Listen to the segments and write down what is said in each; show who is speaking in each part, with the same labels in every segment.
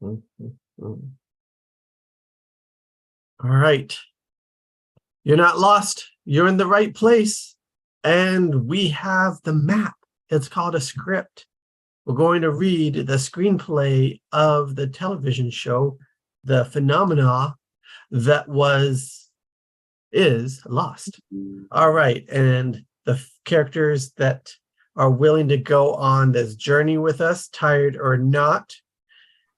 Speaker 1: Mm, mm, mm. All right. You're not lost. You're in the right place. And we have the map. It's called a script. We're going to read the screenplay of the television show, The Phenomena That Is Lost. All right. And the characters that are willing to go on this journey with us, tired or not,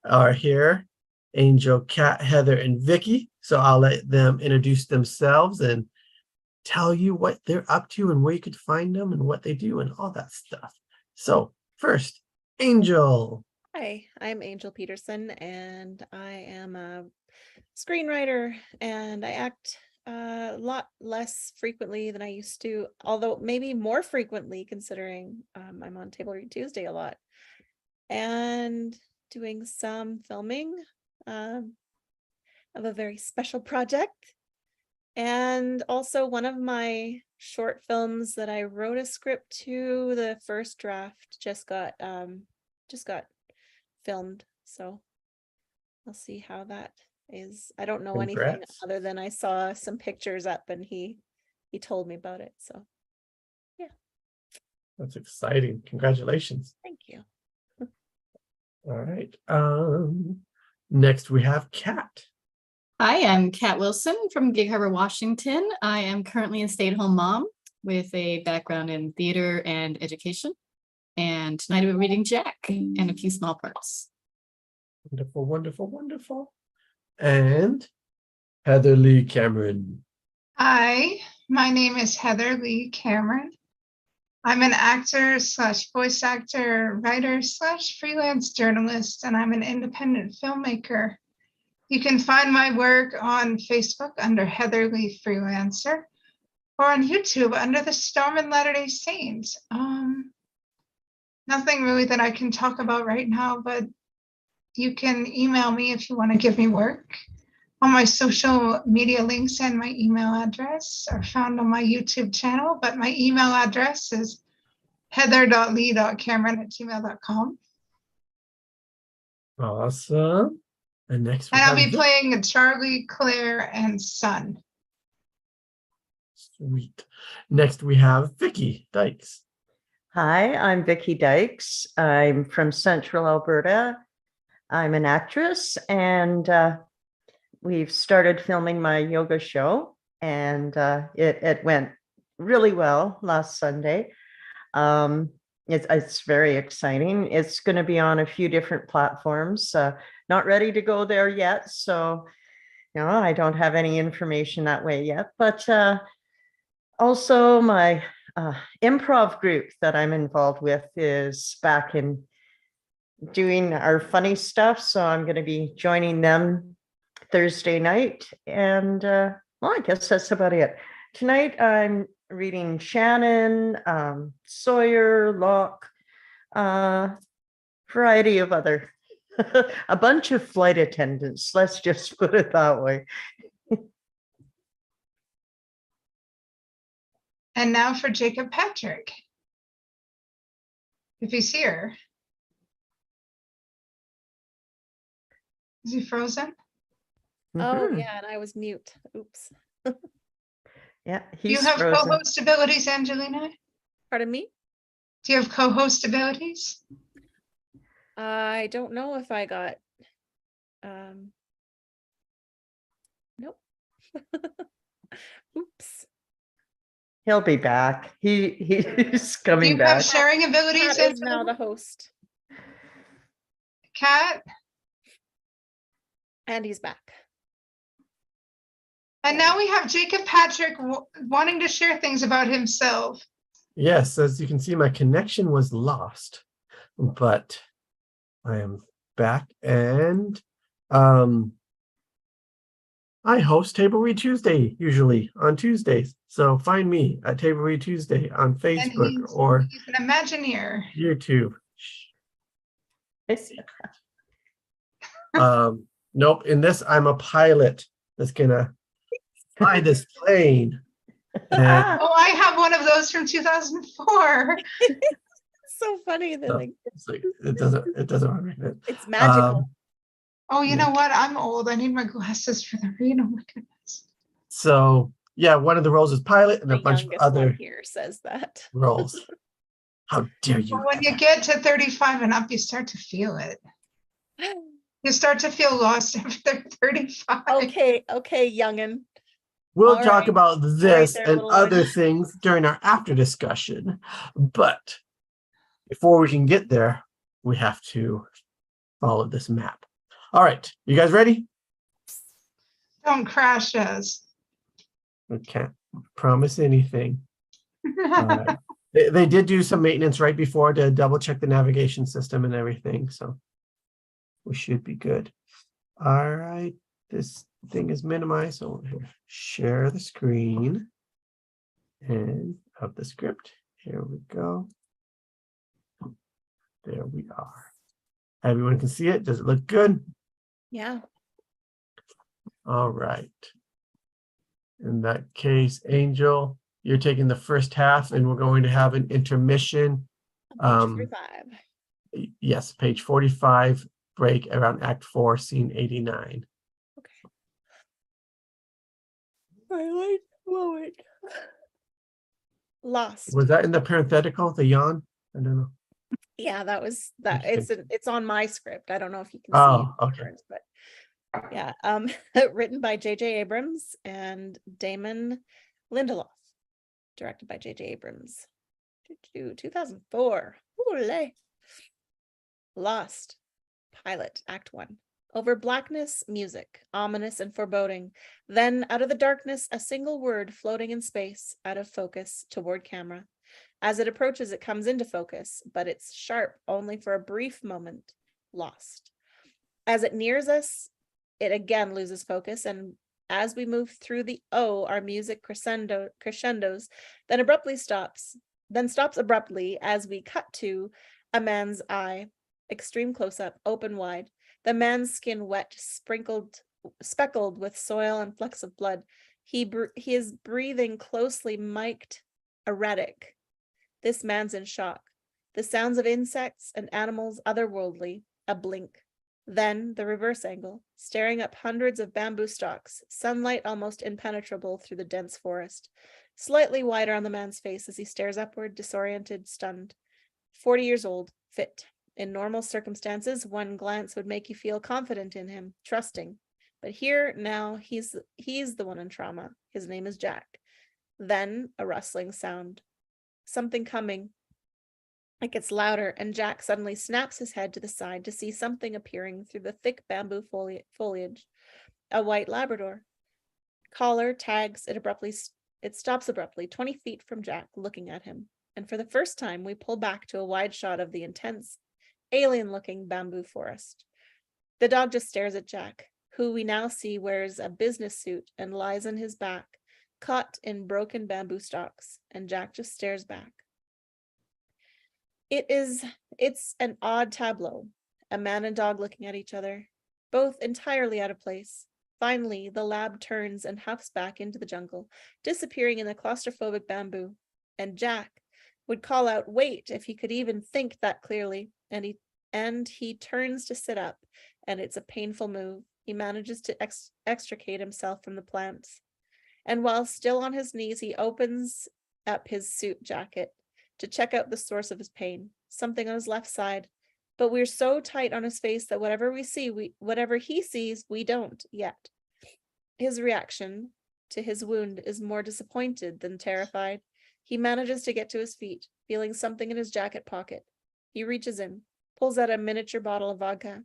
Speaker 1: are here. Angel, Kat, Heather, and Vicky. So I'll let them introduce themselves and tell you what they're up to and where you could find them and what they do and all that stuff. So first, Angel.
Speaker 2: Hi, I'm Angel Peterson, and I am a screenwriter, and I act a lot less frequently than I used to, although maybe more frequently considering I'm on Table Read Tuesday a lot, and doing some filming um, of a very special project. And also one of my short films that I wrote a script to, the first draft just got filmed, so I'll see how that is. I don't know anything
Speaker 1: Congrats.
Speaker 2: other than I saw some pictures up and he told me about it, so yeah.
Speaker 1: That's exciting. Congratulations.
Speaker 2: Thank you.
Speaker 1: All right. Next we have Kat.
Speaker 3: Hi, I'm Kat Wilson from Gig Harbor, Washington. I am currently a stay-at-home mom with a background in theater and education. And tonight we're reading Jack and a few small parts.
Speaker 1: Wonderful, wonderful, wonderful. And Heather Lee Cameron.
Speaker 4: Hi, my name is Heather Lee Cameron. I'm an actor / voice actor, writer / freelance journalist, and I'm an independent filmmaker. You can find my work on Facebook under Heather Lee Freelancer or on YouTube under the Storm and Latter-day Saints. Nothing really that I can talk about right now, but you can email me if you want to give me work. All my social media links and my email address are found on my YouTube channel, but my email address is heather.lee.cameron@gmail.com.
Speaker 1: Awesome. And next we
Speaker 4: And I'll
Speaker 1: have
Speaker 4: be playing a Charlie, Claire, and Son.
Speaker 1: Sweet. Next we have Vicky Dykes.
Speaker 5: Hi, I'm Vicky Dykes. I'm from Central Alberta. I'm an actress, and we've started filming my yoga show, and it went really well last Sunday. It's very exciting. It's going to be on a few different platforms. Not ready to go there yet, so no, I don't have any information that way yet. But also my improv group that I'm involved with is back in doing our funny stuff, so I'm going to be joining them Thursday night. And well, I guess that's about it. Tonight I'm reading Shannon, Sawyer, Locke, variety of other, a bunch of flight attendants, let's just put it that way.
Speaker 4: And now for Jacob Patrick, if he's here. Is he frozen?
Speaker 2: Oh
Speaker 5: Mhm.
Speaker 2: yeah, and I was mute. Oops.
Speaker 5: Yeah,
Speaker 4: Do you
Speaker 5: he's
Speaker 4: have
Speaker 5: frozen.
Speaker 4: co-host abilities, Angelina?
Speaker 2: Pardon me?
Speaker 4: Do you have co-host abilities?
Speaker 2: I don't know if I got nope. Oops.
Speaker 5: He'll be back. He's
Speaker 4: Do
Speaker 5: coming
Speaker 4: you have
Speaker 5: back.
Speaker 4: sharing abilities,
Speaker 2: Kat is now the
Speaker 4: Angelina?
Speaker 2: host,
Speaker 4: Kat?
Speaker 2: and he's back.
Speaker 4: And now we have Jacob Patrick wanting to share things about himself.
Speaker 1: Yes, as you can see, my connection was lost, but I am back, and I host Table Read Tuesday usually on Tuesdays. So find me at Table Read Tuesday on
Speaker 4: And
Speaker 1: Facebook or
Speaker 4: he's an Imagineer.
Speaker 1: YouTube. Nope. In this, I'm a pilot that's gonna fly this plane. And
Speaker 4: Oh, I have one of those from 2004.
Speaker 2: So funny that
Speaker 1: so
Speaker 2: like
Speaker 1: it's like, it doesn't work like that.
Speaker 2: it's magical.
Speaker 4: Oh, you
Speaker 1: Yeah.
Speaker 4: know what? I'm old. I need my glasses for the read. Oh my goodness.
Speaker 1: So yeah, one of the roles is pilot and
Speaker 2: The
Speaker 1: a bunch of
Speaker 2: youngest one
Speaker 1: other
Speaker 2: here says that.
Speaker 1: roles. How dare you?
Speaker 4: But when you
Speaker 1: Heather.
Speaker 4: get to 35 and up, you start to feel it. You start to feel lost after 35.
Speaker 2: Okay, youngin.
Speaker 1: We'll
Speaker 2: all
Speaker 1: talk
Speaker 2: right.
Speaker 1: about this
Speaker 2: there,
Speaker 1: and
Speaker 2: little one.
Speaker 1: other things during our after discussion. But before we can get there, we have to follow this map. All right, you guys ready?
Speaker 4: Don't crash us.
Speaker 1: I can't promise anything. They did do some maintenance right before to double check the navigation system and everything, so we should be good. All right, this thing is minimized, so we're gonna share the screen and of the script. Here we go. There we are. Everyone can see it. Does it look good?
Speaker 2: Yeah.
Speaker 1: All right. In that case, Angel, you're taking the first half and we're going to have an intermission.
Speaker 2: Page 45.
Speaker 1: Yes, page 45, break around Act 4, scene 89.
Speaker 2: Twilight moment. Lost.
Speaker 1: Was that in the parenthetical, the yawn? I don't know.
Speaker 2: Yeah, that was that.
Speaker 1: Interesting.
Speaker 2: It's on my script. I don't know if you can
Speaker 1: Oh,
Speaker 2: see
Speaker 1: okay.
Speaker 2: difference, but yeah. Written by J.J. Abrams and Damon Lindelof. Directed by J.J. Abrams. 2004. Oolé. Lost. Pilot, Act 1. Over blackness, music, ominous and foreboding. Then, out of the darkness, a single word floating in space, out of focus, toward camera. As it approaches, it comes into focus, but it's sharp only for a brief moment. Lost. As it nears us, it again loses focus, and as we move through the O, our music crescendos, then stops abruptly as we cut to a man's eye, extreme close-up, open wide. The man's skin wet, speckled with soil and flecks of blood. He is breathing closely mic'd, erratic. This man's in shock. The sounds of insects and animals otherworldly, a blink. Then the reverse angle, staring up hundreds of bamboo stalks, sunlight almost impenetrable through the dense forest. Slightly wider on the man's face as he stares upward, disoriented, stunned. 40 years old, fit. In normal circumstances, one glance would make you feel confident in him, trusting. But here, now, he's the one in trauma. His name is Jack. Then a rustling sound. Something coming. It gets louder, and Jack suddenly snaps his head to the side to see something appearing through the thick bamboo foliage. A white Labrador. Collar tags, it stops abruptly, 20 feet from Jack, looking at him. And for the first time, we pull back to a wide shot of the intense, alien-looking bamboo forest. The dog just stares at Jack, who we now see wears a business suit and lies on his back, caught in broken bamboo stalks, and Jack just stares back. It's an odd tableau, a man and dog looking at each other, both entirely out of place. Finally, the lab turns and huffs back into the jungle, disappearing in the claustrophobic bamboo, and Jack would call out, "Wait," if he could even think that clearly, and he turns to sit up, and it's a painful move. He manages to extricate himself from the plants. And while still on his knees, he opens up his suit jacket to check out the source of his pain, something on his left side. But we're so tight on his face that whatever he sees, we don't yet. His reaction to his wound is more disappointed than terrified. He manages to get to his feet, feeling something in his jacket pocket. He reaches in, pulls out a miniature bottle of vodka,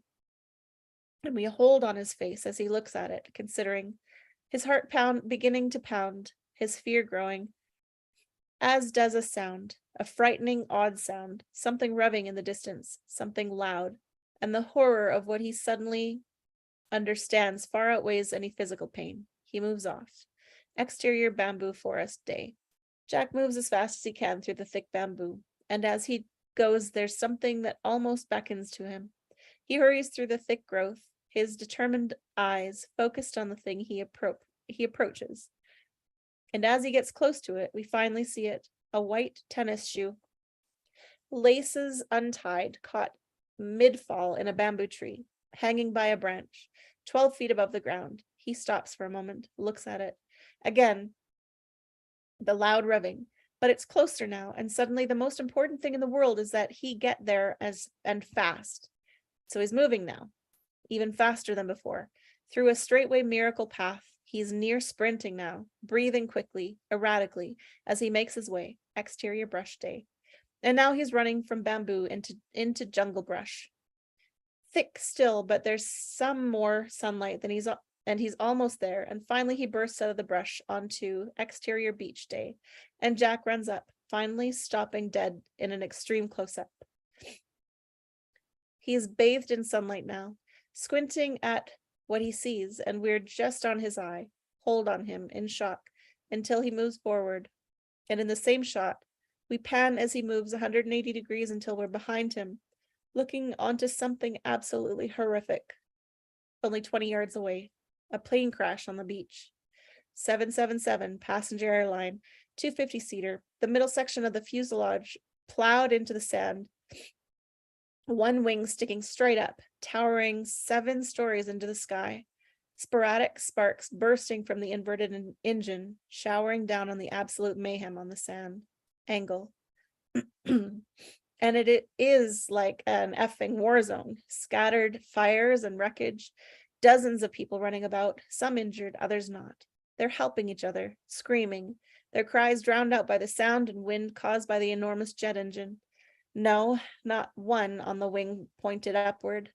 Speaker 2: and we hold on his face as he looks at it, considering, his heart beginning to pound, his fear growing, as does a sound, a frightening, odd sound, something revving in the distance, something loud, and the horror of what he suddenly understands far outweighs any physical pain. He moves off. Exterior bamboo forest day. Jack moves as fast as he can through the thick bamboo, and as he goes, there's something that almost beckons to him. He hurries through the thick growth, his determined eyes focused on the thing he approaches. And as he gets close to it, we finally see it, a white tennis shoe. Laces untied, caught mid-fall in a bamboo tree. hanging by a branch, 12 feet above the ground. He stops for a moment, looks at it. Again, the loud revving, but it's closer now, and suddenly the most important thing in the world is that he get there and fast. So he's moving now, even faster than before, through a straightway miracle path. He's near sprinting now, breathing quickly, erratically, as he makes his way. Exterior brush day. And now he's running from bamboo into jungle brush. Thick still, but there's some more sunlight than he's almost there. And finally he bursts out of the brush onto exterior beach day. And Jack runs up, finally stopping dead in an extreme close-up. He is bathed in sunlight now, squinting at what he sees, and we're just on his eye, hold on him in shock until he moves forward. And in the same shot, we pan as he moves 180 degrees until we're behind him, looking onto something absolutely horrific. Only 20 yards away, a plane crash on the beach. 777 passenger airline, 250-seater, the middle section of the fuselage plowed into the sand. One wing sticking straight up, towering 7 stories into the sky. Sporadic sparks bursting from the inverted engine, showering down on the absolute mayhem on the sand. Angle. And it is like an effing war zone. Scattered fires and wreckage. Dozens of people running about, some injured, others not. They're helping each other, screaming. Their cries drowned out by the sound and wind caused by the enormous jet engine. No, not one on the wing pointed upward.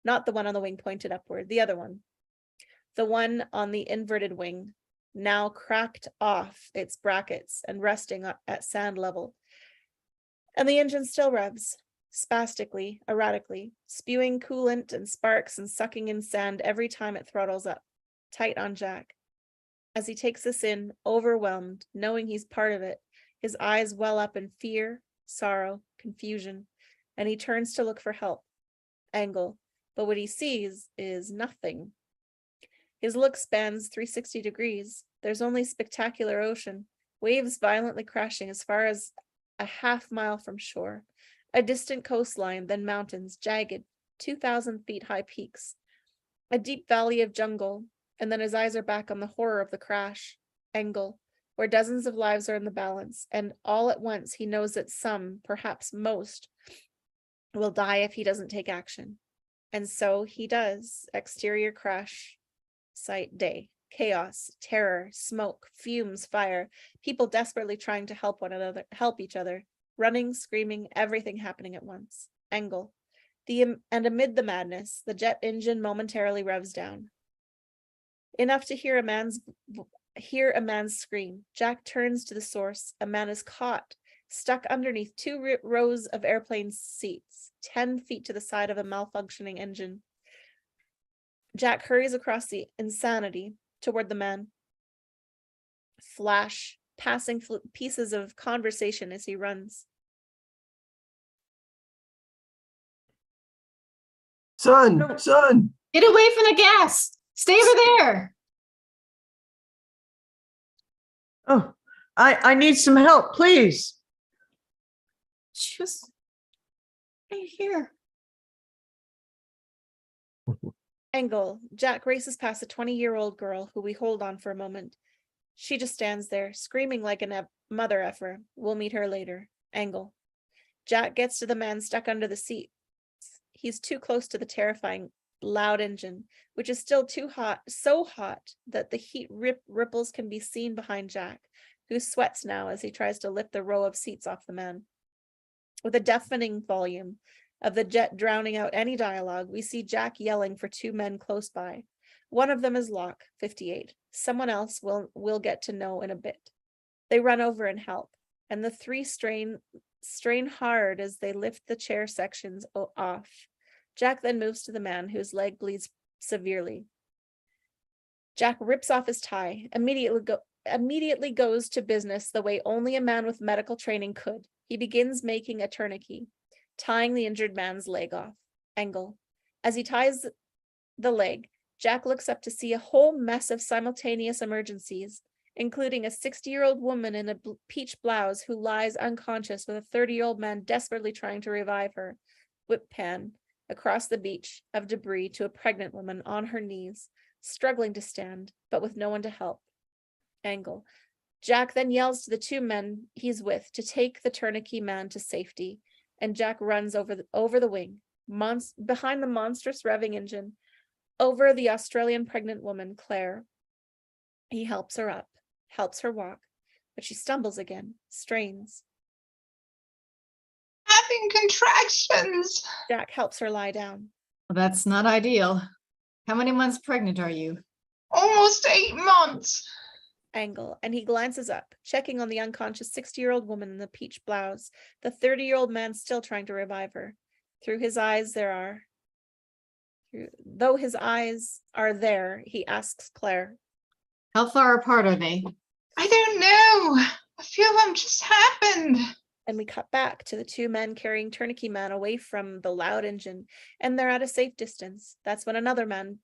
Speaker 2: Not the one on the wing pointed upward, the other one. The one on the inverted wing, now cracked off its brackets and resting at sand level. And the engine still revs, spastically, erratically, spewing coolant and sparks and sucking in sand every time it throttles up, tight on Jack. As he takes this in, overwhelmed, knowing he's part of it, his eyes well up in fear, sorrow, confusion, and he turns to look for help. Angle, but what he sees is nothing. His look spans 360 degrees. There's only spectacular ocean, waves violently crashing as far as a half-mile from shore, a distant coastline, then mountains, jagged, 2,000 feet high peaks, a deep valley of jungle, and then his eyes are back on the horror of the crash. Angle, where dozens of lives are in the balance, and all at once he knows that some, perhaps most, will die if he doesn't take action. And so he does. Exterior crash site day. Chaos, terror, smoke, fumes, fire, people desperately trying to help each other, running, screaming, everything happening at once. Angle. And amid the madness, the jet engine momentarily revs down. Enough to hear a man's scream. Jack turns to the source. A man is caught, stuck underneath 2 rows of airplane seats, 10 feet to the side of a malfunctioning engine. Jack hurries across the insanity toward the man. Flash, passing pieces of conversation as he runs.
Speaker 1: Son,
Speaker 3: Get away from the gas. Stay over there.
Speaker 5: Oh, I need some help, please.
Speaker 3: Just right here.
Speaker 2: Angle. Jack races past a 20-year-old girl who we hold on for a moment. She just stands there, screaming like a mother effer. We'll meet her later. Angle. Jack gets to the man stuck under the seat. He's too close to the terrifying, loud engine, which is still too hot, so hot that the heat ripples can be seen behind Jack, who sweats now as he tries to lift the row of seats off the man. With a deafening volume of the jet drowning out any dialogue, we see Jack yelling for 2 men close by. One of them is Locke, 58. Someone else we'll get to know in a bit. They run over and help, and the 3 strain hard as they lift the chair sections off. Jack then moves to the man whose leg bleeds severely. Jack rips off his tie, immediately goes to business the way only a man with medical training could. He begins making a tourniquet, tying the injured man's leg off. Angle. As he ties the leg, Jack looks up to see a whole mess of simultaneous emergencies, including a 60-year-old woman in a peach blouse who lies unconscious with a 30-year-old man desperately trying to revive her. Whip pan. across the beach of debris to a pregnant woman on her knees, struggling to stand, but with no one to help. Angle. Jack then yells to the two men he's with to take the tourniquet man to safety, and Jack runs over the wing, behind the monstrous revving engine, over the Australian pregnant woman, Claire. He helps her up, helps her walk, but she stumbles again, strains.
Speaker 4: Having contractions.
Speaker 2: Jack helps her lie down.
Speaker 3: Well, that's not ideal. How many months pregnant are you?
Speaker 4: Almost 8 months.
Speaker 2: Angle, and he glances up, checking on the unconscious 60-year-old woman in the peach blouse, the 30-year-old man still trying to revive her. Though his eyes are there, he asks Claire.
Speaker 3: How far apart are they?
Speaker 4: I don't know. A few of them just happened.
Speaker 2: And we cut back to the two men carrying tourniquet man away from the loud engine, and they're at a safe distance. That's when another man,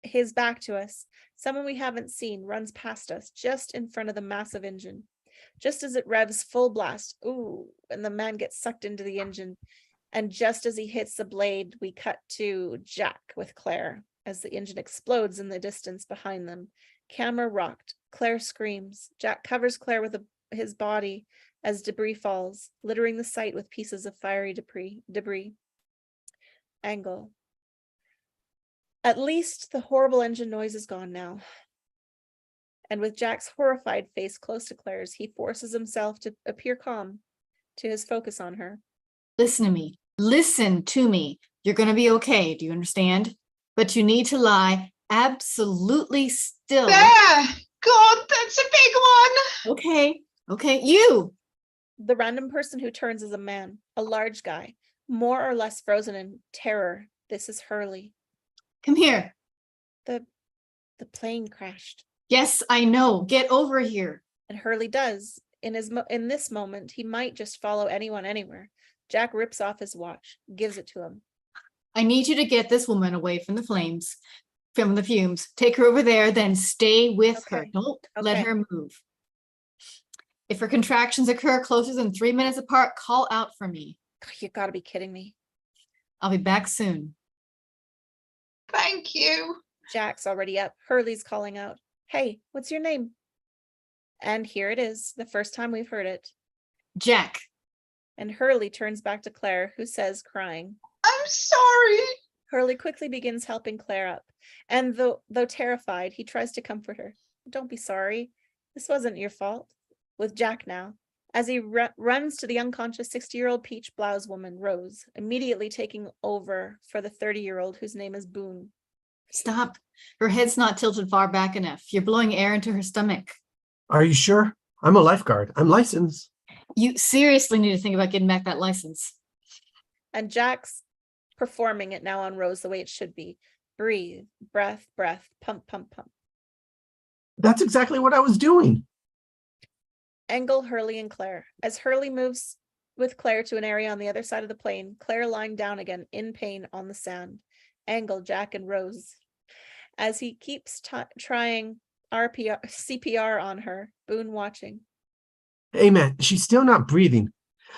Speaker 2: his back to us, someone we haven't seen, runs past us just in front of the massive engine. Just as it revs full blast, ooh, and the man gets sucked into the engine. And just as he hits the blade, we cut to Jack with Claire as the engine explodes in the distance behind them. Camera rocked. Claire screams. Jack covers Claire with his body as debris falls, littering the site with pieces of fiery debris. Angle. At least the horrible engine noise is gone now. And with Jack's horrified face close to Claire's, he forces himself to appear calm, to his focus on her.
Speaker 3: Listen to me. Listen to me. You're going to be okay. Do you understand? But you need to lie absolutely still.
Speaker 4: There. God, that's a big one.
Speaker 3: Okay. Okay. You.
Speaker 2: The random person who turns is a man, a large guy, more or less frozen in terror. This is Hurley.
Speaker 3: Come here.
Speaker 2: The plane crashed.
Speaker 3: Yes, I know. Get over here.
Speaker 2: And Hurley does. In this moment, he might just follow anyone anywhere. Jack rips off his watch, gives it to him.
Speaker 3: I need you to get this woman away from the flames, from the fumes. Take her over there, then stay with her.
Speaker 2: Okay.
Speaker 3: Don't let
Speaker 2: Okay.
Speaker 3: her move. If her contractions occur closer than 3 minutes apart, call out for me.
Speaker 2: You gotta be kidding me.
Speaker 3: I'll be back soon.
Speaker 4: Thank you.
Speaker 2: Jack's already up. Hurley's calling out, "Hey, what's your name?" And here it is, the first time we've heard it.
Speaker 3: Jack.
Speaker 2: And Hurley turns back to Claire, who says, crying.
Speaker 4: I'm sorry.
Speaker 2: Hurley quickly begins helping Claire up, and though terrified, he tries to comfort her. "Don't be sorry. This wasn't your fault." With Jack now, as he runs to the unconscious 60-year-old peach blouse woman, Rose, immediately taking over for the 30-year-old whose name is Boone.
Speaker 3: Stop. Her head's not tilted far back enough. You're blowing air into her stomach.
Speaker 1: Are you sure? I'm a lifeguard. I'm licensed.
Speaker 3: You seriously need to think about getting back that license.
Speaker 2: And Jack's performing it now on Rose the way it should be. Breathe, breath, breath, pump, pump, pump.
Speaker 1: That's exactly what I was doing.
Speaker 2: Angle, Hurley, and Claire. As Hurley moves with Claire to an area on the other side of the plane, Claire lying down again in pain on the sand. Angle, Jack, and Rose. As he keeps trying CPR on her, Boone watching.
Speaker 1: Hey, man, she's still not breathing.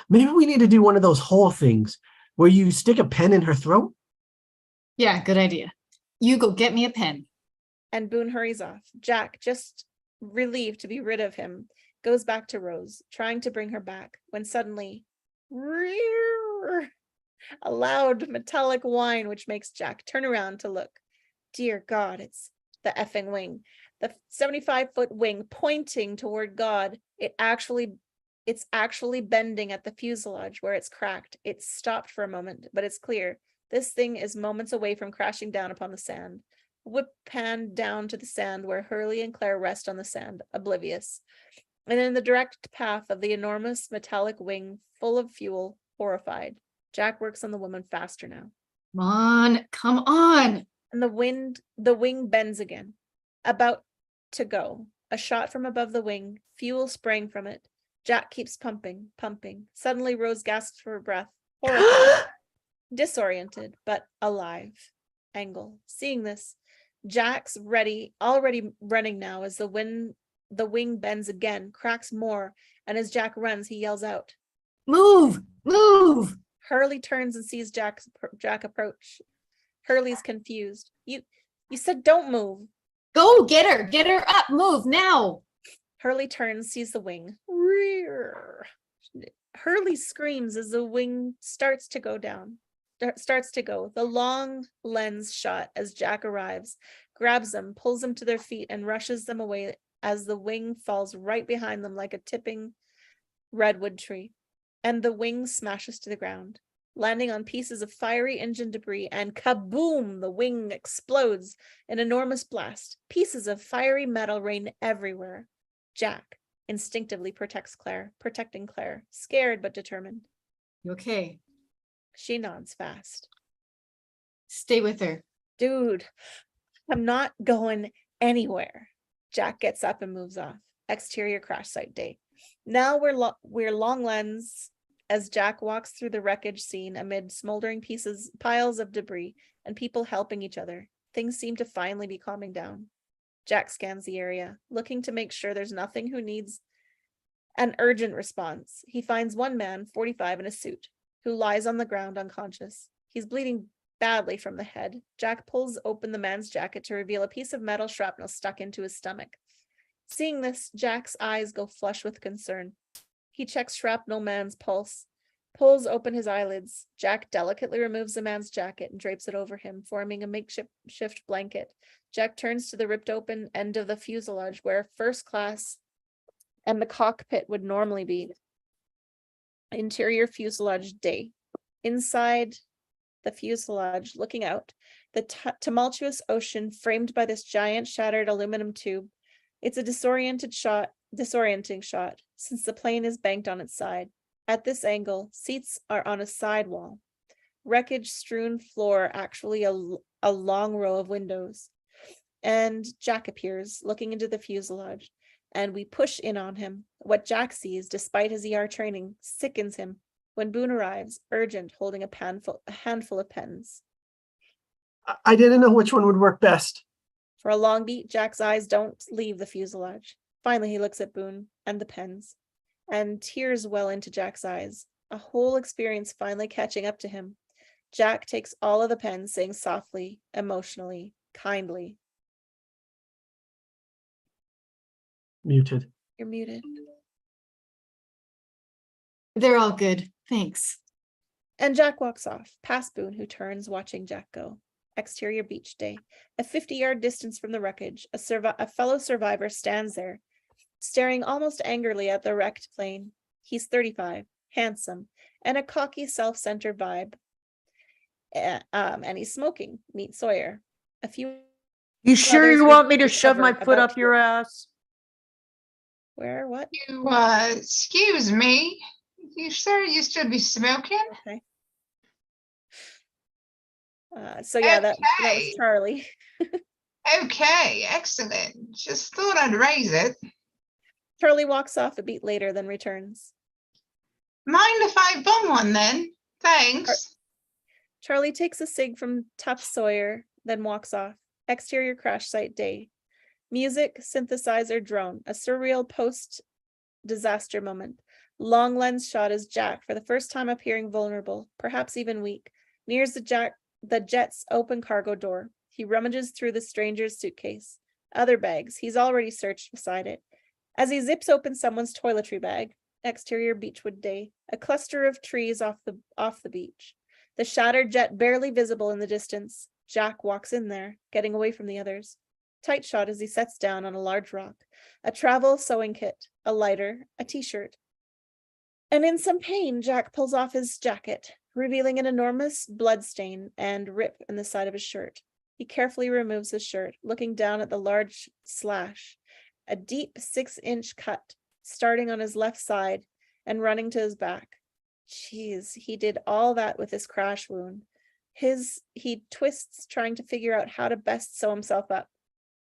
Speaker 1: Maybe we need to do one of those hole things where you stick a pen in her throat.
Speaker 3: Yeah, good idea. You go get me a pen.
Speaker 2: And Boone hurries off. Jack, just relieved to be rid of him, goes back to Rose, trying to bring her back, when suddenly, a loud metallic whine which makes Jack turn around to look. Dear God, it's the effing wing. The 75-foot wing pointing toward God. It's actually bending at the fuselage where it's cracked. It's stopped for a moment, but it's clear. This thing is moments away from crashing down upon the sand. Whip pan down to the sand where Hurley and Claire rest on the sand, oblivious. And in the direct path of the enormous metallic wing, full of fuel, horrified. Jack works on the woman faster now.
Speaker 3: Come on.
Speaker 2: And the wing bends again, about to go. A shot from above the wing, fuel spraying from it. Jack keeps pumping. Suddenly Rose gasps for breath, horrified, disoriented, but alive. Angle. Seeing this, Jack's already running now as the wing bends again, cracks more, and as Jack runs, he yells out,
Speaker 3: Move! Move!
Speaker 2: Hurley turns and sees Jack approach. Hurley's confused. You said don't move.
Speaker 3: Go get her up, move now.
Speaker 2: Hurley turns, sees the wing. Rear. Hurley screams as the wing starts to go. The long lens shot as Jack arrives, grabs them, pulls them to their feet, and rushes them away as the wing falls right behind them like a tipping redwood tree. And the wing smashes to the ground, landing on pieces of fiery engine debris, and kaboom! The wing explodes, an enormous blast. Pieces of fiery metal rain everywhere. Jack instinctively protecting Claire, scared but determined.
Speaker 3: You okay?
Speaker 2: She nods fast.
Speaker 3: Stay with her.
Speaker 2: Dude, I'm not going anywhere. Jack gets up and moves off. Exterior crash site day. Now we're long lens as Jack walks through the wreckage scene amid smoldering piles of debris, and people helping each other. Things seem to finally be calming down. Jack scans the area, looking to make sure there's nothing who needs an urgent response. He finds one man, 45, in a suit, who lies on the ground unconscious. He's bleeding badly from the head. Jack pulls open the man's jacket to reveal a piece of metal shrapnel stuck into his stomach. Seeing this, Jack's eyes go flush with concern. He checks shrapnel man's pulse, pulls open his eyelids. Jack delicately removes the man's jacket and drapes it over him, forming a makeshift blanket. Jack turns to the ripped open end of the fuselage where first class and the cockpit would normally be. Interior fuselage day. Inside the fuselage, looking out, the tumultuous ocean framed by this giant shattered aluminum tube. It's a disorienting shot, since the plane is banked on its side. At this angle, seats are on a sidewall. Wreckage-strewn floor, actually a long row of windows. And Jack appears, looking into the fuselage, and we push in on him. What Jack sees, despite his ER training, sickens him when Boone arrives, urgent, holding a handful of pens.
Speaker 1: I didn't know which one would work best.
Speaker 2: For a long beat, Jack's eyes don't leave the fuselage. Finally, he looks at Boone and the pens, and tears well into Jack's eyes, a whole experience finally catching up to him. Jack takes all of the pens, saying softly, emotionally, kindly,
Speaker 1: Muted.
Speaker 2: "You're muted."
Speaker 3: They're all good. Thanks.
Speaker 2: And Jack walks off, past Boone, who turns, watching Jack go. Exterior beach day. A 50-yard distance from the wreckage, a fellow survivor stands there, staring almost angrily at the wrecked plane. He's 35, handsome, and a cocky, self-centered vibe. And he's smoking. Meet Sawyer. A few.
Speaker 5: You sure
Speaker 2: Others
Speaker 5: you
Speaker 2: would
Speaker 5: want me to
Speaker 2: be
Speaker 5: shove my
Speaker 2: covered
Speaker 5: foot
Speaker 2: about
Speaker 5: up your ass?
Speaker 2: Where? What?
Speaker 4: You, excuse me. You sure you should be smoking?
Speaker 2: Okay. So yeah, that was
Speaker 4: Okay.
Speaker 2: Charlie.
Speaker 4: Okay, excellent. Just thought I'd raise it.
Speaker 2: Charlie walks off a beat later, then returns.
Speaker 4: Mind if I bum one then? Thanks.
Speaker 2: Charlie takes a cig from Tough Sawyer, then walks off. Exterior crash site day. Music, synthesizer, drone. A surreal post-disaster moment. Long lens shot as Jack, for the first time appearing vulnerable, perhaps even weak, nears the jet's open cargo door. He rummages through the stranger's suitcase. Other bags. He's already searched beside it. As he zips open someone's toiletry bag. Exterior beachwood day. A cluster of trees off the beach. The shattered jet barely visible in the distance. Jack walks in there, getting away from the others. Tight shot as he sets down on a large rock. A travel sewing kit, a lighter, a t-shirt. And in some pain, Jack pulls off his jacket, revealing an enormous blood stain and rip in the side of his shirt. He carefully removes his shirt, looking down at the large slash, a deep 6-inch cut, starting on his left side and running to his back. Jeez, he did all that with his crash wound. He twists, trying to figure out how to best sew himself up.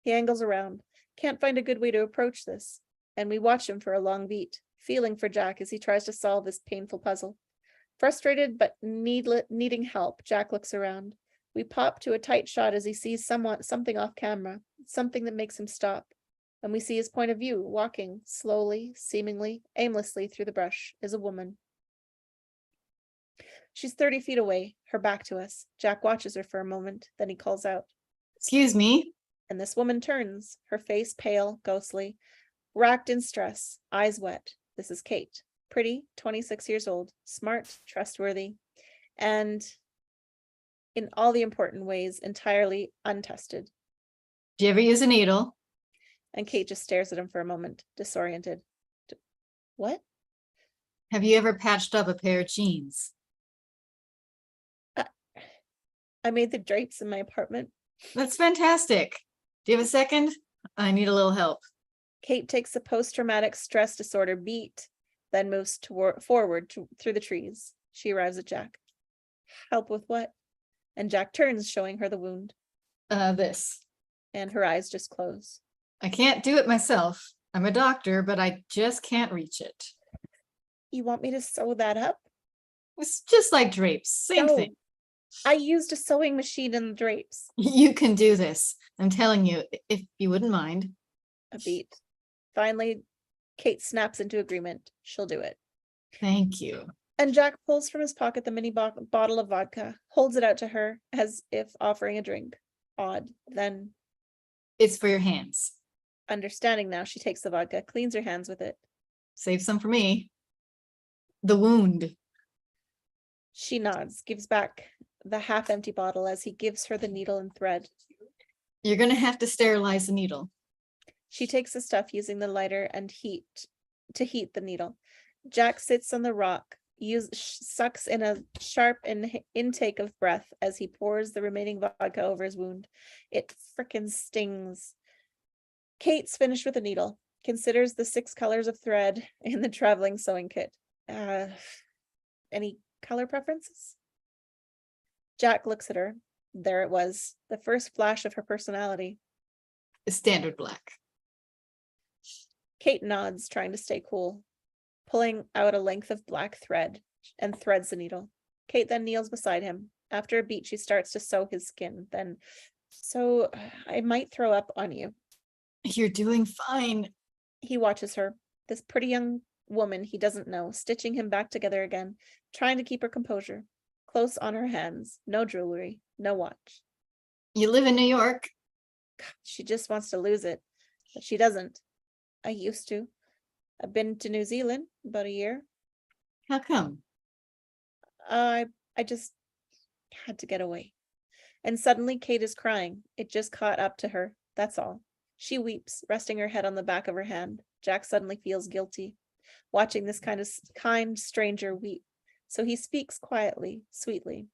Speaker 2: He angles around, can't find a good way to approach this, and we watch him for a long beat, feeling for Jack as he tries to solve this painful puzzle. Frustrated but needing help, Jack looks around. We pop to a tight shot as he sees something off camera, something that makes him stop. And we see his point of view, walking slowly, seemingly, aimlessly through the brush, is a woman. She's 30 feet away, her back to us. Jack watches her for a moment, then he calls out,
Speaker 3: Excuse me.
Speaker 2: and this woman turns, her face pale, ghostly, racked in stress, eyes wet. This is Kate. Pretty, 26 years old, smart, trustworthy, and in all the important ways, entirely untested.
Speaker 3: Do you ever use a needle?
Speaker 2: And Kate just stares at him for a moment, disoriented. What?
Speaker 3: Have you ever patched up a pair of jeans?
Speaker 2: I made the drapes in my apartment.
Speaker 3: That's fantastic. Do you have a second? I need a little help.
Speaker 2: Kate takes a post-traumatic stress disorder beat, then moves forward through the trees. She arrives at Jack. Help with what? And Jack turns, showing her the wound,
Speaker 3: This.
Speaker 2: and her eyes just close.
Speaker 3: I can't do it myself. I'm a doctor, but I just can't reach it.
Speaker 2: You want me to sew that up?
Speaker 3: It's just like drapes, same
Speaker 2: No.
Speaker 3: thing.
Speaker 2: I used a sewing machine in the drapes.
Speaker 3: You can do this. I'm telling you, if you wouldn't mind.
Speaker 2: A beat. Finally, Kate snaps into agreement. She'll do it.
Speaker 3: Thank you.
Speaker 2: And Jack pulls from his pocket the mini bottle of vodka, holds it out to her as if offering a drink. Odd. Then,
Speaker 3: It's for your hands.
Speaker 2: understanding now, she takes the vodka, cleans her hands with it.
Speaker 3: Save some for me. The wound.
Speaker 2: She nods, gives back the half-empty bottle as he gives her the needle and thread.
Speaker 3: You're gonna have to sterilize the needle.
Speaker 2: She takes the stuff using the lighter and heat the needle. Jack sits on the rock, sucks in a sharp intake of breath as he pours the remaining vodka over his wound. It frickin' stings. Kate's finished with the needle, considers the 6 colors of thread in the traveling sewing kit. Any color preferences? Jack looks at her. There it was, the first flash of her personality.
Speaker 3: Standard black.
Speaker 2: Kate nods, trying to stay cool, pulling out a length of black thread and threads the needle. Kate then kneels beside him. After a beat, she starts to sew his skin. Then, so I might throw up on you.
Speaker 3: You're doing fine.
Speaker 2: He watches her, this pretty young woman he doesn't know, stitching him back together again, trying to keep her composure. Close on her hands, no jewelry, no watch.
Speaker 3: You live in New York.
Speaker 2: She just wants to lose it, but she doesn't. I used to. I've been to New Zealand about a year.
Speaker 3: How come?
Speaker 2: I just had to get away. And suddenly Kate is crying. It just caught up to her. That's all. She weeps, resting her head on the back of her hand. Jack suddenly feels guilty, watching this kind stranger weep. So he speaks quietly, sweetly.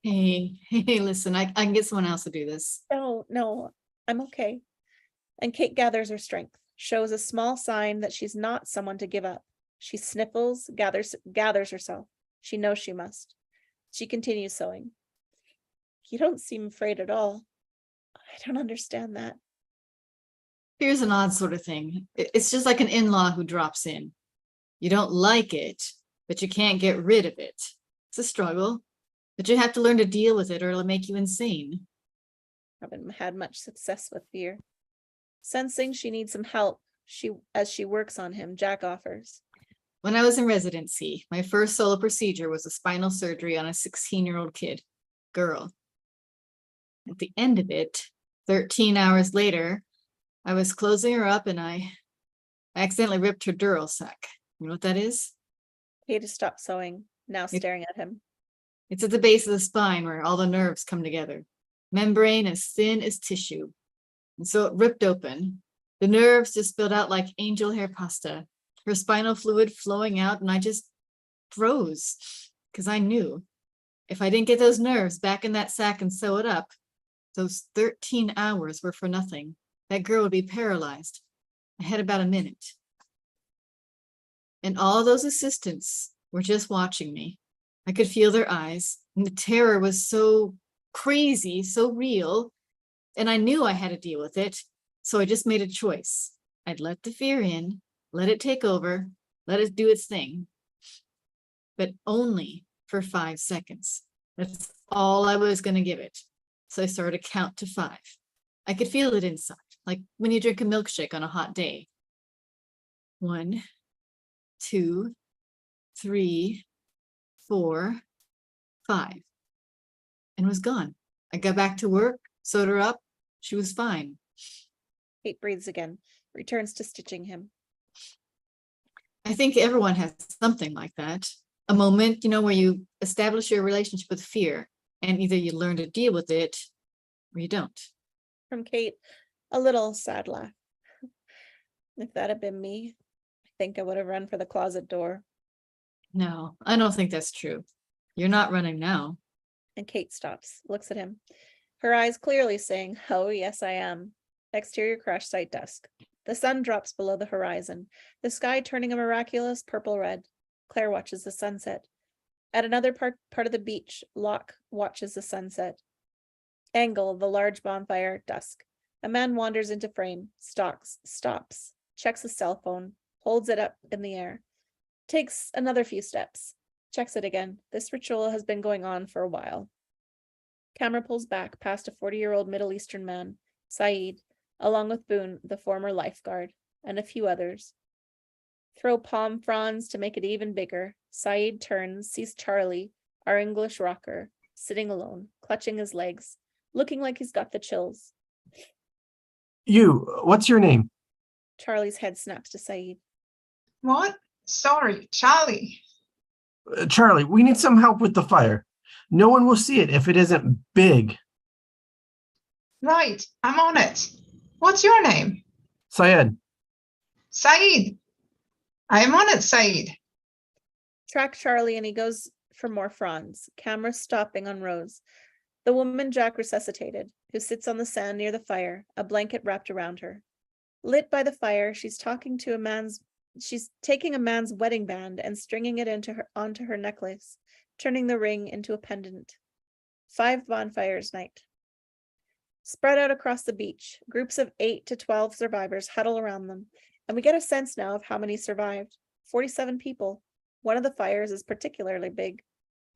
Speaker 3: Hey, listen, I can get someone else to do this.
Speaker 2: No, I'm okay. And Kate gathers her strength, shows a small sign that she's not someone to give up. She sniffles, gathers herself. She knows she must. She continues sewing. You don't seem afraid at all. I don't understand that.
Speaker 3: Here's an odd sort of thing. It's just like an in-law who drops in. You don't like it, but you can't get rid of it. It's a struggle, but you have to learn to deal with it or it'll make you insane.
Speaker 2: Haven't had much success with fear. Sensing she needs some help, as she works on him, Jack offers.
Speaker 3: When I was in residency, my first solo procedure was a spinal surgery on a 16-year-old kid, girl. At the end of it, 13 hours later, I was closing her up and I accidentally ripped her dural sac. You know what that is?
Speaker 2: Kate has stopped sewing, now staring at him.
Speaker 3: It's at the base of the spine where all the nerves come together. Membrane as thin as tissue. And so it ripped open. The nerves just spilled out like angel hair pasta. Her spinal fluid flowing out, and I just froze because I knew if I didn't get those nerves back in that sack and sew it up, those 13 hours were for nothing. That girl would be paralyzed. I had about a minute. And all those assistants were just watching me. I could feel their eyes, and the terror was so crazy, so real. And I knew I had to deal with it. So I just made a choice. I'd let the fear in, let it take over, let it do its thing. But only for 5 seconds. That's all I was going to give it. So I started to count to 5. I could feel it inside, like when you drink a milkshake on a hot day. 1, 2, 3, 4, 5, and was gone. I got back to work, sewed her up. She was fine.
Speaker 2: Kate breathes again, returns to stitching him.
Speaker 3: I think everyone has something like that. A moment, where you establish your relationship with fear, and either you learn to deal with it or you don't.
Speaker 2: From Kate, a little sad laugh. If that had been me, I think I would have run for the closet door.
Speaker 3: No, I don't think that's true. You're not running now.
Speaker 2: And Kate stops, looks at him, her eyes clearly saying, "Oh, yes, I am." Exterior crash site dusk. The sun drops below the horizon, the sky turning a miraculous purple red. Claire watches the sunset. At another part of the beach, Locke watches the sunset. Angle, the large bonfire, dusk. A man wanders into frame, stops, checks his cell phone, holds it up in the air, takes another few steps, checks it again. This ritual has been going on for a while. Camera pulls back past a 40-year-old Middle Eastern man, Saeed, along with Boone, the former lifeguard, and a few others. Throw palm fronds to make it even bigger. Saeed turns, sees Charlie, our English rocker, sitting alone, clutching his legs, looking like he's got the chills.
Speaker 1: What's your name?
Speaker 2: Charlie's head snaps to Saeed.
Speaker 4: What? Sorry, Charlie.
Speaker 1: Charlie, we need some help with the fire. No one will see it if it isn't big.
Speaker 4: Right, I'm on it. What's your name?
Speaker 1: Syed.
Speaker 4: Saeed. I am on it, Saeed.
Speaker 2: Track Charlie and he goes for more fronds, camera stopping on Rose, the woman Jack resuscitated, who sits on the sand near the fire, a blanket wrapped around her. Lit by the fire, she's taking a man's wedding band and stringing it onto her necklace, turning the ring into a pendant. 5 bonfires night. Spread out across the beach, groups of 8 to 12 survivors huddle around them, and we get a sense now of how many survived. 47 people. One of the fires is particularly big.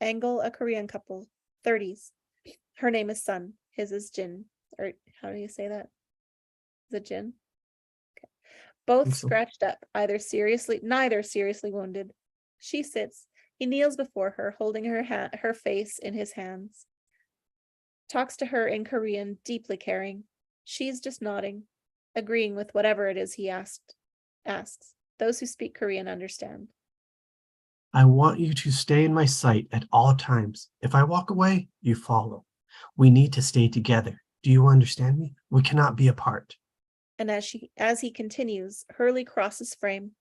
Speaker 2: Angle, a Korean couple, 30s. Her name is Sun. His is Jin. Or how do you say that? Is it Jin? Okay. Both
Speaker 1: So.
Speaker 2: scratched up, neither seriously wounded. She sits. He kneels before her, holding her face in his hands. Talks to her in Korean, deeply caring. She's just nodding, agreeing with whatever it is he asks. Those who speak Korean understand.
Speaker 1: I want you to stay in my sight at all times. If I walk away, you follow. We need to stay together. Do you understand me? We cannot be apart.
Speaker 2: And as he continues, Hurley crosses frame.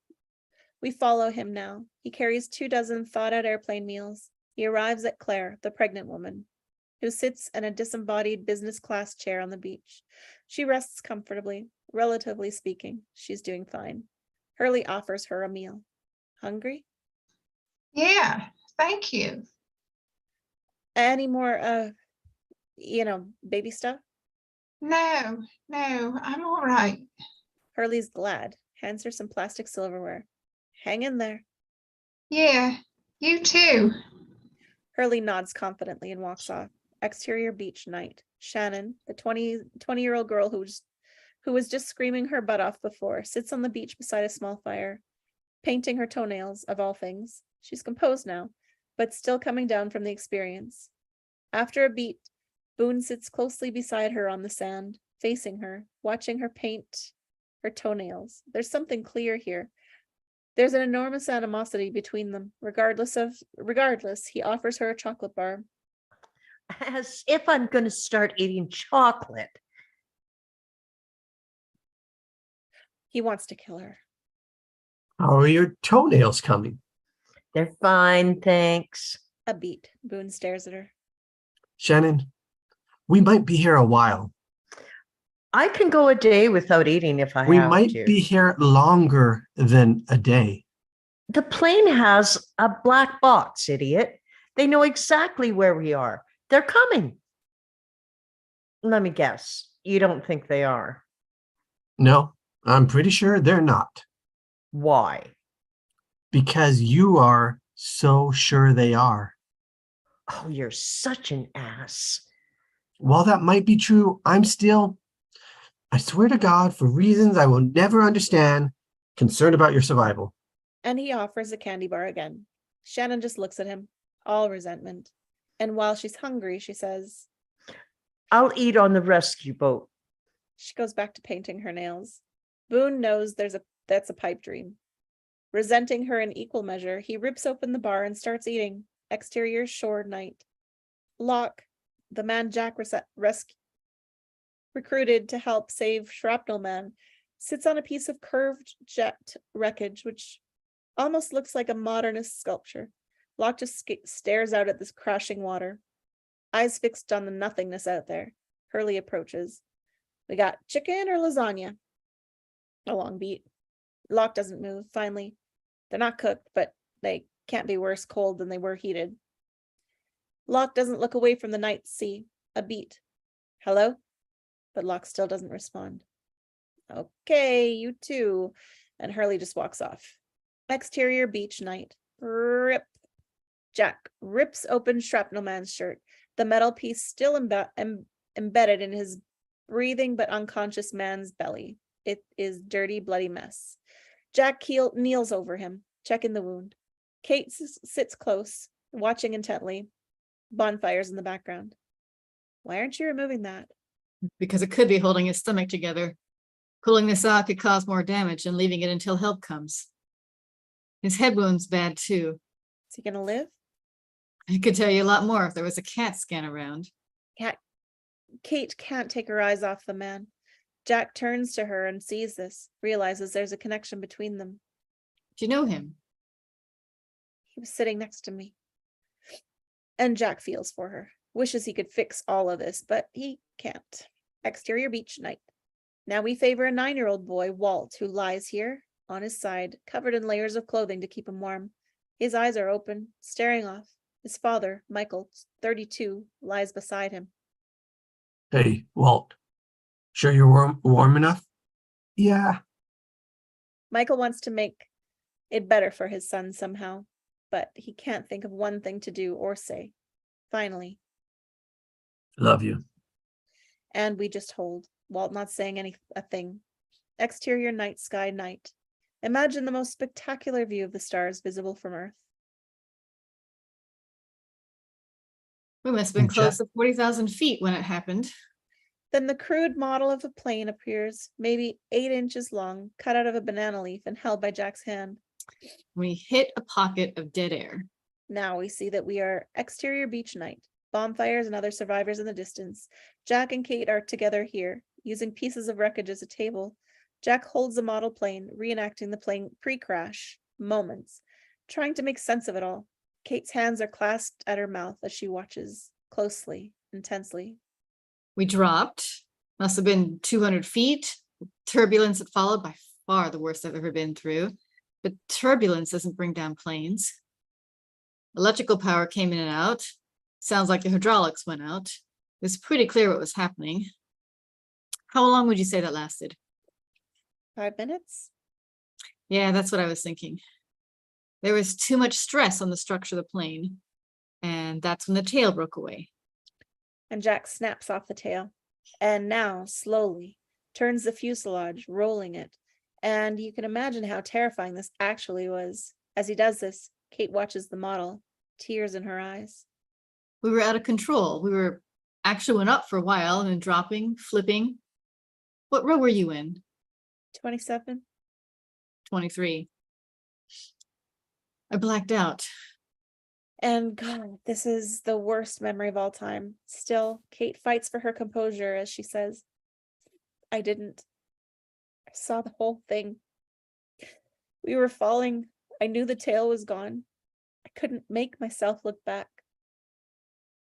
Speaker 2: We follow him now. He carries 24 thought-out airplane meals. He arrives at Claire, the pregnant woman, who sits in a disembodied business class chair on the beach. She rests comfortably. Relatively speaking, she's doing fine. Hurley offers her a meal. Hungry?
Speaker 4: Yeah, thank you.
Speaker 2: Any more, baby stuff?
Speaker 4: No, I'm all right.
Speaker 2: Hurley's glad, hands her some plastic silverware. Hang in there.
Speaker 4: Yeah, you too.
Speaker 2: Hurley nods confidently and walks off. Exterior beach night. Shannon, the 20-year-old girl who was just screaming her butt off before, sits on the beach beside a small fire, painting her toenails, of all things. She's composed now, but still coming down from the experience. After a beat, Boone sits closely beside her on the sand, facing her, watching her paint her toenails. There's something clear here. There's an enormous animosity between them. Regardless, he offers her a chocolate bar.
Speaker 5: As if I'm going to start eating chocolate.
Speaker 2: He wants to kill her.
Speaker 1: How are your toenails coming?
Speaker 5: They're fine, thanks.
Speaker 2: A beat. Boone stares at her.
Speaker 1: Shannon, we might be here a while.
Speaker 5: I can go a day without eating if I
Speaker 1: We
Speaker 5: have
Speaker 1: might
Speaker 5: to.
Speaker 1: be here longer than a day.
Speaker 5: The plane has a black box, idiot. They know exactly where we are. They're coming. Let me guess. You don't think they are?
Speaker 1: No, I'm pretty sure they're not.
Speaker 5: Why?
Speaker 1: Because you are so sure they are.
Speaker 5: Oh, you're such an ass.
Speaker 1: While that might be true, I swear to God, for reasons I will never understand, concerned about your survival.
Speaker 2: And he offers a candy bar again. Shannon just looks at him, all resentment. And while she's hungry, she says,
Speaker 5: I'll eat on the rescue boat.
Speaker 2: she goes back to painting her nails. Boone knows that's a pipe dream. Resenting her in equal measure, he rips open the bar and starts eating. Exterior shore night. Locke, the man Jack recruited to help save Shrapnel Man, sits on a piece of curved jet wreckage, which almost looks like a modernist sculpture. Locke just stares out at this crashing water, eyes fixed on the nothingness out there. Hurley approaches. We got chicken or lasagna? A long beat. Locke doesn't move. Finally, they're not cooked, but they can't be worse cold than they were heated. Locke doesn't look away from the night sea. A beat. Hello? But Locke still doesn't respond. Okay, you too. And Hurley just walks off. Exterior beach night. Rip. Jack rips open Shrapnel Man's shirt, the metal piece still embedded in his breathing but unconscious man's belly. It is dirty, bloody mess. Jack kneels over him, checking the wound. Kate sits close, watching intently. Bonfires in the background. Why aren't you removing that?
Speaker 3: Because it could be holding his stomach together. Pulling this out could cause more damage than leaving it until help comes. His head wound's bad too.
Speaker 2: Is he gonna live?
Speaker 3: I could tell you a lot more if there was a CAT scan around.
Speaker 2: Kate can't take her eyes off the man. Jack turns to her and sees this, realizes there's a connection between them.
Speaker 3: Do you know him?
Speaker 2: He was sitting next to me. And Jack feels for her. Wishes he could fix all of this, but he can't. Exterior beach night. Now we favor a 9-year-old boy, Walt, who lies here on his side, covered in layers of clothing to keep him warm. His eyes are open, staring off. His father, Michael, 32, lies beside him.
Speaker 6: Hey, Walt. Sure you're warm enough? Yeah.
Speaker 2: Michael wants to make it better for his son somehow, but he can't think of one thing to do or say. Finally.
Speaker 6: Love you.
Speaker 2: And we just hold, Walt not saying a thing. Exterior night sky night. Imagine the most spectacular view of the stars visible from Earth.
Speaker 3: We must have been
Speaker 6: And Jack-
Speaker 3: close to 40,000 feet when it happened.
Speaker 2: Then the crude model of a plane appears, maybe 8 inches long, cut out of a banana leaf and held by Jack's hand.
Speaker 3: We hit a pocket of dead air.
Speaker 2: Now we see that we are exterior beach night. Bonfires and other survivors in the distance. Jack and Kate are together here, using pieces of wreckage as a table. Jack holds the model plane, reenacting the plane pre-crash moments, trying to make sense of it all. Kate's hands are clasped at her mouth as she watches closely, intensely.
Speaker 3: We dropped, must have been 200 feet. Turbulence that followed, by far the worst I've ever been through. But turbulence doesn't bring down planes. Electrical power came in and out. Sounds like the hydraulics went out. It's pretty clear what was happening. How long would you say that lasted?
Speaker 2: 5 minutes?
Speaker 3: Yeah, that's what I was thinking. There was too much stress on the structure of the plane, and that's when the tail broke away.
Speaker 2: And Jack snaps off the tail. And now, slowly, turns the fuselage, rolling it. And you can imagine how terrifying this actually was. As he does this, Kate watches the model, tears in her eyes.
Speaker 3: We were out of control. We were actually went up for a while and then dropping, flipping. What row were you in?
Speaker 2: 27?
Speaker 3: 23. I blacked out.
Speaker 2: And God, this is the worst memory of all time. Still, Kate fights for her composure as she says, I didn't. I saw the whole thing. We were falling. I knew the tail was gone. I couldn't make myself look back.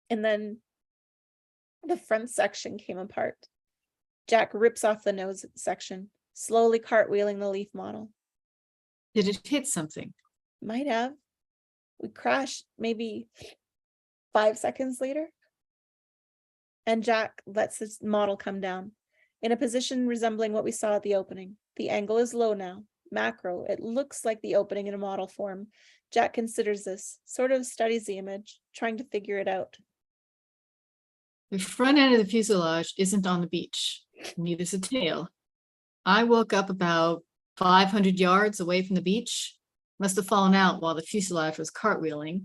Speaker 2: And then the front section came apart. Jack rips off the nose section, slowly cartwheeling the Leaf model.
Speaker 3: Did it hit something?
Speaker 2: Might have. We crashed maybe 5 seconds later. And Jack lets his model come down in a position resembling what we saw at the opening. The angle is low now, macro. It looks like the opening in a model form. Jack considers this, sort of studies the image, trying to figure it out.
Speaker 3: The front end of the fuselage isn't on the beach, neither is the tail. I woke up about 500 yards away from the beach. Must have fallen out while the fuselage was cartwheeling.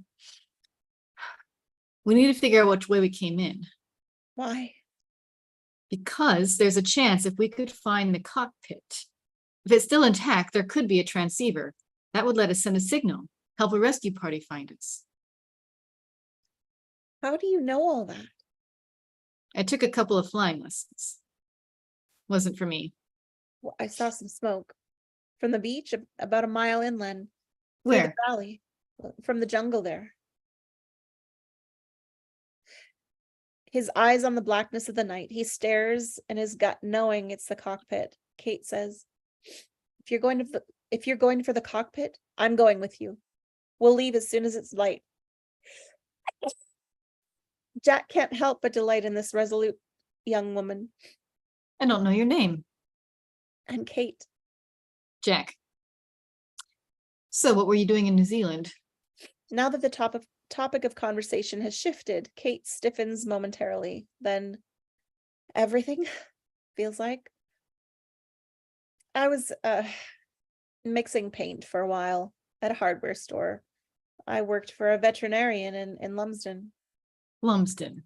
Speaker 3: We need to figure out which way we came in,
Speaker 2: Why?
Speaker 3: because there's a chance if we could find the cockpit, if it's still intact, there could be a transceiver. That would let us send a signal, help a rescue party find us.
Speaker 2: How do you know all that?
Speaker 3: I took a couple of flying lessons. Wasn't for me.
Speaker 2: Well, I saw some smoke from the beach about a mile inland. Through the
Speaker 3: Where?
Speaker 2: valley, from the jungle there. His eyes on the blackness of the night. He stares in his gut, knowing it's the cockpit. Kate says, if you're going for the cockpit, I'm going with you. We'll leave as soon as it's light. Jack can't help but delight in this resolute young woman.
Speaker 3: I don't know your name.
Speaker 2: And Kate.
Speaker 3: Jack. So what were you doing in New Zealand?
Speaker 2: Now that the topic of conversation has shifted, Kate stiffens momentarily. Then everything feels like. I was mixing paint for a while at a hardware store. I worked for a veterinarian in Lumsden.
Speaker 3: Lumsden.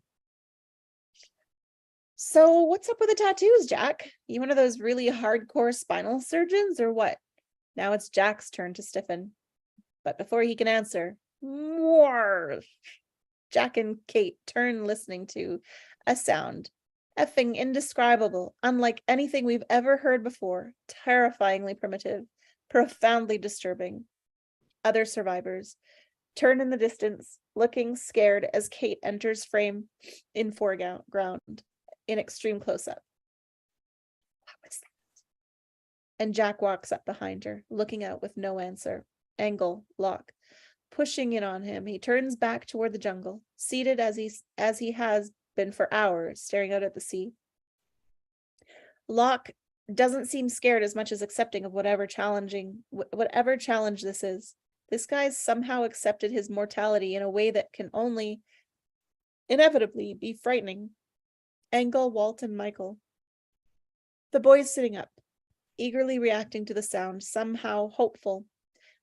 Speaker 2: So what's up with the tattoos, Jack? You one of those really hardcore spinal surgeons or what? Now it's Jack's turn to stiffen. But before he can answer, more. Jack and Kate turn, listening to a sound, effing indescribable, unlike anything we've ever heard before, terrifyingly primitive, profoundly disturbing. Other survivors turn in the distance, looking scared as Kate enters frame in foreground, in extreme close-up. What was that? And Jack walks up behind her, looking out with no answer. Angle, Locke, pushing in on him. He turns back toward the jungle, seated as he has been for hours, staring out at the sea. Locke doesn't seem scared as much as accepting of whatever challenge this is. This guy's somehow accepted his mortality in a way that can only inevitably be frightening. Angle, Walt, and Michael. The boys sitting up, eagerly reacting to the sound, somehow hopeful.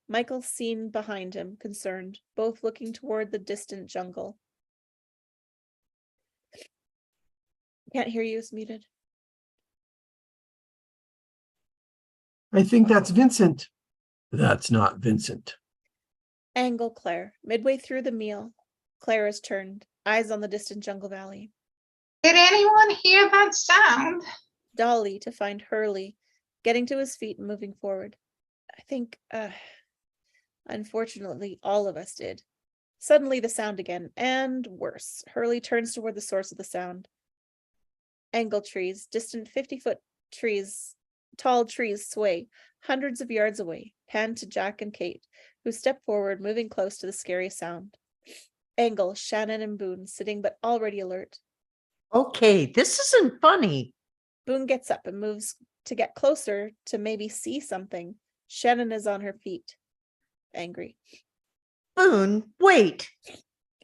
Speaker 2: Michael seen behind him, concerned, both looking toward the distant jungle. Can't hear you, it's muted.
Speaker 6: I think that's Vincent. That's not Vincent.
Speaker 2: Angle, Claire. Midway through the meal, Claire is turned, eyes on the distant jungle valley.
Speaker 4: Did anyone hear that sound?
Speaker 2: Dolly to find Hurley, getting to his feet and moving forward. I think, unfortunately, all of us did. Suddenly the sound again, and worse. Hurley turns toward the source of the sound. Angle trees, distant 50-foot trees, tall trees sway, hundreds of yards away, pan to Jack and Kate, who step forward, moving close to the scary sound. Angle, Shannon, and Boone sitting but already alert.
Speaker 5: Okay, this isn't funny.
Speaker 2: Boone gets up and moves to get closer to maybe see something. Shannon is on her feet, angry.
Speaker 5: Boone, wait.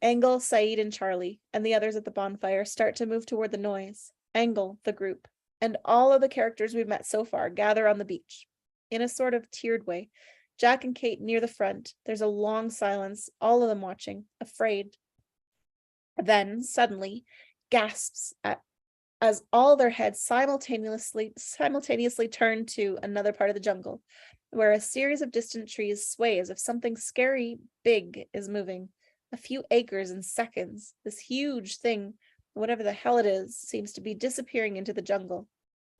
Speaker 2: Angle, Saeed, and Charlie, and the others at the bonfire start to move toward the noise. Angle, the group, and all of the characters we've met so far gather on the beach. In a sort of tiered way, Jack and Kate near the front. There's a long silence, all of them watching, afraid. Then, suddenly, gasps as all their heads simultaneously turn to another part of the jungle, where a series of distant trees sway as if something scary big is moving. A few acres in seconds. This huge thing, whatever the hell it is, seems to be disappearing into the jungle.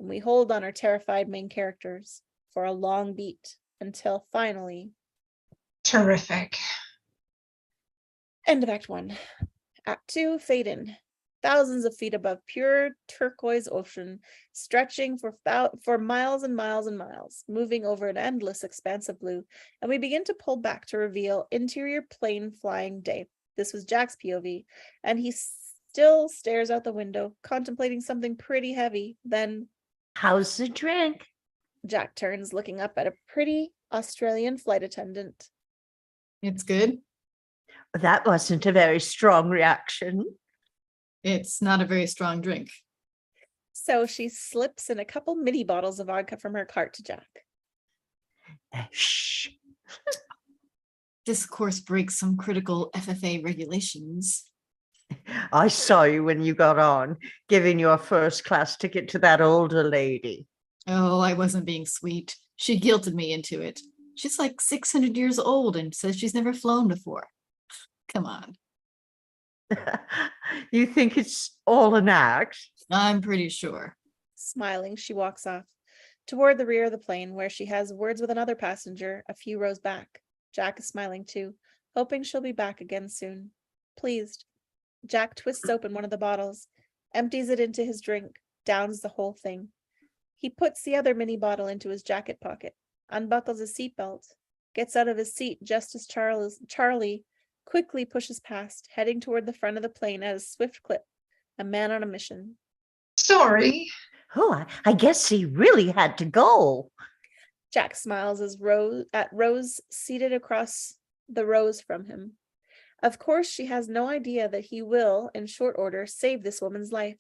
Speaker 2: And we hold on our terrified main characters for a long beat until finally.
Speaker 4: Terrific.
Speaker 2: End of Act 1. Act 2, fade in. Thousands of feet above pure turquoise ocean, stretching for miles and miles and miles, moving over an endless expanse of blue, and we begin to pull back to reveal interior plane flying day. This was Jack's POV, and he still stares out the window, contemplating something pretty heavy. Then,
Speaker 5: How's the drink?
Speaker 2: Jack turns, looking up at a pretty Australian flight attendant.
Speaker 3: It's good.
Speaker 5: That wasn't a very strong reaction.
Speaker 3: It's not a very strong drink.
Speaker 2: So she slips in a couple mini bottles of vodka from her cart to Jack.
Speaker 5: Shh.
Speaker 3: This course breaks some critical FFA regulations.
Speaker 5: I saw you when you got on, giving your first class ticket to that older lady.
Speaker 3: Oh, I wasn't being sweet. She guilted me into it. She's like 600 years old and says she's never flown before. Come on.
Speaker 5: You think it's all an act?
Speaker 3: I'm pretty sure.
Speaker 2: Smiling, she walks off toward the rear of the plane where she has words with another passenger a few rows back. Jack is smiling too, hoping she'll be back again soon. Pleased, Jack twists open one of the bottles, empties it into his drink, downs the whole thing. He puts the other mini bottle into his jacket pocket, unbuckles his seatbelt, gets out of his seat just as Charlie quickly pushes past, heading toward the front of the plane at a swift clip, a man on a mission.
Speaker 4: Sorry.
Speaker 5: Oh, I guess he really had to go.
Speaker 2: Jack smiles at Rose seated across the rows from him. Of course, she has no idea that he will, in short order, save this woman's life.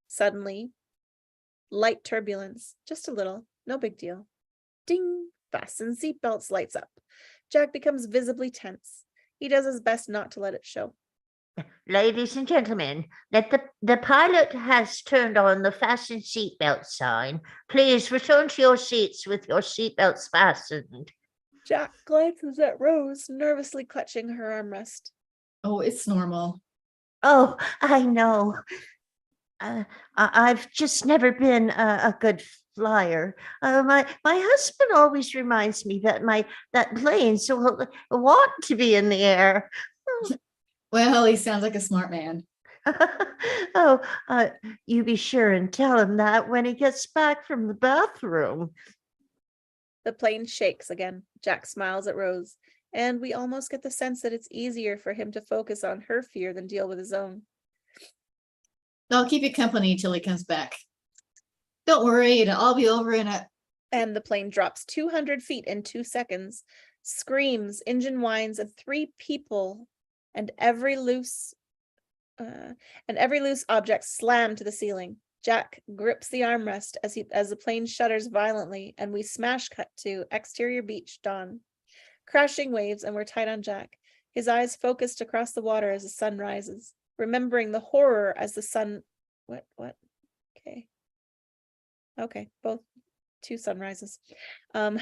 Speaker 2: Suddenly, light turbulence, just a little, no big deal. Ding, fasten seatbelts lights up. Jack becomes visibly tense. He does his best not to let it show.
Speaker 7: Ladies and gentlemen, the pilot has turned on the fasten seatbelt sign. Please return to your seats with your seatbelts fastened.
Speaker 2: Jack glances at Rose, nervously clutching her armrest.
Speaker 3: Oh, it's normal.
Speaker 5: Oh, I know. I've just never been a good flyer. My husband always reminds me that planes will want to be in the air.
Speaker 3: Well, he sounds like a smart man.
Speaker 5: Oh, you be sure and tell him that when he gets back from the bathroom.
Speaker 2: The plane shakes again. Jack smiles at Rose, and we almost get the sense that it's easier for him to focus on her fear than deal with his own.
Speaker 3: I'll keep you company till he comes back. Don't worry, it'll all be over in a...
Speaker 2: And the plane drops 200 feet in 2 seconds, screams, engine whines, and three people and every loose object slam to the ceiling. Jack grips the armrest as the plane shudders violently, and we smash cut to exterior beach, dawn. Crashing waves, and we're tight on Jack, his eyes focused across the water as the sun rises, remembering the horror as the sun... What? Okay, both 2 sunrises. The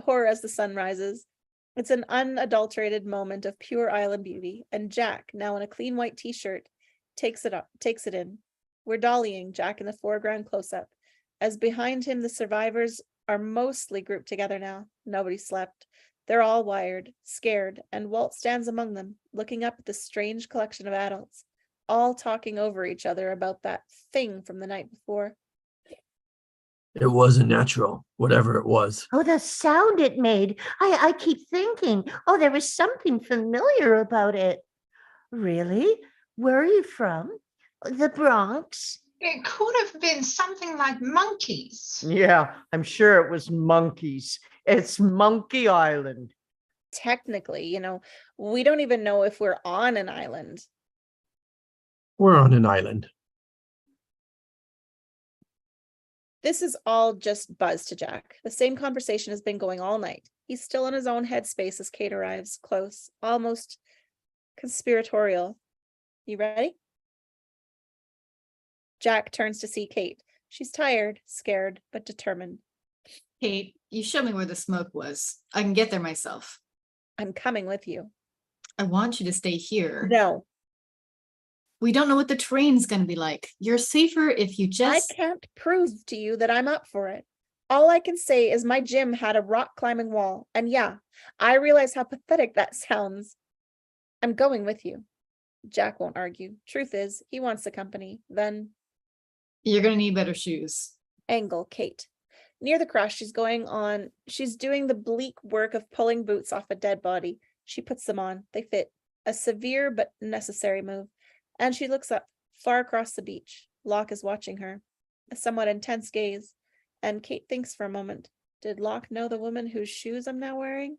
Speaker 2: horror as the sun rises. It's an unadulterated moment of pure island beauty, and Jack, now in a clean white t-shirt, takes it in. We're dollying Jack in the foreground close-up, as behind him the survivors are mostly grouped together now. Nobody slept. They're all wired, scared, and Walt stands among them, looking up at the strange collection of adults, all talking over each other about that thing from the night before.
Speaker 6: It wasn't natural, whatever it was.
Speaker 7: Oh, the sound it made. I keep thinking, oh, there was something familiar about it. Really? Where are you from? The Bronx?
Speaker 4: It could have been something like monkeys.
Speaker 5: Yeah, I'm sure it was monkeys. It's Monkey Island.
Speaker 2: Technically, we don't even know if we're on an island.
Speaker 6: We're on an island.
Speaker 2: This is all just buzz to Jack. The same conversation has been going all night. He's still in his own headspace as Kate arrives, close, almost conspiratorial. You ready? Jack turns to see Kate. She's tired, scared, but determined.
Speaker 3: Kate, you showed me where the smoke was. I can get there myself.
Speaker 2: I'm coming with you.
Speaker 3: I want you to stay here.
Speaker 2: No,
Speaker 3: We don't know what the train's going to be like. You're safer if you just...
Speaker 2: I can't prove to you that I'm up for it. All I can say is my gym had a rock climbing wall. And yeah, I realize how pathetic that sounds. I'm going with you. Jack won't argue. Truth is, he wants the company. Then
Speaker 3: You're going to need better shoes.
Speaker 2: angle Kate. Near the crash, she's doing the bleak work of pulling boots off a dead body. She puts them on. They fit. A severe but necessary move. And she looks up, far across the beach. Locke is watching her, a somewhat intense gaze. And Kate thinks for a moment, did Locke know the woman whose shoes I'm now wearing?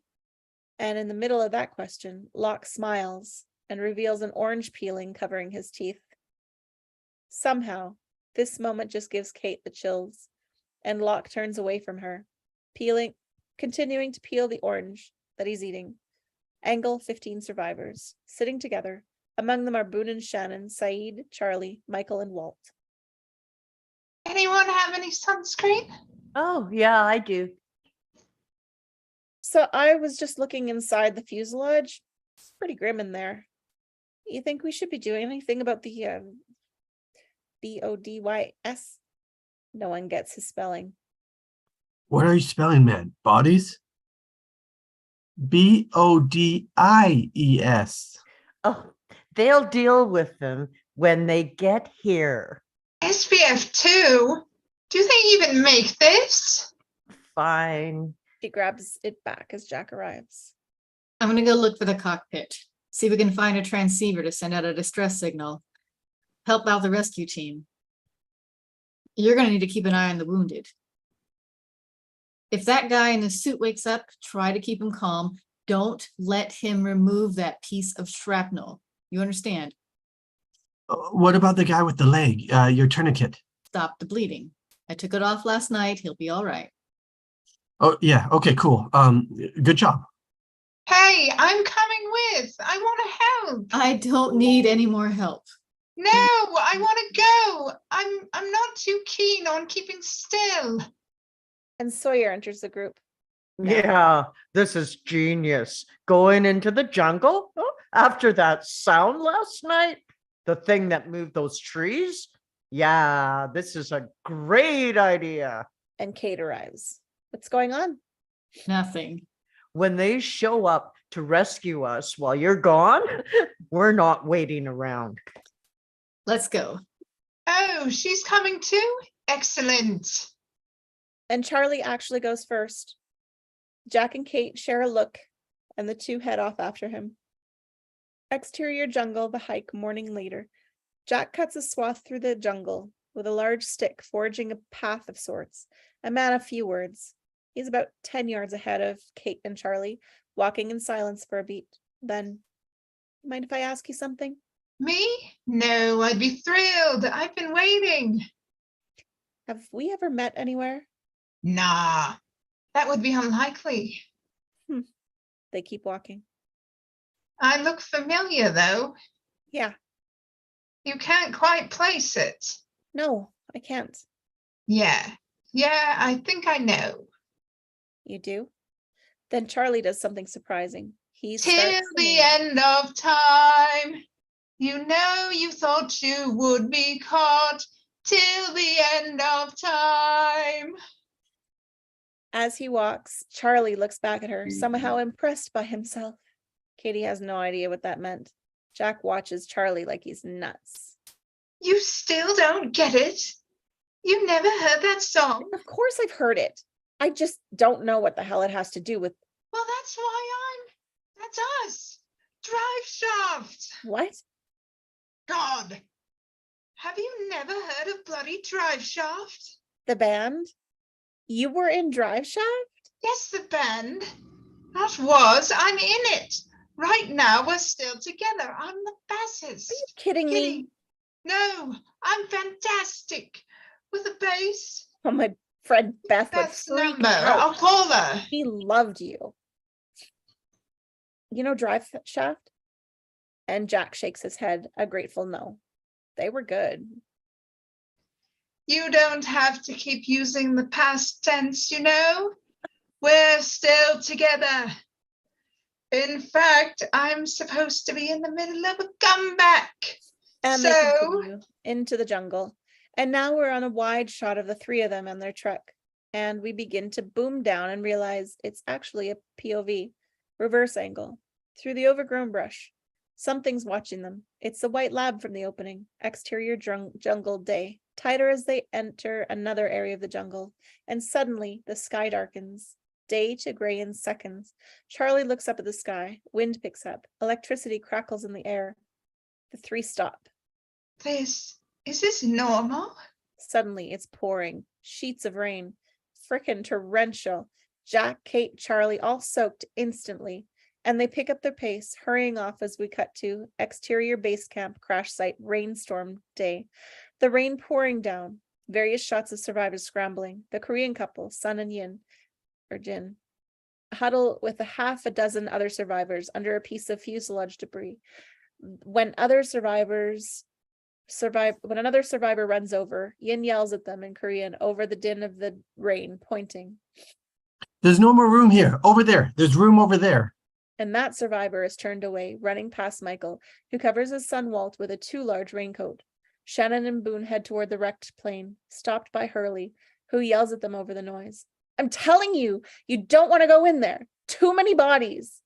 Speaker 2: And in the middle of that question, Locke smiles and reveals an orange peeling covering his teeth. Somehow, this moment just gives Kate the chills, and Locke turns away from her, continuing to peel the orange that he's eating. Angle 15 survivors, sitting together, Among them are Boone and Shannon, Saeed, Charlie, Michael, and Walt.
Speaker 4: Anyone have any sunscreen?
Speaker 5: Oh, yeah, I do.
Speaker 2: So I was just looking inside the fuselage. It's pretty grim in there. You think we should be doing anything about the BODYS? No one gets his spelling.
Speaker 6: What are you spelling, man? Bodies? BODIES.
Speaker 5: Oh, they'll deal with them when they get here.
Speaker 4: SPF 2? Do they even make this?
Speaker 5: Fine.
Speaker 2: She grabs it back as Jack arrives.
Speaker 3: I'm gonna go look for the cockpit. See if we can find a transceiver to send out a distress signal. Help out the rescue team. You're gonna need to keep an eye on the wounded. If that guy in the suit wakes up, try to keep him calm. Don't let him remove that piece of shrapnel. You understand?
Speaker 6: What about the guy with the leg? Your tourniquet?
Speaker 3: Stop the bleeding. I took it off last night. He'll be all right.
Speaker 6: Oh, yeah. Okay, cool. Good job.
Speaker 4: Hey, I'm coming with. I want to help.
Speaker 3: I don't need any more help.
Speaker 4: No, I want to go. I'm not too keen on keeping still.
Speaker 2: And Sawyer enters the group. No.
Speaker 5: Yeah, this is genius. Going into the jungle after that sound last night, the thing that moved those trees. Yeah, this is a great idea.
Speaker 2: And Kate arrives. What's going on?
Speaker 3: Nothing.
Speaker 5: When they show up to rescue us while you're gone, we're not waiting around.
Speaker 3: Let's go.
Speaker 4: Oh, she's coming too? Excellent.
Speaker 2: And Charlie actually goes first. Jack and Kate share a look, and the two head off after him. Exterior jungle, the hike morning later. Jack cuts a swath through the jungle with a large stick, forging a path of sorts. A man of few words. He's about 10 yards ahead of Kate and Charlie, walking in silence for a beat. Then, mind if I ask you something?
Speaker 4: Me? No, I'd be thrilled. I've been waiting.
Speaker 2: Have we ever met anywhere?
Speaker 4: Nah, that would be unlikely.
Speaker 2: They keep walking.
Speaker 4: I look familiar though.
Speaker 2: Yeah,
Speaker 4: You can't quite place it.
Speaker 2: no, I can't.
Speaker 4: Yeah, I think I know.
Speaker 2: You do? Then Charlie does something surprising. He
Speaker 4: Till
Speaker 2: starts
Speaker 4: the
Speaker 2: singing.
Speaker 4: end of time. You know you thought you would be caught. Till the end of time.
Speaker 2: As he walks, Charlie looks back at her, somehow impressed by himself. Katie has no idea what that meant. Jack watches Charlie like he's nuts.
Speaker 4: You still don't get it? You never heard that song?
Speaker 2: Of course I've heard it. I just don't know what the hell it has to do with
Speaker 4: Well, that's us. Drive Shaft.
Speaker 2: what?
Speaker 4: God. Have you never heard of bloody Drive Shaft?
Speaker 2: The band? You were in Drive Shaft?
Speaker 4: Yes, the band. That was. I'm in it. Right now, we're still together. I'm the bassist.
Speaker 2: Are you kidding me?
Speaker 4: Kidding. No, I'm fantastic. With a bass.
Speaker 2: Oh, my friend Beth would
Speaker 4: That's the
Speaker 2: freak
Speaker 4: number.
Speaker 2: out.
Speaker 4: I'll call her.
Speaker 2: He loved you. You know Drive Shaft? And Jack shakes his head, a grateful no. They were good.
Speaker 4: You don't have to keep using the past tense, you know? We're still together. In fact, I'm supposed to be in the middle of a comeback.
Speaker 2: And they
Speaker 4: So,
Speaker 2: continue into the jungle. And now we're on a wide shot of the three of them and their truck. And we begin to boom down and realize it's actually a POV, reverse angle, through the overgrown brush. Something's watching them. It's the white lab from the opening. Exterior jungle day. Tighter as they enter another area of the jungle. And suddenly the sky darkens. Day to gray in seconds. Charlie looks up at the sky. Wind picks up. Electricity crackles in the air. The three stop.
Speaker 4: is this normal?
Speaker 2: Suddenly it's pouring. Sheets of rain. Frickin' torrential. Jack, Kate, Charlie all soaked instantly. And they pick up their pace, hurrying off as we cut to exterior base camp crash site rainstorm day. The rain pouring down. Various shots of survivors scrambling. The Korean couple, Sun and Jin, huddle with a half a dozen other survivors under a piece of fuselage debris. When another survivor runs over, Yin yells at them in Korean over the din of the rain, pointing.
Speaker 6: There's no more room here. Over there. There's room over there.
Speaker 2: And that survivor is turned away, running past Michael, who covers his son Walt with a too large raincoat. Shannon and Boone head toward the wrecked plane, stopped by Hurley, who yells at them over the noise. I'm telling you, you don't want to go in there. Too many bodies.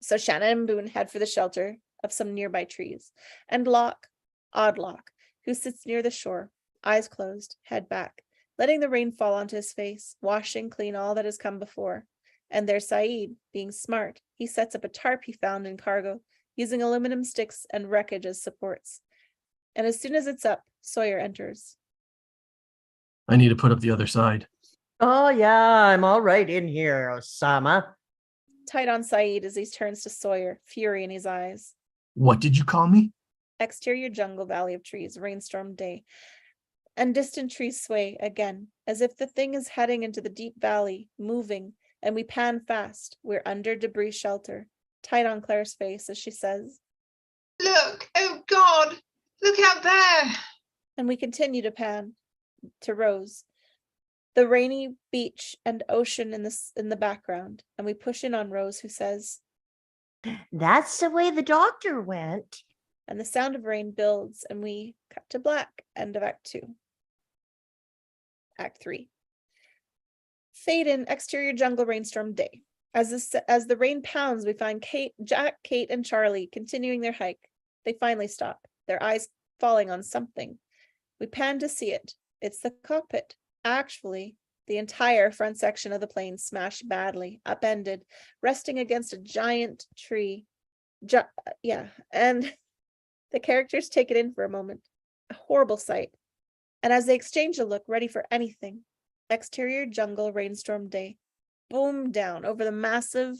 Speaker 2: So Shannon and Boone head for the shelter of some nearby trees. And Oddlock, who sits near the shore, eyes closed, head back, letting the rain fall onto his face, washing clean all that has come before. And there's Saeed, being smart. He sets up a tarp he found in cargo, using aluminum sticks and wreckage as supports. And as soon as it's up, Sawyer enters.
Speaker 6: I need to put up the other side.
Speaker 5: Oh, yeah, I'm all right in here, Osama.
Speaker 2: Tight on Saeed as he turns to Sawyer, fury in his eyes.
Speaker 6: What did you call me?
Speaker 2: Exterior jungle, valley of trees, rainstorm day. And distant trees sway again, as if the thing is heading into the deep valley, moving, and we pan fast. We're under debris shelter. Tight on Claire's face as she says,
Speaker 4: Look, oh God, look out there.
Speaker 2: and we continue to pan to Rose. The rainy beach and ocean in the background, and we push in on Rose, who says,
Speaker 7: That's the way the doctor went.
Speaker 2: and the sound of rain builds, and we cut to black. End of Act 2. Act 3. Fade in, exterior jungle, rainstorm day. As the rain pounds, we find Jack, Kate, and Charlie continuing their hike. They finally stop, their eyes falling on something. We pan to see it. It's the cockpit. Actually, the entire front section of the plane smashed badly, upended, resting against a giant tree. And the characters take it in for a moment. A horrible sight. And as they exchange a look, ready for anything, exterior jungle, rainstorm day. Boom down over the massive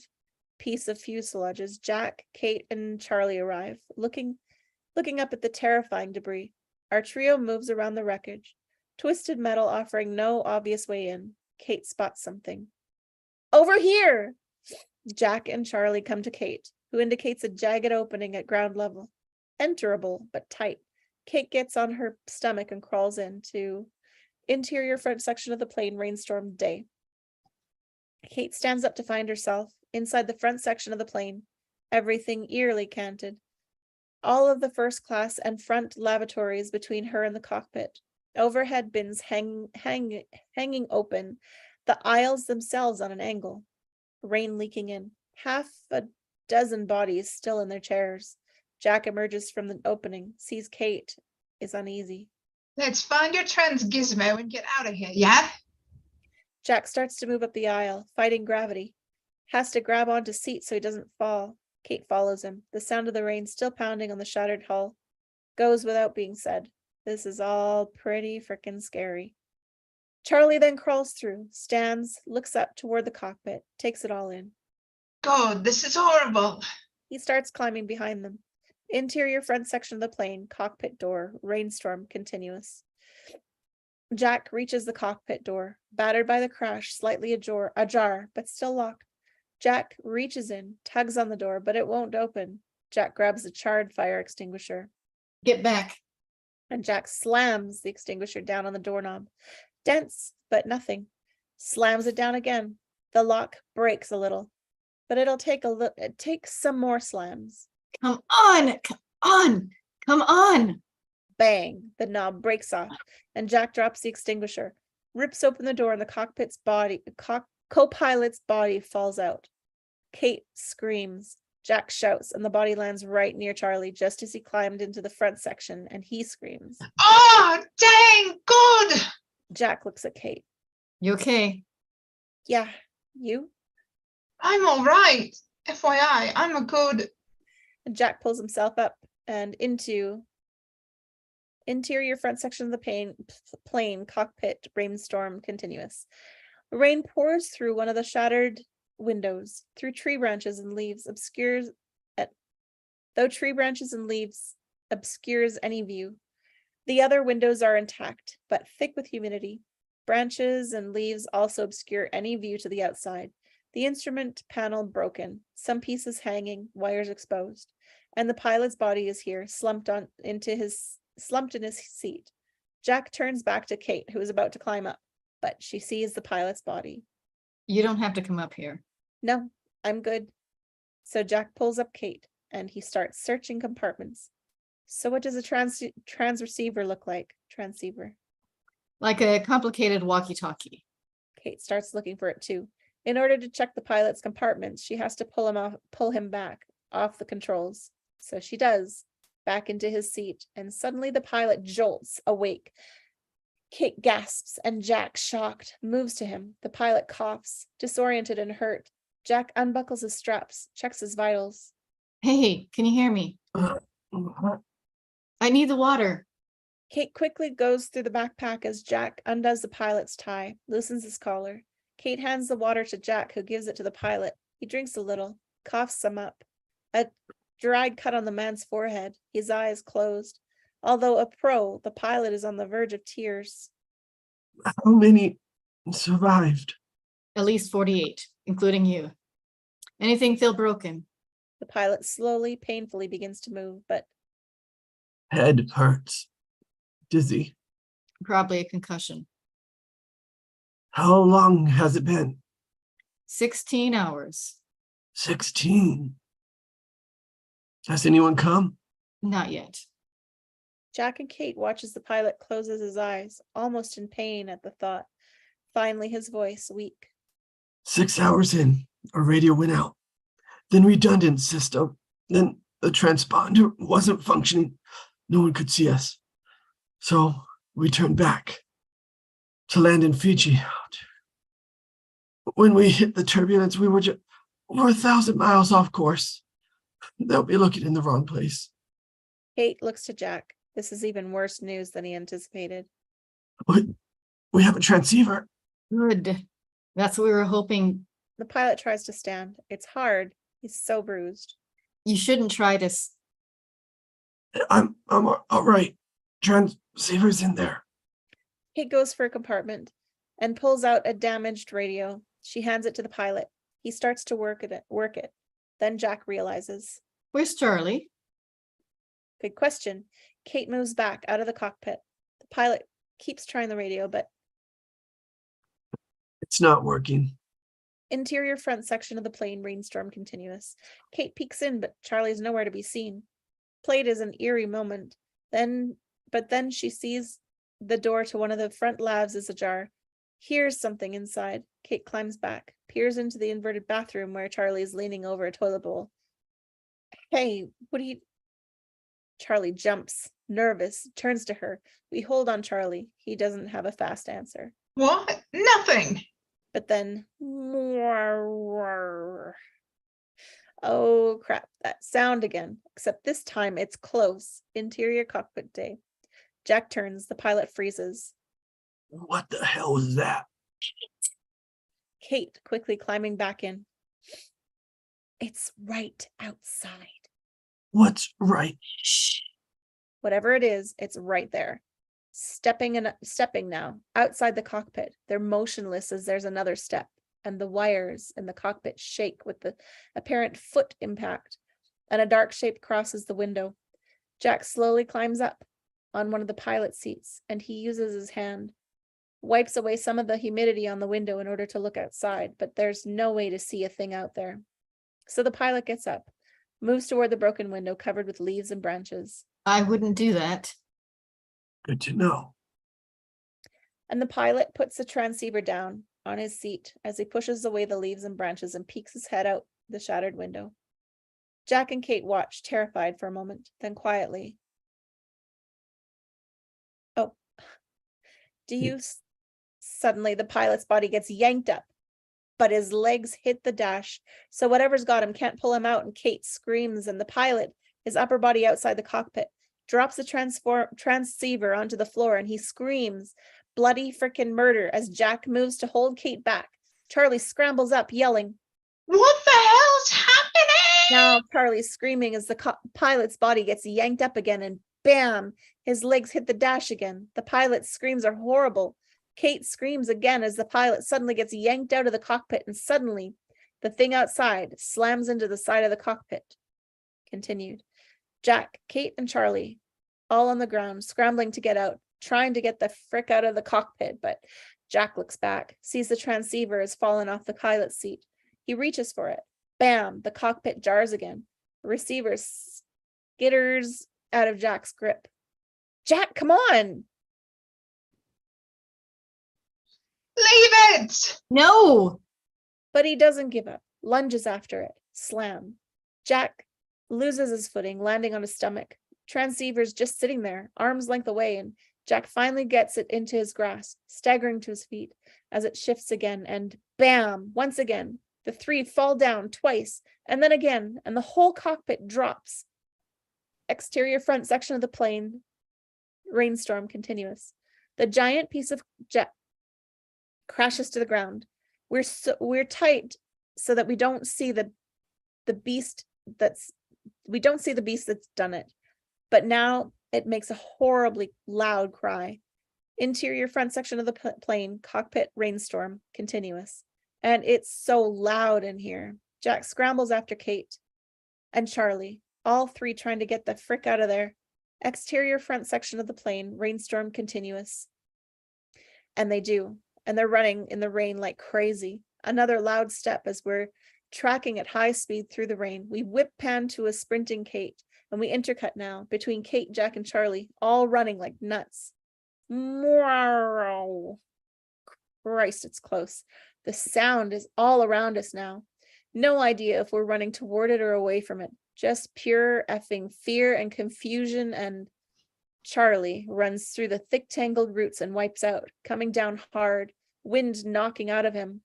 Speaker 2: piece of fuselage as Jack, Kate, and Charlie arrive, looking up at the terrifying debris. Our trio moves around the wreckage, twisted metal offering no obvious way in. Kate spots something. Over here! Jack and Charlie come to Kate, who indicates a jagged opening at ground level. Enterable, but tight. Kate gets on her stomach and crawls into interior front section of the plane, rainstorm day. Kate stands up to find herself inside the front section of the plane, everything eerily canted. All of the first class and front lavatories between her and the cockpit. Overhead bins hanging open, the aisles themselves on an angle. Rain leaking in. Half a dozen bodies still in their chairs. Jack emerges from the opening, sees Kate, is uneasy.
Speaker 4: Let's find your trans gizmo and get out of here, yeah?
Speaker 2: Jack starts to move up the aisle, fighting gravity. Has to grab onto seat so he doesn't fall. Kate follows him, the sound of the rain still pounding on the shattered hull. Goes without being said. This is all pretty frickin' scary. Charlie then crawls through, stands, looks up toward the cockpit, takes it all in.
Speaker 4: God, this is horrible.
Speaker 2: He starts climbing behind them. Interior front section of the plane, cockpit door, rainstorm continuous. Jack reaches the cockpit door, battered by the crash, slightly ajar, but still locked. Jack reaches in, tugs on the door, but it won't open. Jack grabs the charred fire extinguisher.
Speaker 3: Get back.
Speaker 2: And Jack slams the extinguisher down on the doorknob. Dents, but nothing. Slams it down again. The lock breaks a little, but it takes some more slams.
Speaker 3: Come on, come on, come on.
Speaker 2: Bang, the knob breaks off, and Jack drops the extinguisher, rips open the door, and the co-pilot's body falls out. Kate screams. Jack shouts, and the body lands right near Charlie just as he climbed into the front section, and he screams.
Speaker 4: Oh, dang, good.
Speaker 2: Jack looks at Kate.
Speaker 3: You okay?
Speaker 2: Yeah, you?
Speaker 4: I'm all right. FYI, I'm a good.
Speaker 2: And Jack pulls himself up and into interior front section of the plane, cockpit, rainstorm continuous. Rain pours through one of the shattered windows, through tree branches and leaves, obscures any view. The other windows are intact, but thick with humidity. Branches and leaves also obscure any view to the outside. The instrument panel broken, some pieces hanging, wires exposed. and the pilot's body is here, slumped in his seat. Jack turns back to Kate, who is about to climb up, but she sees the pilot's body.
Speaker 3: You don't have to come up here.
Speaker 2: No, I'm good. So Jack pulls up Kate and he starts searching compartments. So what does a transceiver look like? Transceiver.
Speaker 3: Like a complicated walkie-talkie.
Speaker 2: Kate starts looking for it too. In order to check the pilot's compartments, she has to pull him back off the controls. So she does, back into his seat, and suddenly the pilot jolts awake. Kate gasps, and Jack, shocked, moves to him. The pilot coughs, disoriented and hurt. Jack unbuckles his straps, checks his vitals.
Speaker 3: Hey, can you hear me? I need the water.
Speaker 2: Kate quickly goes through the backpack as Jack undoes the pilot's tie, loosens his collar. Kate hands the water to Jack, who gives it to the pilot. He drinks a little, coughs some up. A dried cut on the man's forehead, his eyes closed. Although a pro, the pilot is on the verge of tears.
Speaker 6: How many survived?
Speaker 3: At least 48, including you. Anything feel broken?
Speaker 2: The pilot slowly, painfully begins to move, but
Speaker 6: Head hurts. Dizzy.
Speaker 3: Probably a concussion.
Speaker 6: How long has it been?
Speaker 3: 16 hours.
Speaker 6: 16. Has anyone come?
Speaker 3: Not yet.
Speaker 2: Jack and Kate watch as the pilot closes his eyes, almost in pain at the thought. Finally, his voice weak.
Speaker 6: 6 hours in, our radio went out. Then redundant system. Then the transponder wasn't functioning. No one could see us. So we turned back to land in Fiji. When we hit the turbulence, we were just over 1,000 miles off course. They'll be looking in the wrong place.
Speaker 2: Kate looks to Jack. This is even worse news than he anticipated.
Speaker 6: We have a transceiver.
Speaker 3: Good. That's what we were hoping.
Speaker 2: The pilot tries to stand. It's hard. He's so bruised.
Speaker 3: You shouldn't try to.
Speaker 6: I'm all right. Transceiver's in there.
Speaker 2: Kate goes for a compartment and pulls out a damaged radio. She hands it to the pilot. He starts to work it. Then Jack realizes.
Speaker 3: Where's Charlie?
Speaker 2: Good question. Kate moves back out of the cockpit. The pilot keeps trying the radio, but
Speaker 6: It's not working.
Speaker 2: interior front section of the plane, rainstorm continuous. Kate peeks in, but Charlie's nowhere to be seen. Played is an eerie moment. But then she sees the door to one of the front labs is ajar. Hears something inside. Kate climbs back, peers into the inverted bathroom where Charlie is leaning over a toilet bowl. Hey, what do you... Charlie jumps, nervous, turns to her. We hold on Charlie. He doesn't have a fast answer.
Speaker 4: What? Nothing.
Speaker 2: But then, oh crap, that sound again, except this time it's close. Interior cockpit day. Jack turns, the pilot freezes.
Speaker 6: What the hell was that?
Speaker 2: Kate quickly climbing back in. It's right outside.
Speaker 6: What's right?
Speaker 2: Shh. Whatever it is, it's right there. Stepping now, outside the cockpit. They're motionless as there's another step, and the wires in the cockpit shake with the apparent foot impact, and a dark shape crosses the window. Jack slowly climbs up on one of the pilot seats, and he uses his hand, wipes away some of the humidity on the window in order to look outside, but there's no way to see a thing out there. So the pilot gets up, moves toward the broken window covered with leaves and branches.
Speaker 3: I wouldn't do that.
Speaker 6: Good to know.
Speaker 2: And the pilot puts the transceiver down on his seat as he pushes away the leaves and branches and peeks his head out the shattered window. Jack and Kate watch, terrified for a moment, then quietly. Oh, do you... Suddenly the pilot's body gets yanked up, but his legs hit the dash, so whatever's got him can't pull him out, and Kate screams, and the pilot, his upper body outside the cockpit, drops the transceiver onto the floor, and he screams bloody frickin' murder as Jack moves to hold Kate back. Charlie scrambles up, yelling.
Speaker 4: What the hell's happening?
Speaker 2: Now Charlie's screaming as the pilot's body gets yanked up again, and bam, his legs hit the dash again. The pilot's screams are horrible. Kate screams again as the pilot suddenly gets yanked out of the cockpit, and suddenly the thing outside slams into the side of the cockpit. Continued. Jack, Kate, and Charlie all on the ground, scrambling to get out, trying to get the frick out of the cockpit, but Jack looks back, sees the transceiver has fallen off the pilot's seat. He reaches for it. Bam! The cockpit jars again. The receiver skitters out of Jack's grip. Jack, come on!
Speaker 4: Leave it!
Speaker 3: No.
Speaker 2: But he doesn't give up, lunges after it. Slam. Jack loses his footing, landing on his stomach. Transceiver's just sitting there, arm's length away, and Jack finally gets it into his grasp, staggering to his feet as it shifts again, and bam! Once again, the three fall down twice, and then again, and the whole cockpit drops. Exterior front section of the plane, rainstorm continuous. The giant piece of jet crashes to the ground. We're tight so that we don't see the beast that's done it. But now it makes a horribly loud cry. Interior front section of the plane, cockpit rainstorm continuous. And it's so loud in here. Jack scrambles after Kate and Charlie, all three trying to get the frick out of there. Exterior front section of the plane, rainstorm continuous. And they do. And they're running in the rain like crazy. Another loud step as we're tracking at high speed through the rain. We whip pan to a sprinting Kate, and we intercut now between Kate, Jack, and Charlie, all running like nuts. Wow. Christ, it's close. The sound is all around us now. No idea if we're running toward it or away from it. Just pure effing fear and confusion, and Charlie runs through the thick tangled roots and wipes out, coming down hard, wind knocked out of him.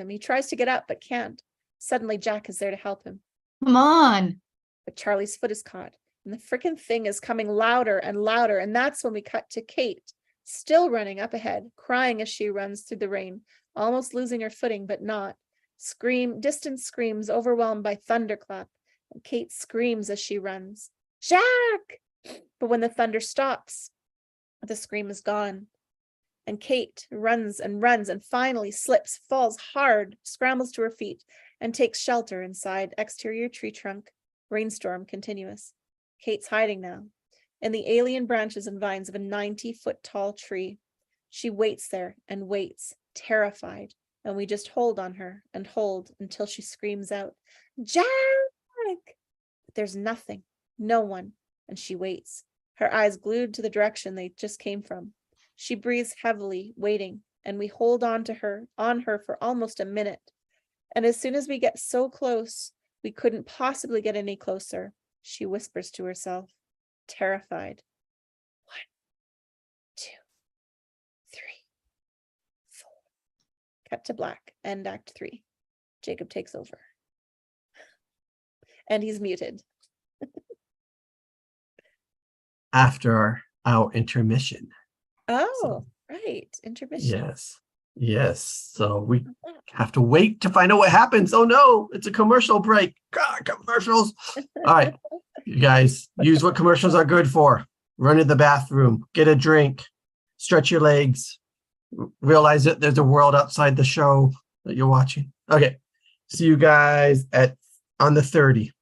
Speaker 2: He tries to get up but can't. Suddenly Jack is there to help him.
Speaker 3: Come on.
Speaker 2: But Charlie's foot is caught, and the frickin' thing is coming louder and louder, and that's when we cut to Kate, still running up ahead, crying as she runs through the rain, almost losing her footing, but not. Distant screams overwhelmed by thunderclap, and Kate screams as she runs. Jack! But when the thunder stops, the scream is gone. And Kate runs and runs and finally slips, falls hard, scrambles to her feet, and takes shelter inside exterior tree trunk. Rainstorm continuous. Kate's hiding now in the alien branches and vines of a 90-foot tall tree. She waits there and waits, terrified, and we just hold on her and hold until she screams out, Jack! But there's nothing, no one, and she waits, her eyes glued to the direction they just came from. She breathes heavily, waiting, and we hold on her for almost a minute. And as soon as we get so close, we couldn't possibly get any closer, she whispers to herself, terrified. 1, 2, 3, 4. Cut to black, end act 3. Jacob takes over. And he's muted.
Speaker 1: After our intermission.
Speaker 2: Oh, right. Intermission.
Speaker 1: Yes. So we have to wait to find out what happens. Oh no, it's a commercial break. God, commercials. All right. You guys use what commercials are good for. Run to the bathroom, get a drink, stretch your legs, realize that there's a world outside the show that you're watching. Okay. See you guys on the 30.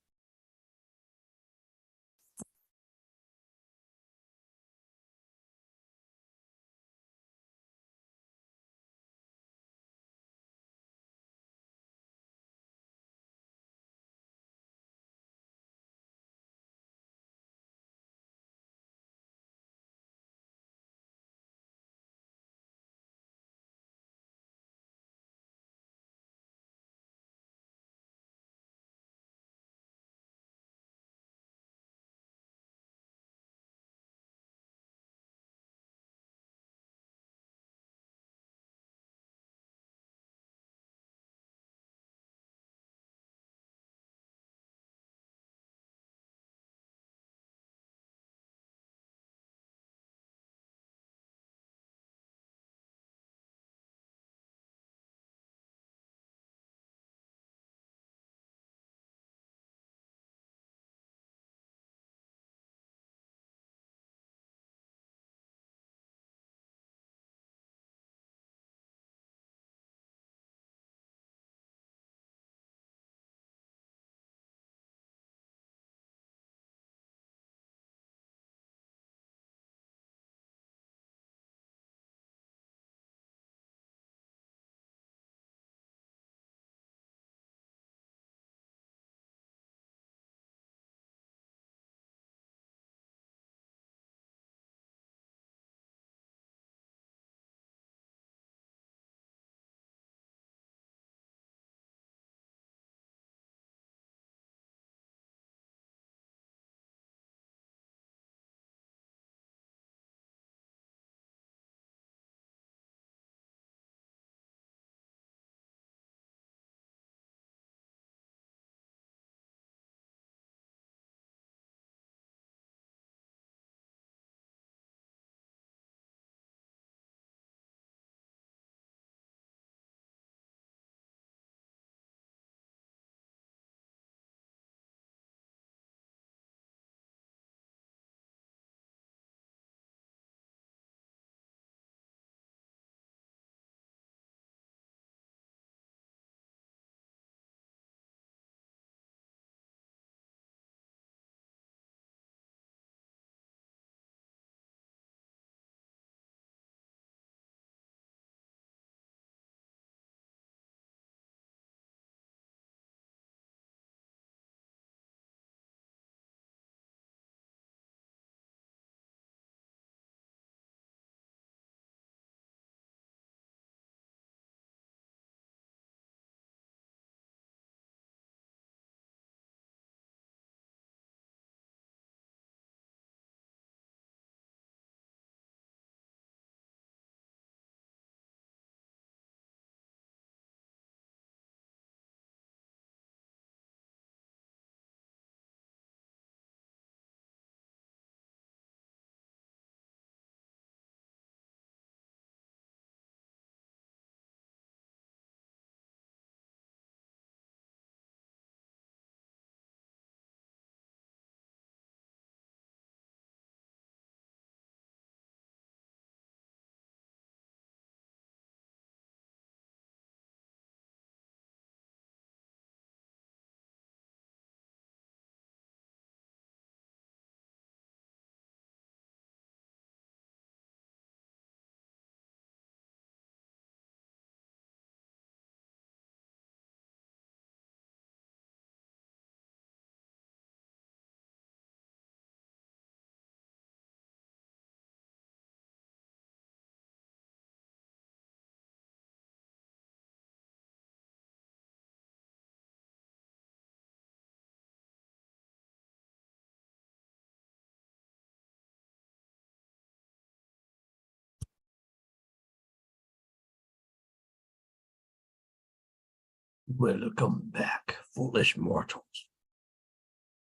Speaker 6: Welcome back, foolish mortals.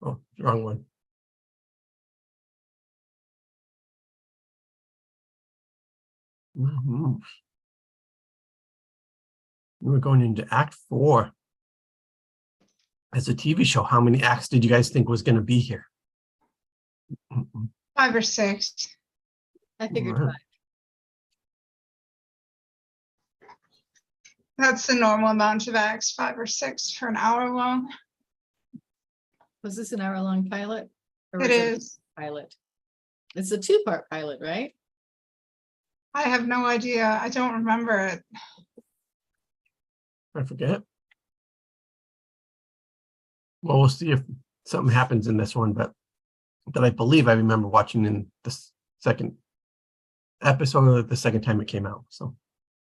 Speaker 1: Oh, wrong one. Mhm. We're going into Act 4. As a TV show, how many acts did you guys think was going to be here?
Speaker 4: 5 or 6.
Speaker 3: I figured
Speaker 1: Wow.
Speaker 3: 5.
Speaker 4: That's the normal amount of acts, 5 or 6 for an hour long.
Speaker 3: Was this an hour-long pilot? Or
Speaker 4: It
Speaker 3: was
Speaker 4: is.
Speaker 3: a pilot? It's a 2-part pilot, right?
Speaker 4: I have no idea. I don't remember it.
Speaker 1: I forget. Well, we'll see if something happens in this one, but I believe I remember watching in the second episode or the second time it came out. So,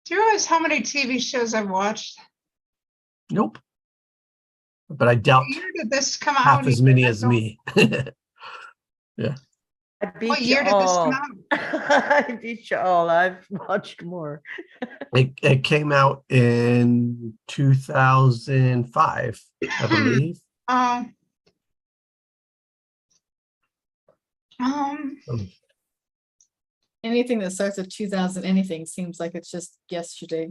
Speaker 4: Do you realize how many TV shows I've watched?
Speaker 1: nope. But I doubt
Speaker 4: What year did this come out?
Speaker 1: half as many as
Speaker 4: What
Speaker 1: me.
Speaker 5: I beat you
Speaker 4: year did this
Speaker 5: all.
Speaker 4: come out?
Speaker 5: I beat you all. I've watched more.
Speaker 1: It came out in 2005, I believe.
Speaker 4: Um,
Speaker 3: Anything that starts with 2000 anything seems like it's just yesterday.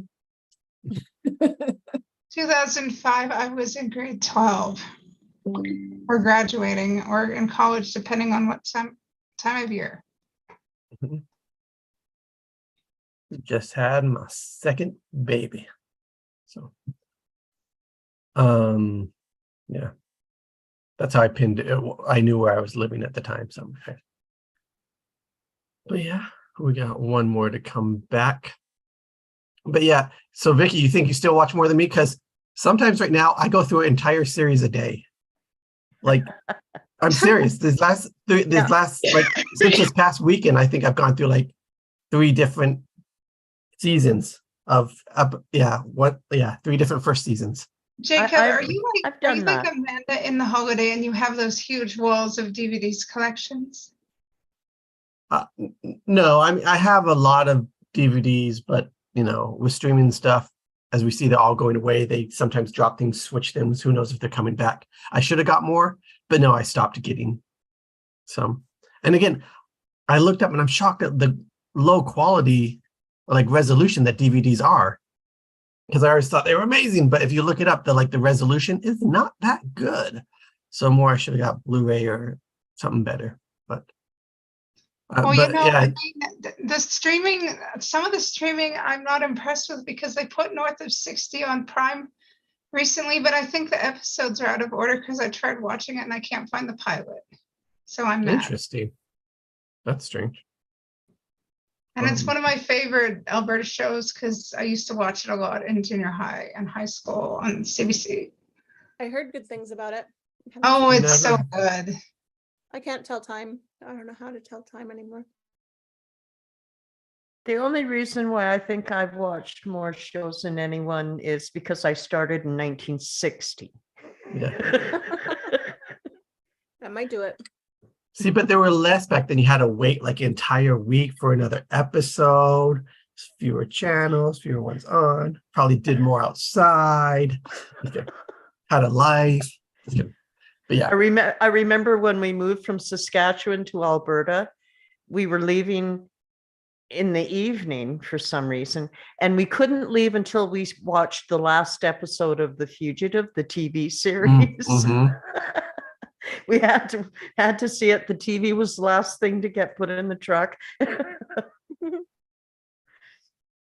Speaker 4: 2005, I was in grade 12 or graduating or in college, depending on what time of year.
Speaker 1: Just had my second baby. So, yeah, that's how I pinned it. I knew where I was living at the time. So, but yeah, we got one more to come back. But yeah, so Vicky, you think you still watch more than me? Because sometimes right now I go through an entire series a day. Like, I'm serious. This last like since this past weekend, I think I've gone through like 3 different seasons of 3 different first seasons.
Speaker 4: Jacob,
Speaker 5: I've-
Speaker 4: are you like
Speaker 5: I've done
Speaker 4: like
Speaker 5: that.
Speaker 4: Amanda in The Holiday and you have those huge walls of DVDs collections?
Speaker 1: No, I mean I have a lot of DVDs, but you know, with streaming stuff, as we see they're all going away, they sometimes drop things, switch things. Who knows if they're coming back? I should have got more, but no, I stopped getting some. And again, I looked up and I'm shocked at the low quality, like resolution that DVDs are, because I always thought they were amazing. But if you look it up, the resolution is not that good. So more, I should have got Blu-ray or something better. But
Speaker 4: Well,
Speaker 1: but yeah,
Speaker 4: I mean, the streaming, some of the streaming I'm not impressed with because they put north of 60 on Prime recently, but I think the episodes are out of order because I tried watching it and I can't find the pilot. So I'm mad.
Speaker 1: interesting. That's strange.
Speaker 4: And it's one of my favorite Alberta shows because I used to watch it a lot in junior high and high school on CBC.
Speaker 2: I heard good things about it.
Speaker 4: Oh, it's so
Speaker 1: Never.
Speaker 4: good.
Speaker 2: I can't tell time. I don't know how to tell time anymore.
Speaker 5: The only reason why I think I've watched more shows than anyone is because I started in 1960.
Speaker 1: Yeah.
Speaker 2: That might do it.
Speaker 1: See, but there were less back then. You had to wait like an entire week for another episode. Fewer channels, fewer ones on. Probably did more outside. Had a life. But yeah,
Speaker 5: I remember when we moved from Saskatchewan to Alberta, we were leaving in the evening for some reason, and we couldn't leave until we watched the last episode of The Fugitive, the TV series.
Speaker 1: mhm.
Speaker 5: We had to see it. The TV was the last thing to get put in the truck.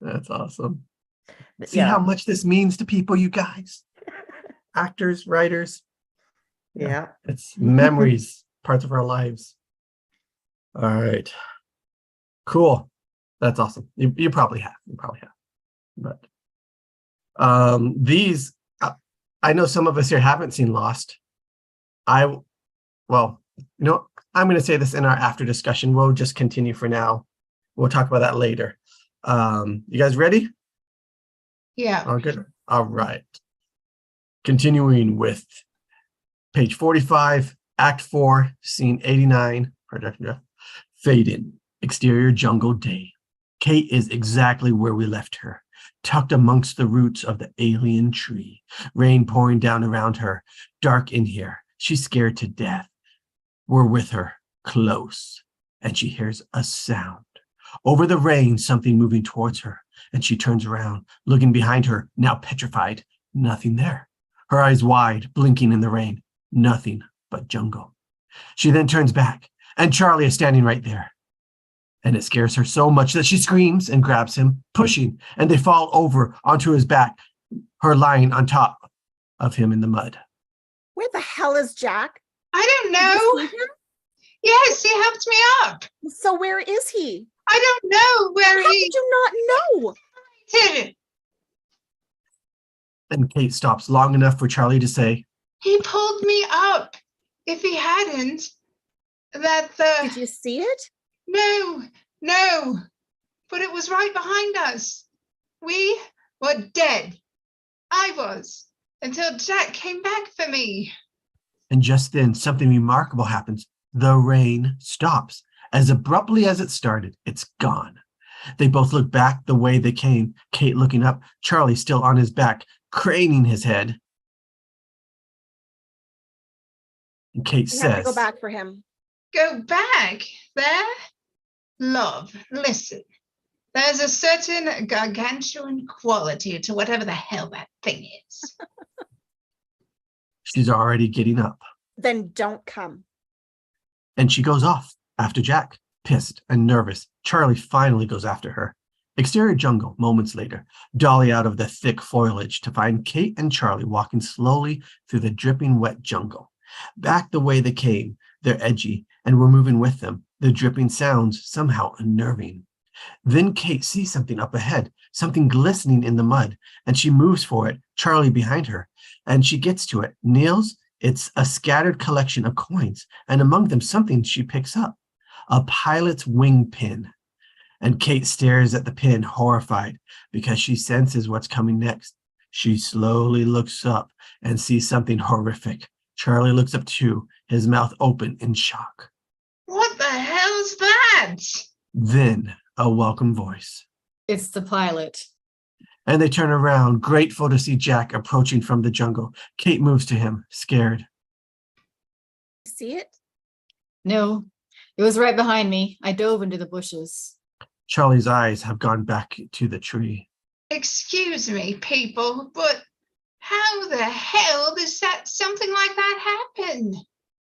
Speaker 1: That's awesome.
Speaker 5: But
Speaker 1: See how much this means to people, you guys, actors, writers.
Speaker 5: yeah.
Speaker 1: It's memories, parts of our lives. All right. Cool. That's awesome. You probably have. But these, I know some of us here haven't seen Lost. I'm going to say this in our after discussion. We'll just continue for now. We'll talk about that later. You guys ready?
Speaker 4: Yeah.
Speaker 1: Oh, good. All right. Continuing with page 45, Act 4, Scene 89, Project Fade in, exterior jungle day. Kate is exactly where we left her. tucked amongst the roots of the alien tree. Rain pouring down around her. Dark in here. She's scared to death. We're with her, close, and she hears a sound. Over the rain, something moving towards her, and she turns around, looking behind her, now petrified. Nothing there. Her eyes wide, blinking in the rain. Nothing but jungle. She then turns back, and Charlie is standing right there. And it scares her so much that she screams and grabs him, pushing, and they fall over onto his back, her lying on top of him in the mud.
Speaker 2: Where the hell is Jack?
Speaker 4: I don't
Speaker 2: Did you
Speaker 4: know.
Speaker 2: see him?
Speaker 4: Yes, he helped me up.
Speaker 2: So where is he?
Speaker 4: I don't know where
Speaker 2: How
Speaker 4: he
Speaker 2: did you not know?
Speaker 4: did it.
Speaker 1: And Kate stops long enough for Charlie to say,
Speaker 4: He pulled me up. If he hadn't,
Speaker 2: Did you see it?
Speaker 4: No, but it was right behind us. We were dead. I was, until Jack came back for me.
Speaker 1: and just then something remarkable happens. The rain stops. As abruptly as it started, it's gone. They both look back the way they came, Kate looking up, Charlie still on his back, craning his head. And Kate
Speaker 2: We have to
Speaker 1: says,
Speaker 2: go back for him.
Speaker 4: Go back there? Love, listen. There's a certain gargantuan quality to whatever the hell that thing is.
Speaker 1: she's already getting up.
Speaker 2: Then don't come.
Speaker 1: And she goes off after Jack, pissed and nervous. Charlie finally goes after her. Exterior jungle, moments later. Dolly out of the thick foliage to find Kate and Charlie walking slowly through the dripping wet jungle. Back the way they came, they're edgy, and we're moving with them. The dripping sounds somehow unnerving. Then Kate sees something up ahead, something glistening in the mud, and she moves for it, Charlie behind her, and she gets to it, kneels. It's a scattered collection of coins, and among them something she picks up, a pilot's wing pin. And Kate stares at the pin, horrified, because she senses what's coming next. She slowly looks up and sees something horrific. Charlie looks up too, his mouth open in shock.
Speaker 4: What the hell's that?
Speaker 1: Then a welcome voice.
Speaker 3: It's the pilot.
Speaker 1: And they turn around, grateful to see Jack approaching from the jungle. Kate moves to him, scared.
Speaker 2: See it?
Speaker 3: No, it was right behind me. I dove into the bushes.
Speaker 1: Charlie's eyes have gone back to the tree.
Speaker 4: Excuse me, people, but how the hell does something like that happen?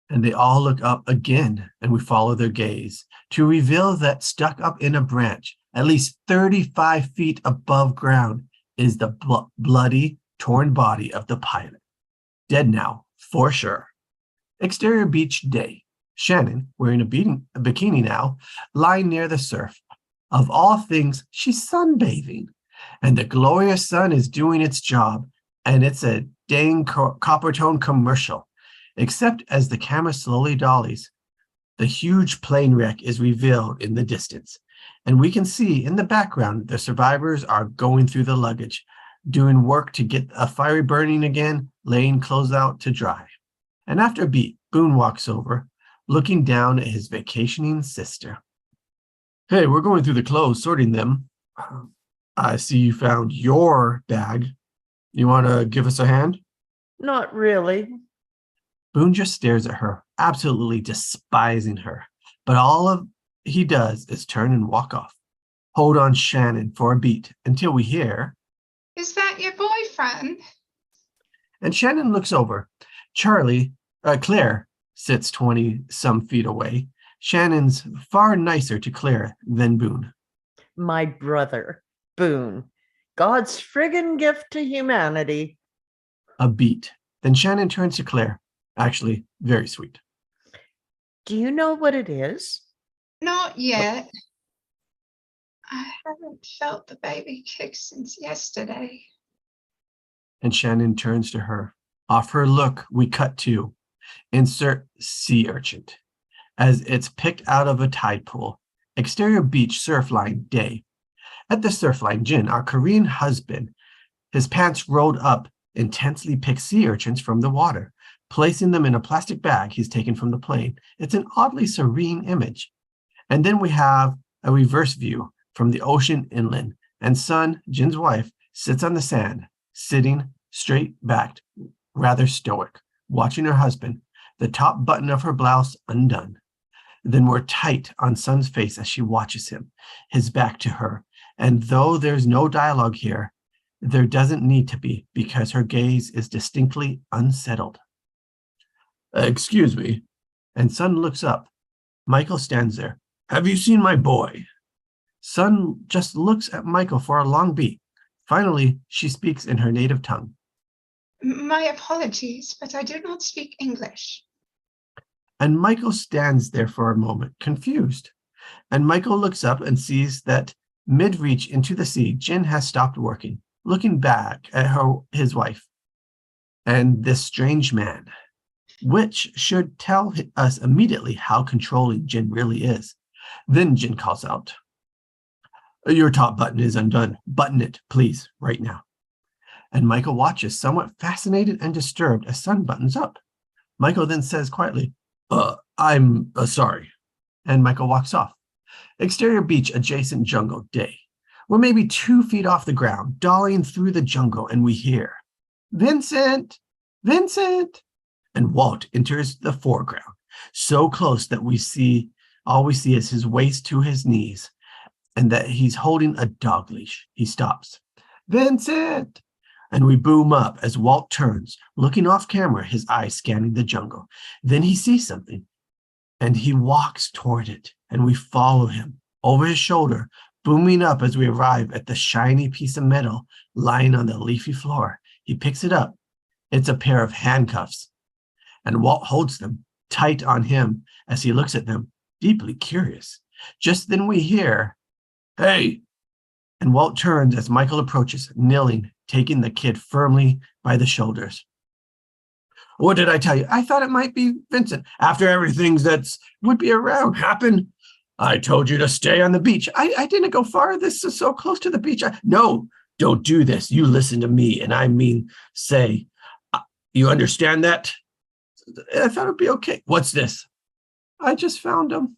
Speaker 1: And they all look up again, and we follow their gaze to reveal that stuck up in a branch, at least 35 feet above ground, is the bloody, torn body of the pilot. Dead now, for sure. Exterior beach day. Shannon, wearing a bikini now, lying near the surf. Of all things, she's sunbathing. And the glorious sun is doing its job. And it's a dang copper tone commercial. Except as the camera slowly dollies, the huge plane wreck is revealed in the distance. And we can see in the background, the survivors are going through the luggage, doing work to get a fire burning again, laying clothes out to dry. And after a beat, Boone walks over, looking down at his vacationing sister. Hey, we're going through the clothes, sorting them. I see you found your bag. You want to give us a hand?
Speaker 5: Not really.
Speaker 1: Boone just stares at her, absolutely despising her. But all he does is turn and walk off. Hold on Shannon for a beat until we hear.
Speaker 4: Is that your boyfriend?
Speaker 1: And Shannon looks over. Claire sits 20-some feet away. Shannon's far nicer to Claire than Boone.
Speaker 5: My brother, Boone. God's friggin' gift to humanity.
Speaker 1: A beat. Then Shannon turns to Claire. Actually, very sweet.
Speaker 5: Do you know what it is?
Speaker 4: Not yet. I haven't felt the baby kick since yesterday.
Speaker 1: And Shannon turns to her. Off her look, we cut to insert sea urchin as it's picked out of a tide pool. Exterior beach surf line day. At the surf line, Jin, our Korean husband, his pants rolled up, intensely picks sea urchins from the water, placing them in a plastic bag he's taken from the plane. It's an oddly serene image. And then we have a reverse view from the ocean inland, and Sun, Jin's wife, sits on the sand, sitting straight backed, rather stoic, watching her husband, the top button of her blouse undone. Then more tight on Sun's face as she watches him, his back to her. And though there's no dialogue here, there doesn't need to be because her gaze is distinctly unsettled. Excuse me. And Sun looks up. Michael stands there. Have you seen my boy? Sun just looks at Michael for a long beat. Finally, she speaks in her native tongue.
Speaker 4: My apologies, but I do not speak English.
Speaker 1: And Michael stands there for a moment, confused. And Michael looks up and sees that mid-reach into the sea, Jin has stopped working, looking back at his wife and this strange man, which should tell us immediately how controlling Jin really is. Then Jin calls out, your top button is undone. Button it, please, right now. And Michael watches, somewhat fascinated and disturbed, as Sun buttons up. Michael then says quietly, I'm sorry. And Michael walks off. Exterior beach adjacent jungle day. We're maybe 2 feet off the ground, dollying through the jungle, and we hear, Vincent, Vincent. And Walt enters the foreground, so close that all we see is his waist to his knees, and that he's holding a dog leash. He stops. Vincent! And we boom up as Walt turns, looking off camera, his eyes scanning the jungle. Then he sees something, and he walks toward it, and we follow him over his shoulder, booming up as we arrive at the shiny piece of metal lying on the leafy floor. He picks it up. It's a pair of handcuffs, and Walt holds them tight on him as he looks at them, deeply curious. Just then we hear, hey! And Walt turns as Michael approaches, kneeling, taking the kid firmly by the shoulders. What did I tell you? I thought it might be Vincent. After everything that would be around happened, I told you to stay on the beach. I didn't go far. This is so close to the beach. No, don't do this. You listen to me. And I mean, say, you understand that? I thought it'd be okay. What's this? I just found him.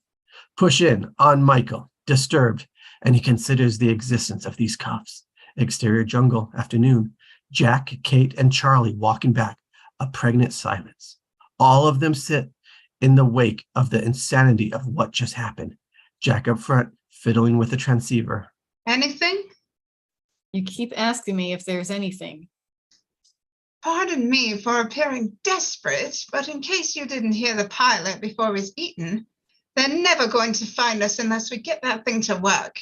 Speaker 1: Push in on Michael, disturbed, and he considers the existence of these cuffs. Exterior jungle, afternoon. Jack, Kate, and Charlie walking back. A pregnant silence. All of them sit in the wake of the insanity of what just happened. Jack up front, fiddling with the transceiver.
Speaker 4: Anything?
Speaker 3: You keep asking me if there's anything.
Speaker 4: Pardon me for appearing desperate, but in case you didn't hear the pilot before it was eaten, they're never going to find us unless we get that thing to work.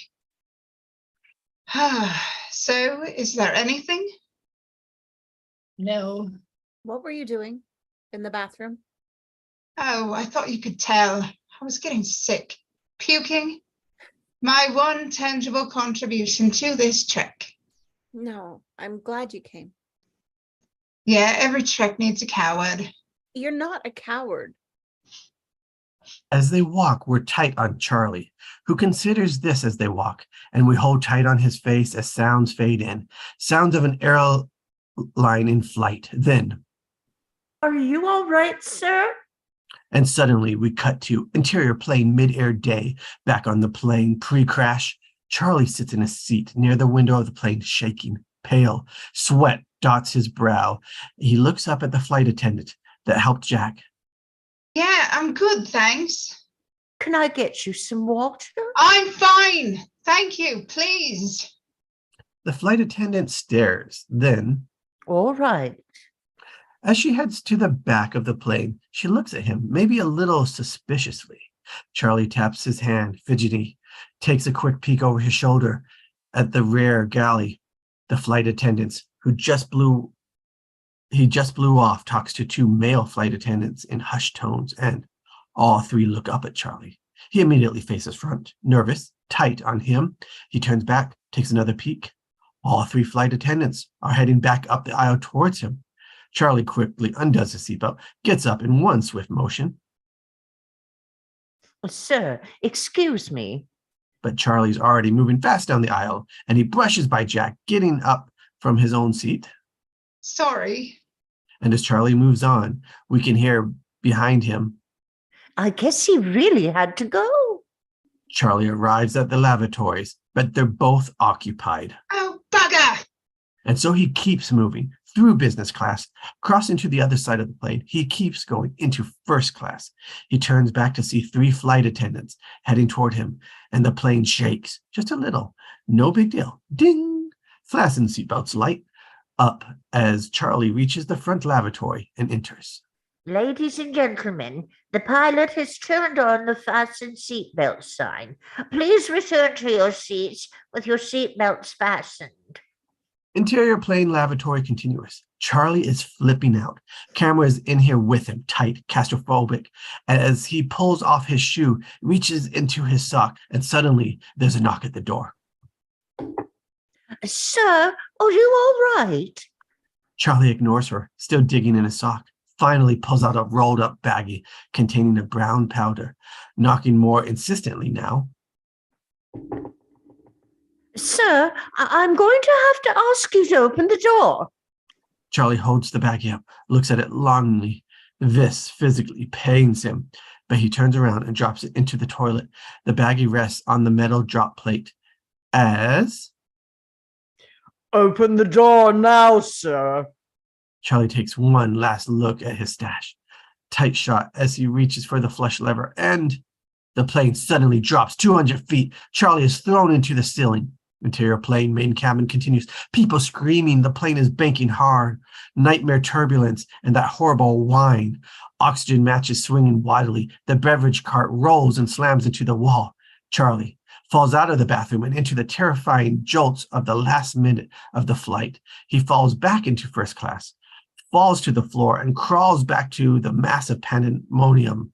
Speaker 4: So, is there anything?
Speaker 3: No.
Speaker 2: What were you doing in the bathroom?
Speaker 4: Oh, I thought you could tell. I was getting sick. Puking. My one tangible contribution to this trek.
Speaker 2: No, I'm glad you came.
Speaker 4: Yeah, every trek needs a coward.
Speaker 2: You're not a coward.
Speaker 1: As they walk, we're tight on Charlie, who considers this as they walk, and we hold tight on his face as sounds fade in. Sounds of an airline in flight. Then,
Speaker 7: Are you all right, sir?
Speaker 1: and suddenly we cut to interior plane mid-air day, back on the plane, pre-crash. Charlie sits in a seat near the window of the plane, shaking, pale. Sweat dots his brow. He looks up at the flight attendant that helped Jack.
Speaker 4: Yeah, I'm good, thanks.
Speaker 7: Can I get you some water?
Speaker 4: I'm fine. Thank you, please.
Speaker 1: The flight attendant stares. Then,
Speaker 7: All right.
Speaker 1: as she heads to the back of the plane, she looks at him, maybe a little suspiciously. Charlie taps his hand, fidgety, takes a quick peek over his shoulder at the rear galley. The flight attendants who just blew off talks to 2 male flight attendants in hushed tones, and all 3 look up at Charlie. He immediately faces front, nervous, tight on him. He turns back, takes another peek. All 3 flight attendants are heading back up the aisle towards him. Charlie quickly undoes his seatbelt, gets up in one swift motion.
Speaker 7: Sir, excuse me.
Speaker 1: But Charlie's already moving fast down the aisle, and he brushes by Jack, getting up from his own seat.
Speaker 4: Sorry.
Speaker 1: And as Charlie moves on, we can hear behind him,
Speaker 7: I guess he really had to go.
Speaker 1: Charlie arrives at the lavatories,
Speaker 6: but they're both occupied.
Speaker 4: Oh, bugger!
Speaker 6: And so he keeps moving through business class, crossing to the other side of the plane. He keeps going into first class. He turns back to see 3 flight attendants heading toward him, and the plane shakes just a little. No big deal. Ding! Fasten seatbelts light up as Charlie reaches the front lavatory and enters.
Speaker 7: Ladies and gentlemen, the pilot has turned on the fasten seatbelt sign. Please return to your seats with your seatbelts fastened.
Speaker 6: Interior plane lavatory continuous. Charlie is flipping out. Camera is in here with him, tight, claustrophobic, as he pulls off his shoe, reaches into his sock, and suddenly there's a knock at the door.
Speaker 7: Sir, are you all right?
Speaker 6: Charlie ignores her, still digging in his sock. Finally pulls out a rolled up baggie containing a brown powder, knocking more insistently now.
Speaker 7: Sir, I'm going to have to ask you to open the door.
Speaker 6: Charlie holds the baggie up, looks at it longingly. This physically pains him, but he turns around and drops it into the toilet. The baggie rests on the metal drop plate as...
Speaker 5: Open the door now, sir.
Speaker 6: Charlie takes one last look at his stash. Tight shot as he reaches for the flush lever, and the plane suddenly drops 200 feet. Charlie is thrown into the ceiling. Interior plane, main cabin continues. People screaming. The plane is banking hard. Nightmare turbulence and that horrible whine. Oxygen matches swinging wildly. The beverage cart rolls and slams into the wall. Charlie falls out of the bathroom and into the terrifying jolts of the last minute of the flight. He falls back into first class, falls to the floor, and crawls back to the massive pandemonium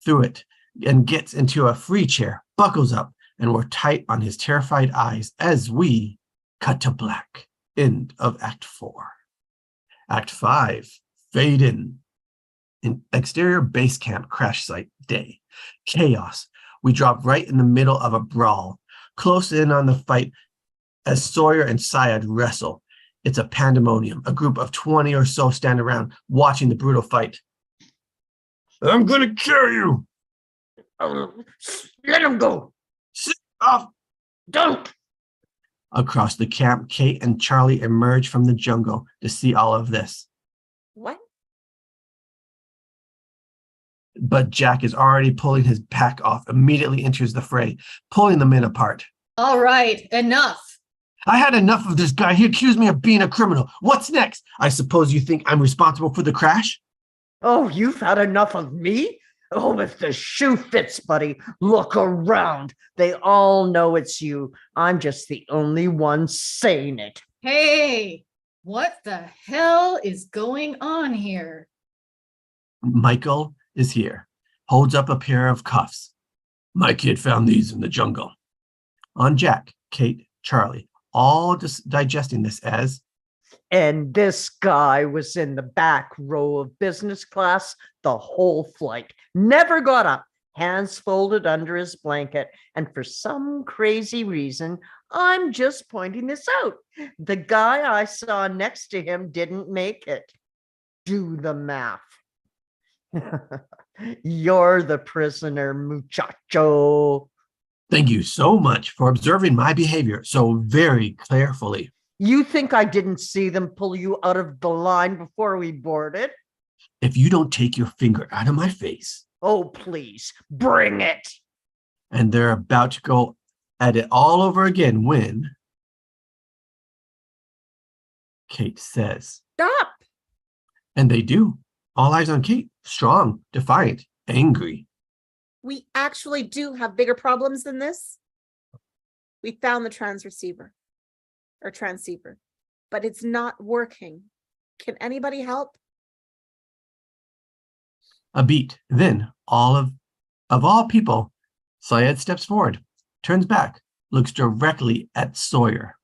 Speaker 6: through it, and gets into a free chair, buckles up, and we're tight on his terrified eyes as we cut to black. End of Act 4. Act 5, fade in. Exterior base camp crash site day. Chaos. We drop right in the middle of a brawl. Close in on the fight as Sawyer and Syed wrestle. It's a pandemonium. A group of 20 or so stand around watching the brutal fight. I'm gonna kill you.
Speaker 7: Oh, let him go.
Speaker 6: Sit off.
Speaker 7: Don't.
Speaker 6: Across the camp, Kate and Charlie emerge from the jungle to see all of this.
Speaker 2: What?
Speaker 6: But Jack is already pulling his pack off, immediately enters the fray, pulling the men apart.
Speaker 3: All right, enough.
Speaker 6: I had enough of this guy. He accused me of being a criminal. What's next? I suppose you think I'm responsible for the crash?
Speaker 5: Oh, you've had enough of me? Oh, if the shoe fits, buddy, look around. They all know it's you. I'm just the only one saying it.
Speaker 3: Hey, what the hell is going on here?
Speaker 6: Michael is here, holds up a pair of cuffs. My kid found these in the jungle. On Jack, Kate, Charlie, all just digesting this as...
Speaker 5: And this guy was in the back row of business class the whole flight. Never got up, hands folded under his blanket. And for some crazy reason, I'm just pointing this out. The guy I saw next to him didn't make it. Do the math. You're the prisoner, muchacho.
Speaker 6: Thank you so much for observing my behavior so very carefully.
Speaker 5: You think I didn't see them pull you out of the line before we boarded?
Speaker 6: If you don't take your finger out of my face.
Speaker 5: Oh, please, bring it.
Speaker 6: And they're about to go at it all over again when Kate says,
Speaker 2: Stop!
Speaker 6: and they do. All eyes on Kate, strong, defiant, angry.
Speaker 2: We actually do have bigger problems than this. We found the transceiver, but it's not working. Can anybody help?
Speaker 6: A beat. Then of all people, Syed steps forward, turns back, looks directly at Sawyer.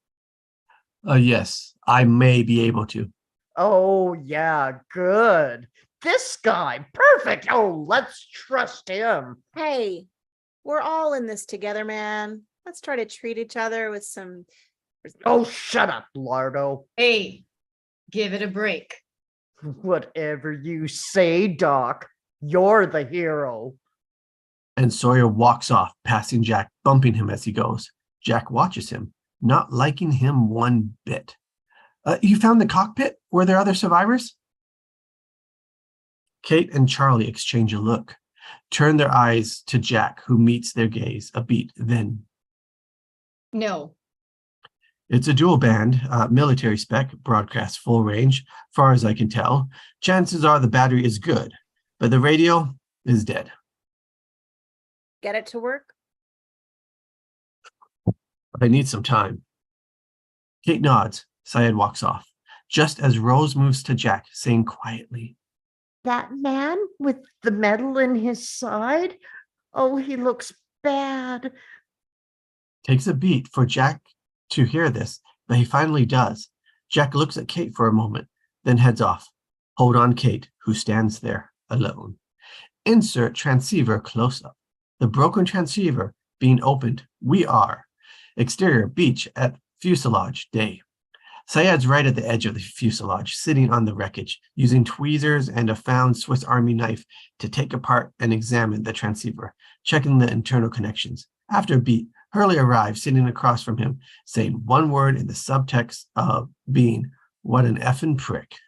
Speaker 6: Yes, I may be able to.
Speaker 5: Oh, yeah, good. This guy, perfect. Oh, let's trust him.
Speaker 2: Hey, we're all in this together, man. Let's try to treat each other with some...
Speaker 5: Oh, shut up, Lardo.
Speaker 3: Hey, give it a break.
Speaker 5: Whatever you say, Doc. You're the hero.
Speaker 6: And Sawyer walks off, passing Jack, bumping him as he goes. Jack watches him, not liking him one bit. You found the cockpit? Were there other survivors? Kate and Charlie exchange a look, turn their eyes to Jack, who meets their gaze a beat, then.
Speaker 3: No.
Speaker 6: It's a dual band, military spec, broadcast full range. Far as I can tell, chances are the battery is good, but the radio is dead.
Speaker 2: Get it to work?
Speaker 6: I need some time. Kate nods. Syed walks off, just as Rose moves to Jack, saying quietly,
Speaker 7: That man with the metal in his side? Oh, he looks bad.
Speaker 6: Takes a beat for Jack to hear this, but he finally does. Jack looks at Kate for a moment, then heads off. Hold on, Kate, who stands there alone. Insert transceiver close up. The broken transceiver being opened. We are. Exterior beach at fuselage day. Syed's right at the edge of the fuselage, sitting on the wreckage, using tweezers and a found Swiss Army knife to take apart and examine the transceiver, checking the internal connections. After a beat, Hurley arrives, sitting across from him, saying one word in the subtext of being, "What an effing prick."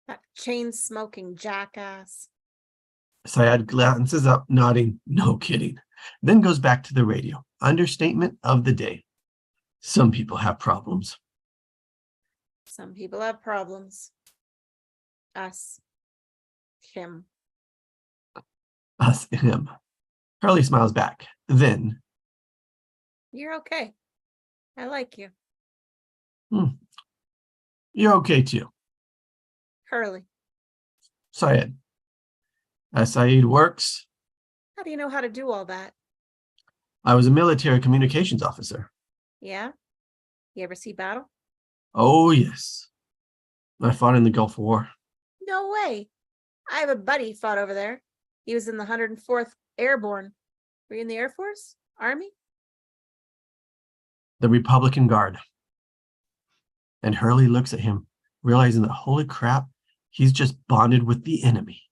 Speaker 2: That chain-smoking jackass.
Speaker 6: Syed glances up, nodding, "No kidding." Then goes back to the radio. Understatement of the day. Some people have problems.
Speaker 2: Some people have problems. Us. Him.
Speaker 6: Us, him. Hurley smiles back. Then,
Speaker 2: You're okay. I like you.
Speaker 6: you're okay too.
Speaker 2: Hurley.
Speaker 6: Syed. As Syed works,
Speaker 2: How do you know how to do all that?
Speaker 6: I was a military communications officer.
Speaker 2: Yeah? You ever see battle?
Speaker 6: Oh, yes. I fought in the Gulf War.
Speaker 2: No way. I have a buddy fought over there. He was in the 104th Airborne. Were you in the Air Force? Army?
Speaker 6: The Republican Guard. And Hurley looks at him, realizing that, holy crap, he's just bonded with the enemy.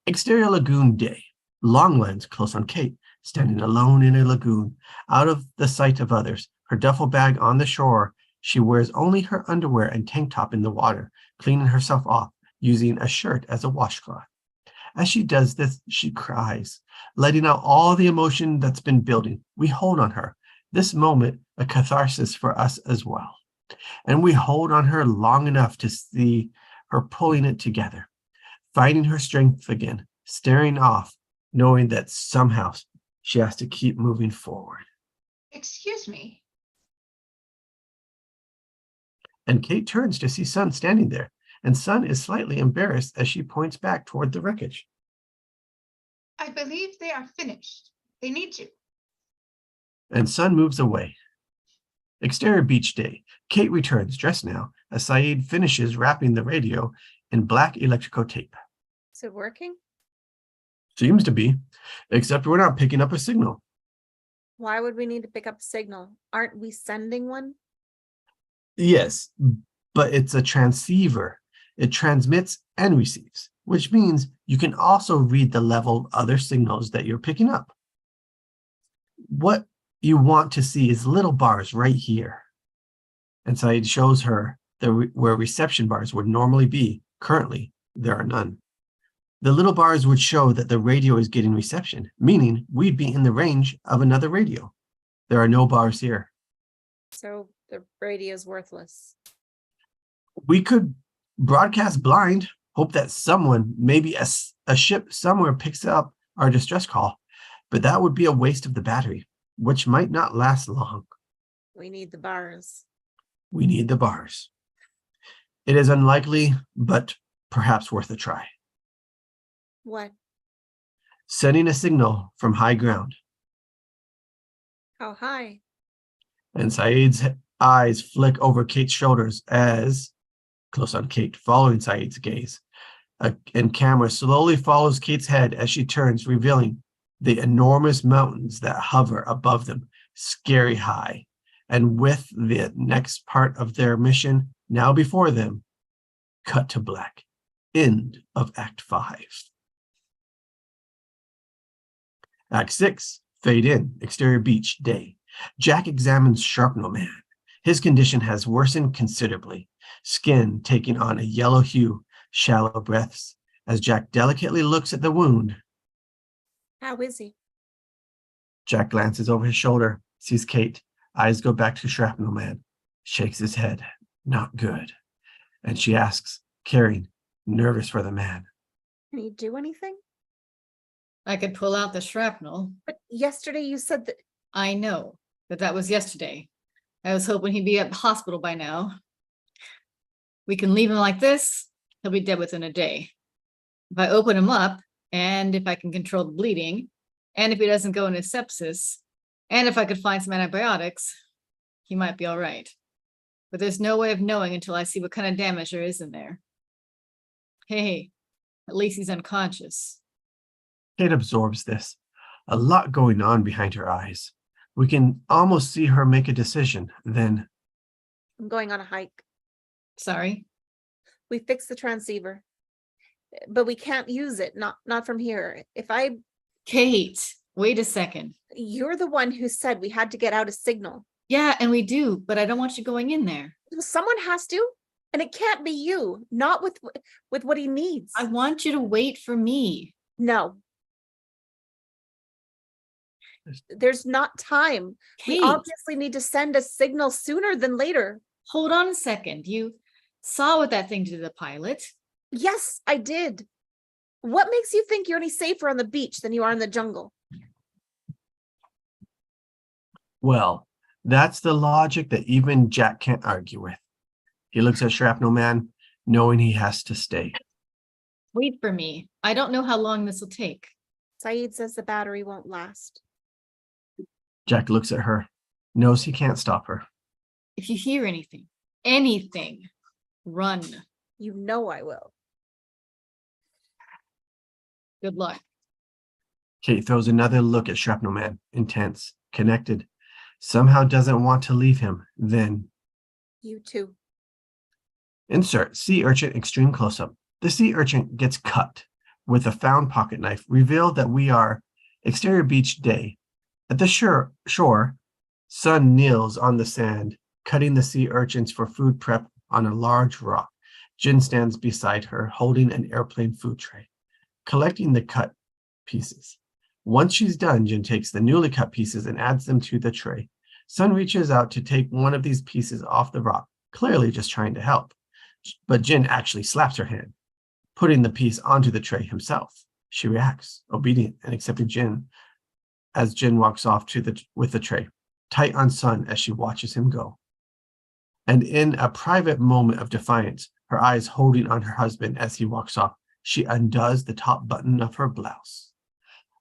Speaker 6: Exterior lagoon day. Longlands close on Kate, standing alone in a lagoon, out of the sight of others, her duffel bag on the shore. She wears only her underwear and tank top in the water, cleaning herself off, using a shirt as a washcloth. As she does this, she cries, letting out all the emotion that's been building. We hold on her. This moment, a catharsis for us as well. And we hold on her long enough to see her pulling it together, finding her strength again, staring off, knowing that somehow she has to keep moving forward.
Speaker 4: Excuse me.
Speaker 6: And Kate turns to see Sun standing there, and Sun is slightly embarrassed as she points back toward the wreckage.
Speaker 4: I believe they are finished. They need you.
Speaker 6: And Sun moves away. Exterior beach day. Kate returns, dressed now, as Syed finishes wrapping the radio in black electrical tape.
Speaker 2: Is it working?
Speaker 6: Seems to be, except we're not picking up a signal.
Speaker 2: Why would we need to pick up a signal? Aren't we sending one?
Speaker 6: Yes, but it's a transceiver. It transmits and receives, which means you can also read the level of other signals that you're picking up. What you want to see is little bars right here. And Syed shows her where reception bars would normally be. Currently, there are none. The little bars would show that the radio is getting reception, meaning we'd be in the range of another radio. There are no bars here.
Speaker 2: So the radio is worthless.
Speaker 6: We could broadcast blind, hope that someone, maybe a ship somewhere, picks up our distress call, but that would be a waste of the battery, which might not last long.
Speaker 2: We need the bars.
Speaker 6: We need the bars. It is unlikely, but perhaps worth a try.
Speaker 2: What?
Speaker 6: Sending a signal from high ground.
Speaker 2: How high?
Speaker 6: And Syed's eyes flick over Kate's shoulders as, close on Kate, following Syed's gaze. And camera slowly follows Kate's head as she turns, revealing the enormous mountains that hover above them, scary high. And with the next part of their mission now before them, cut to black. End of Act 5. Act 6,
Speaker 1: Fade in, exterior beach, day. Jack examines Shrapnel Man. His condition has worsened considerably, skin taking on a yellow hue, shallow breaths. As Jack delicately looks at the wound,
Speaker 2: How is he?
Speaker 1: Jack glances over his shoulder, sees Kate, eyes go back to Shrapnel Man, shakes his head, not good. And she asks, caring, nervous for the man.
Speaker 2: Can he do anything?
Speaker 3: I could pull out the shrapnel.
Speaker 2: But yesterday you said that.
Speaker 3: I know, but that was yesterday. I was hoping he'd be at the hospital by now. We can leave him like this, he'll be dead within a day. If I open him up, and if I can control the bleeding, and if he doesn't go into sepsis, and if I could find some antibiotics, he might be all right. But there's no way of knowing until I see what kind of damage there is in there. Hey, at least he's unconscious.
Speaker 1: Kate absorbs this, a lot going on behind her eyes. We can almost see her make a decision, then
Speaker 2: I'm going on a hike.
Speaker 3: Sorry.
Speaker 2: We fixed the transceiver, but we can't use it. Not from here.
Speaker 3: Kate, wait a second.
Speaker 2: You're the one who said we had to get out a signal.
Speaker 3: Yeah, and we do, but I don't want you going in there.
Speaker 2: Someone has to, and it can't be you. Not with what he needs.
Speaker 3: I want you to wait for me.
Speaker 2: No. There's not time.
Speaker 3: Kate,
Speaker 2: We obviously need to send a signal sooner than later.
Speaker 3: hold on a second. You saw what that thing did to the pilot.
Speaker 2: Yes, I did. What makes you think you're any safer on the beach than you are in the jungle?
Speaker 1: well, that's the logic that even Jack can't argue with. He looks at Shrapnel Man, knowing he has to stay.
Speaker 3: Wait for me. I don't know how long this will take.
Speaker 2: Saeed says the battery won't last.
Speaker 1: Jack looks at her, knows he can't stop her.
Speaker 3: If you hear anything, run.
Speaker 2: You know I will.
Speaker 3: Good luck.
Speaker 1: Kate throws another look at Shrapnel Man, intense, connected, somehow doesn't want to leave him. Then
Speaker 2: You too.
Speaker 1: insert sea urchin extreme close-up. The sea urchin gets cut with a found pocket knife, revealed that we are exterior beach day. At the shore, Sun kneels on the sand, cutting the sea urchins for food prep on a large rock. Jin stands beside her, holding an airplane food tray, collecting the cut pieces. Once she's done, Jin takes the newly cut pieces and adds them to the tray. Sun reaches out to take one of these pieces off the rock, clearly just trying to help. But Jin actually slaps her hand, putting the piece onto the tray himself. She reacts, obedient and accepting Jin, as Jin walks off with the tray, tight on Sun as she watches him go. And in a private moment of defiance, her eyes holding on her husband as he walks off, she undoes the top button of her blouse.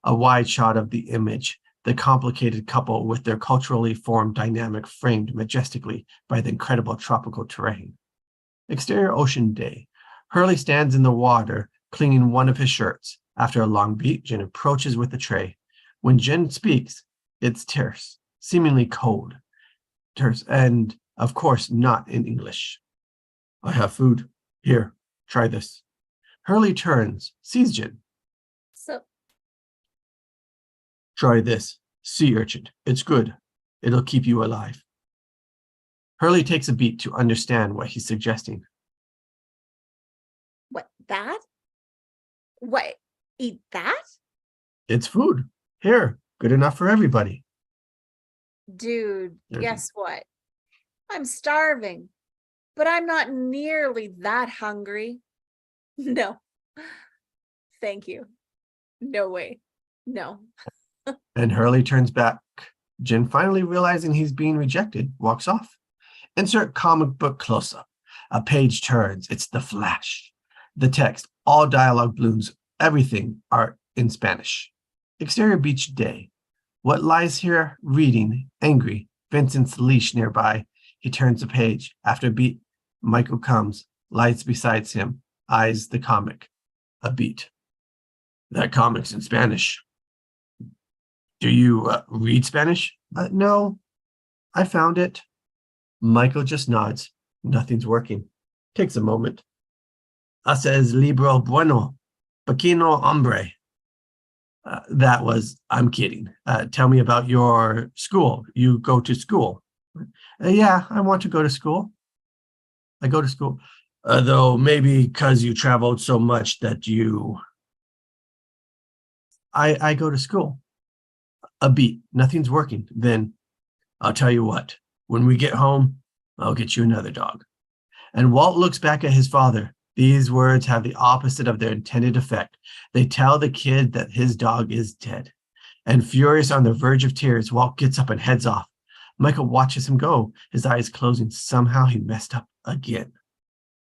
Speaker 1: A wide shot of the image, the complicated couple with their culturally formed dynamic framed majestically by the incredible tropical terrain. Exterior ocean day. Hurley stands in the water, cleaning one of his shirts. After a long beat, Jin approaches with the tray. When Jin speaks, it's terse, seemingly cold. Terse, and of course not in English. I have food. Here, try this. Hurley turns, sees Jin.
Speaker 2: So
Speaker 1: Try this. Sea urchin. It's good. It'll keep you alive. Hurley takes a beat to understand what he's suggesting.
Speaker 2: what, that? What, eat that?
Speaker 1: It's food. Here, good enough for everybody.
Speaker 2: Dude,
Speaker 1: Mhm.
Speaker 2: guess what? I'm starving, but I'm not nearly that hungry. No. Thank you. No way. No.
Speaker 1: And Hurley turns back. Jin, finally realizing he's being rejected, walks off. Insert comic book close-up. A page turns. It's the Flash. The text, all dialogue blooms, everything are in Spanish. Exterior beach day. What lies here reading, angry, Vincent's leash nearby. He turns the page. After a beat, Michael comes, lies beside him, eyes the comic. A beat. That comic's in Spanish. Do you read Spanish? No, I found it. Michael just nods. Nothing's working. Takes a moment. Haces libro bueno, pequeño hombre. I'm kidding. Tell me about your school. You go to school. Yeah, I want to go to school. I go to school. Though maybe because you traveled so much that I go to school. A beat. Nothing's working. Then I'll tell you what. When we get home, I'll get you another dog. And Walt looks back at his father. These words have the opposite of their intended effect. They tell the kid that his dog is dead. And furious on the verge of tears, Walt gets up and heads off. Michael watches him go, his eyes closing. Somehow he messed up again.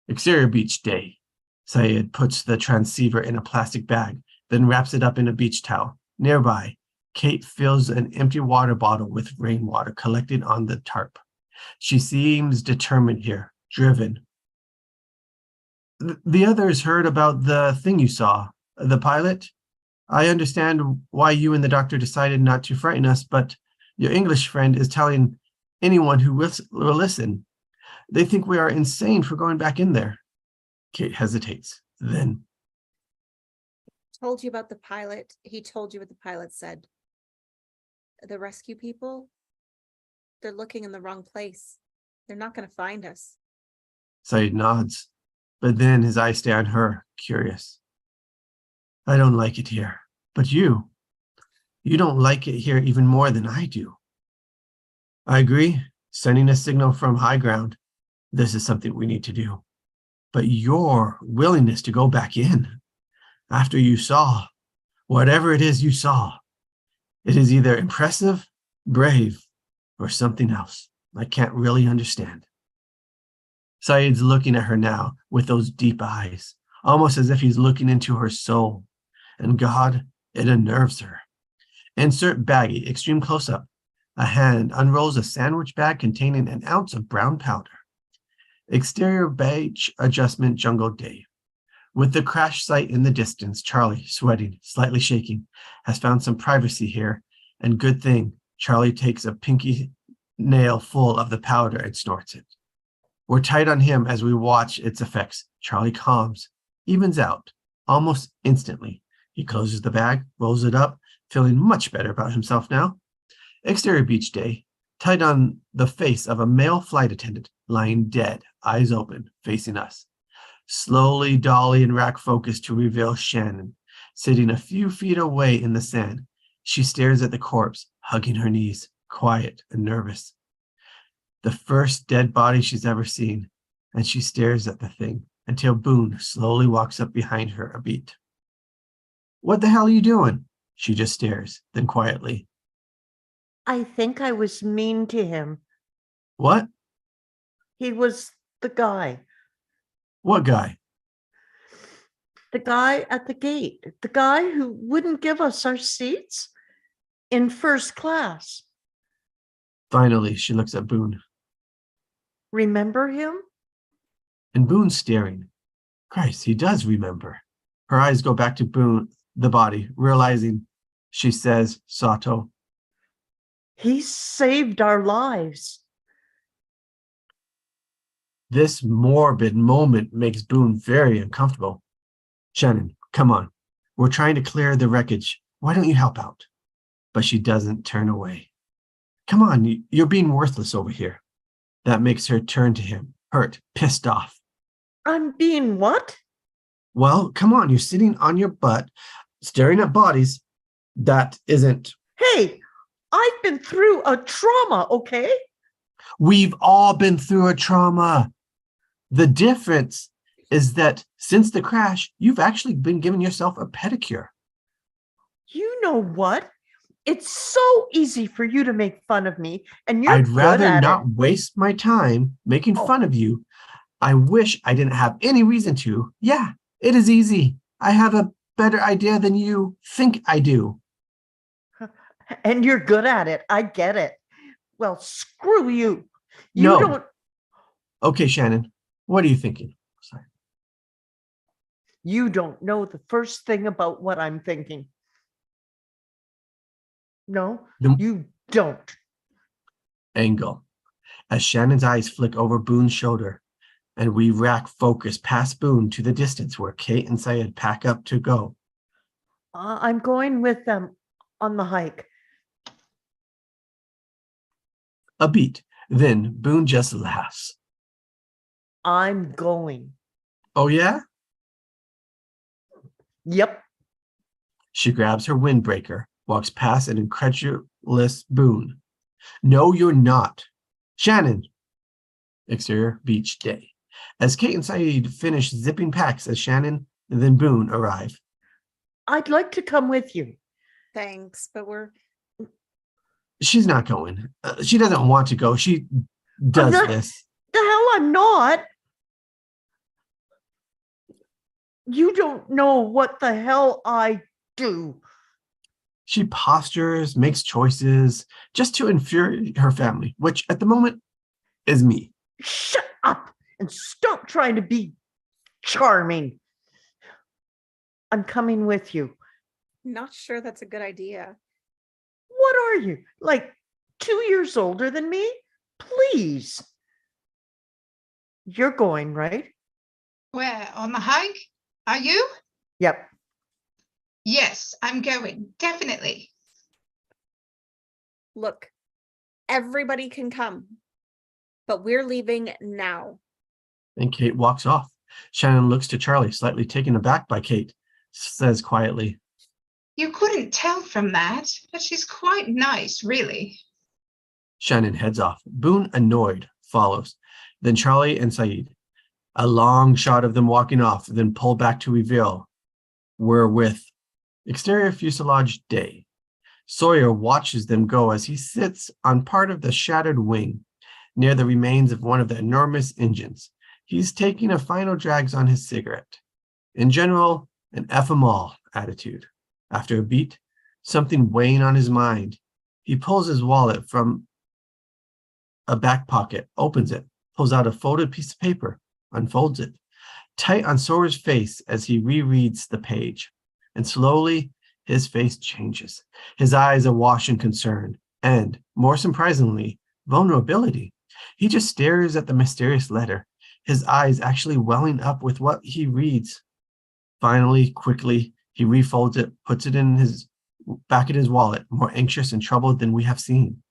Speaker 1: Exterior beach day. Syed puts the transceiver in a plastic bag, then wraps it up in a beach towel. Nearby, Kate fills an empty water bottle with rainwater collected on the tarp. She seems determined here, driven. The others heard about the thing you saw, the pilot. I understand why you and the doctor decided not to frighten us, but your English friend is telling anyone who will listen. They think we are insane for going back in there. Kate hesitates. Then,
Speaker 2: Told you about the pilot. He told you what the pilot said. The rescue people, they're looking in the wrong place. They're not going to find us.
Speaker 1: Syed nods, but then his eyes stay on her, curious. I don't like it here, but you don't like it here even more than I do. I agree, sending a signal from high ground. This is something we need to do. But your willingness to go back in after you saw whatever it is you saw, it is either impressive, brave, or something else I can't really understand. Syed's looking at her now with those deep eyes, almost as if he's looking into her soul. And God, it unnerves her. Insert baggie, extreme close-up. A hand unrolls a sandwich bag containing an ounce of brown powder. Exterior beige adjustment jungle day. With the crash site in the distance, Charlie, sweating, slightly shaking, has found some privacy here. And good thing, Charlie takes a pinky nail full of the powder and snorts it. We're tight on him as we watch its effects. Charlie calms, evens out, almost instantly. He closes the bag, rolls it up, feeling much better about himself now. Exterior beach day, tight on the face of a male flight attendant, lying dead, eyes open, facing us. Slowly dolly and rack focus to reveal Shannon, sitting a few feet away in the sand. She stares at the corpse, hugging her knees, quiet and nervous. The first dead body she's ever seen, and she stares at the thing until Boone slowly walks up behind her a beat. What the hell are you doing? She just stares, then quietly.
Speaker 5: I think I was mean to him.
Speaker 1: What?
Speaker 5: He was the guy.
Speaker 1: What guy?
Speaker 5: The guy at the gate. The guy who wouldn't give us our seats in first class.
Speaker 1: Finally, she looks at Boone.
Speaker 5: Remember him?
Speaker 1: And Boone's staring. Christ, he does remember. Her eyes go back to Boone, the body, realizing she says, Sato.
Speaker 5: He saved our lives.
Speaker 1: This morbid moment makes Boone very uncomfortable. Shannon, come on. We're trying to clear the wreckage. Why don't you help out? But she doesn't turn away. Come on, you're being worthless over here. That makes her turn to him, hurt, pissed off.
Speaker 5: I'm being what?
Speaker 1: Well, come on, you're sitting on your butt, staring at bodies. That isn't...
Speaker 5: Hey, I've been through a trauma, okay?
Speaker 1: We've all been through a trauma. The difference is that since the crash, you've actually been giving yourself a pedicure.
Speaker 5: You know what? It's so easy for you to make fun of me, and you're
Speaker 1: I'd
Speaker 5: good
Speaker 1: rather
Speaker 5: at
Speaker 1: not
Speaker 5: it.
Speaker 1: waste my time making fun of you. I wish I didn't have any reason to. Yeah, it is easy. I have a better idea than you think I do.
Speaker 5: And you're good at it. I get it. Well, screw you. You
Speaker 1: No.
Speaker 5: don't.
Speaker 1: Okay, Shannon, what are you thinking? Sorry.
Speaker 5: You don't know the first thing about what I'm thinking. No,
Speaker 1: The-
Speaker 5: you don't.
Speaker 1: Angle. As Shannon's eyes flick over Boone's shoulder, and we rack focus past Boone to the distance where Kate and Syed pack up to go.
Speaker 5: I'm going with them on the hike.
Speaker 6: A beat. Then Boone just laughs.
Speaker 5: I'm going.
Speaker 6: Oh, yeah?
Speaker 5: Yep.
Speaker 6: She grabs her windbreaker, walks past an incredulous Boone. No, you're not. Shannon. Exterior beach day. As Kate and Saeed finish zipping packs as Shannon and then Boone arrive.
Speaker 5: I'd like to come with you.
Speaker 2: Thanks, but
Speaker 6: She's not going. She doesn't want to go. She does
Speaker 5: the-
Speaker 6: this.
Speaker 5: The hell I'm not. You don't know what the hell I do.
Speaker 6: She postures, makes choices just to infuriate her family, which at the moment is me.
Speaker 5: Shut up and stop trying to be charming. I'm coming with you.
Speaker 2: not sure that's a good idea.
Speaker 5: What are you, like 2 years older than me? Please. You're going, right?
Speaker 4: Where? On the hike? Are you?
Speaker 5: Yep.
Speaker 4: Yes, I'm going. Definitely.
Speaker 2: Look, everybody can come, but we're leaving now.
Speaker 6: And Kate walks off. Shannon looks to Charlie, slightly taken aback by Kate, says quietly,
Speaker 4: You couldn't tell from that, but she's quite nice, really.
Speaker 6: Shannon heads off. Boone, annoyed, follows. Then Charlie and Saeed. A long shot of them walking off, then pull back to reveal we're with exterior fuselage day. Sawyer watches them go as he sits on part of the shattered wing near the remains of one of the enormous engines. He's taking a final drags on his cigarette. In general, an F 'em all attitude. After a beat, something weighing on his mind. He pulls his wallet from a back pocket, opens it, pulls out a folded piece of paper, unfolds it, tight on Sawyer's face as he rereads the page. And slowly, his face changes. His eyes awash in concern and, more surprisingly, vulnerability. He just stares at the mysterious letter, his eyes actually welling up with what he reads. Finally, quickly, he refolds it, puts it in his back in his wallet, more anxious and troubled than we have seen.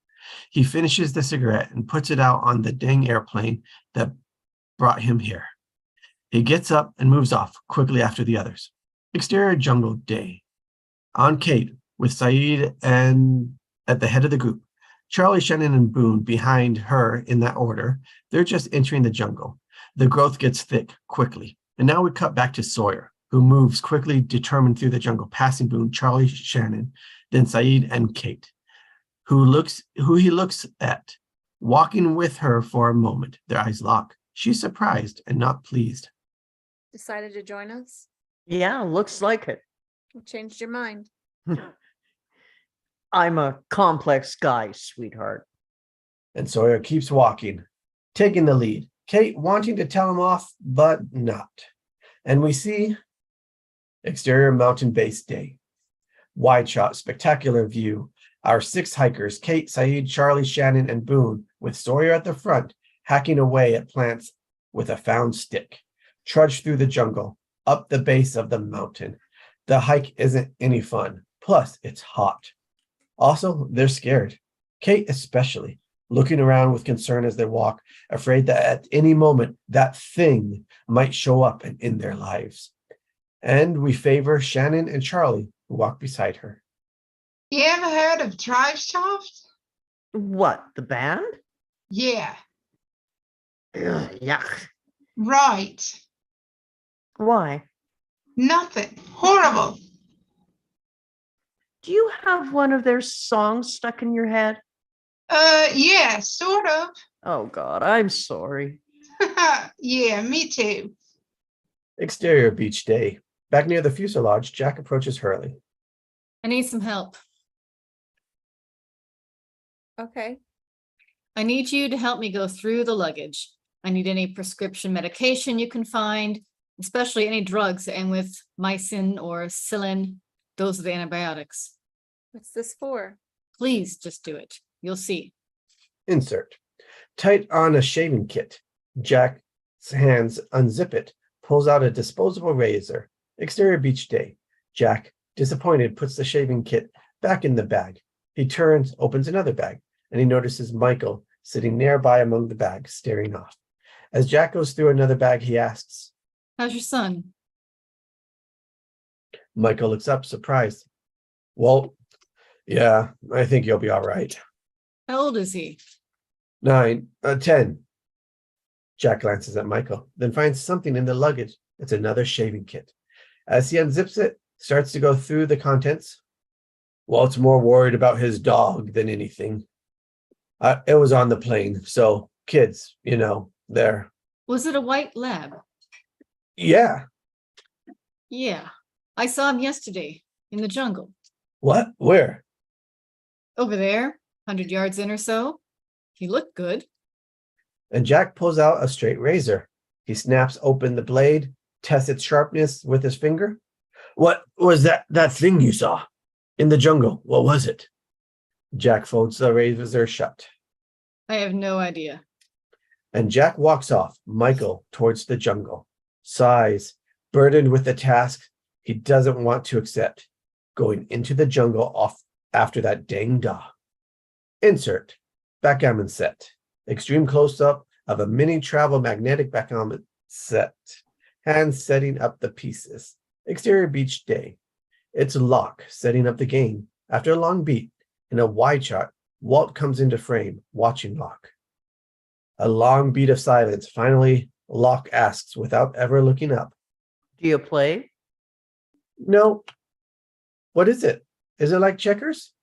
Speaker 6: He finishes the cigarette and puts it out on the dang airplane that brought him here. He gets up and moves off quickly after the others. Exterior jungle day. On Kate, with Saeed and at the head of the group. Charlie, Shannon, and Boone behind her in that order. They're just entering the jungle. The growth gets thick quickly. And now we cut back to Sawyer, who moves quickly, determined through the jungle, passing Boone, Charlie, Shannon, then Saeed and Kate, who he looks at, walking with her for a moment. Their eyes lock. She's surprised and not pleased.
Speaker 2: Decided to join us?
Speaker 5: Yeah, looks like it.
Speaker 2: What changed your mind?
Speaker 5: I'm a complex guy, sweetheart.
Speaker 6: And Sawyer keeps walking, taking the lead. Kate wanting to tell him off, but not. And we see exterior mountain base day. Wide shot, spectacular view. Our 6 hikers, Kate, Saeed, Charlie, Shannon, and Boone, with Sawyer at the front, hacking away at plants with a found stick, trudge through the jungle, up the base of the mountain. The hike isn't any fun. Plus, it's hot. Also, they're scared. Kate especially, looking around with concern as they walk, afraid that at any moment that thing might show up and end their lives. And we favor Shannon and Charlie, who walk beside her.
Speaker 4: You ever heard of Driveshaft?
Speaker 5: What, the band?
Speaker 4: Yeah,
Speaker 5: Ugh, yuck.
Speaker 4: right.
Speaker 5: Why?
Speaker 4: Nothing. Horrible.
Speaker 5: Do you have one of their songs stuck in your head?
Speaker 4: Yeah, sort of.
Speaker 5: Oh, God, I'm sorry.
Speaker 4: Yeah, me too.
Speaker 6: Exterior beach day. Back near the fuselage, Jack approaches Hurley.
Speaker 3: I need some help.
Speaker 2: Okay.
Speaker 3: I need you to help me go through the luggage. I need any prescription medication you can find, especially any drugs that end with mycin or psyllin. Those are the antibiotics.
Speaker 2: What's this for?
Speaker 3: Please just do it. You'll see.
Speaker 6: Insert. Tight on a shaving kit. Jack's hands unzip it, pulls out a disposable razor. Exterior beach day. Jack
Speaker 1: Disappointed, puts the shaving kit back in the bag. He turns, opens another bag, and he notices Michael sitting nearby among the bags, staring off. As Jack goes through another bag, he asks,
Speaker 3: How's your son?
Speaker 1: Michael looks up, surprised. Walt, yeah, I think you'll be all right.
Speaker 3: How old is he?
Speaker 1: 10. Jack glances at Michael, then finds something in the luggage. It's another shaving kit. As he unzips it, starts to go through the contents. Walt's more worried about his dog than anything. It was on the plane, so kids, they're...
Speaker 3: Was it a white lab?
Speaker 1: Yeah.
Speaker 3: Yeah. I saw him yesterday in the jungle.
Speaker 1: What? Where?
Speaker 3: Over there, 100 yards in or so. He looked good.
Speaker 1: And Jack pulls out a straight razor. He snaps open the blade, tests its sharpness with his finger. What was that thing you saw in the jungle? What was it? Jack folds the razor shut.
Speaker 3: I have no idea.
Speaker 1: And Jack walks off, Michael towards the jungle, sighs, burdened with the task he doesn't want to accept, going into the jungle off after that dang dog. Insert backgammon set. Extreme close-up of a mini travel magnetic backgammon set. Hands setting up the pieces. Exterior beach day. It's Locke setting up the game. After a long beat, in a wide shot, Walt comes into frame, watching Locke. A long beat of silence. Finally, Locke asks without ever looking up.
Speaker 5: Do you play?
Speaker 1: No. What is it? Is it like checkers?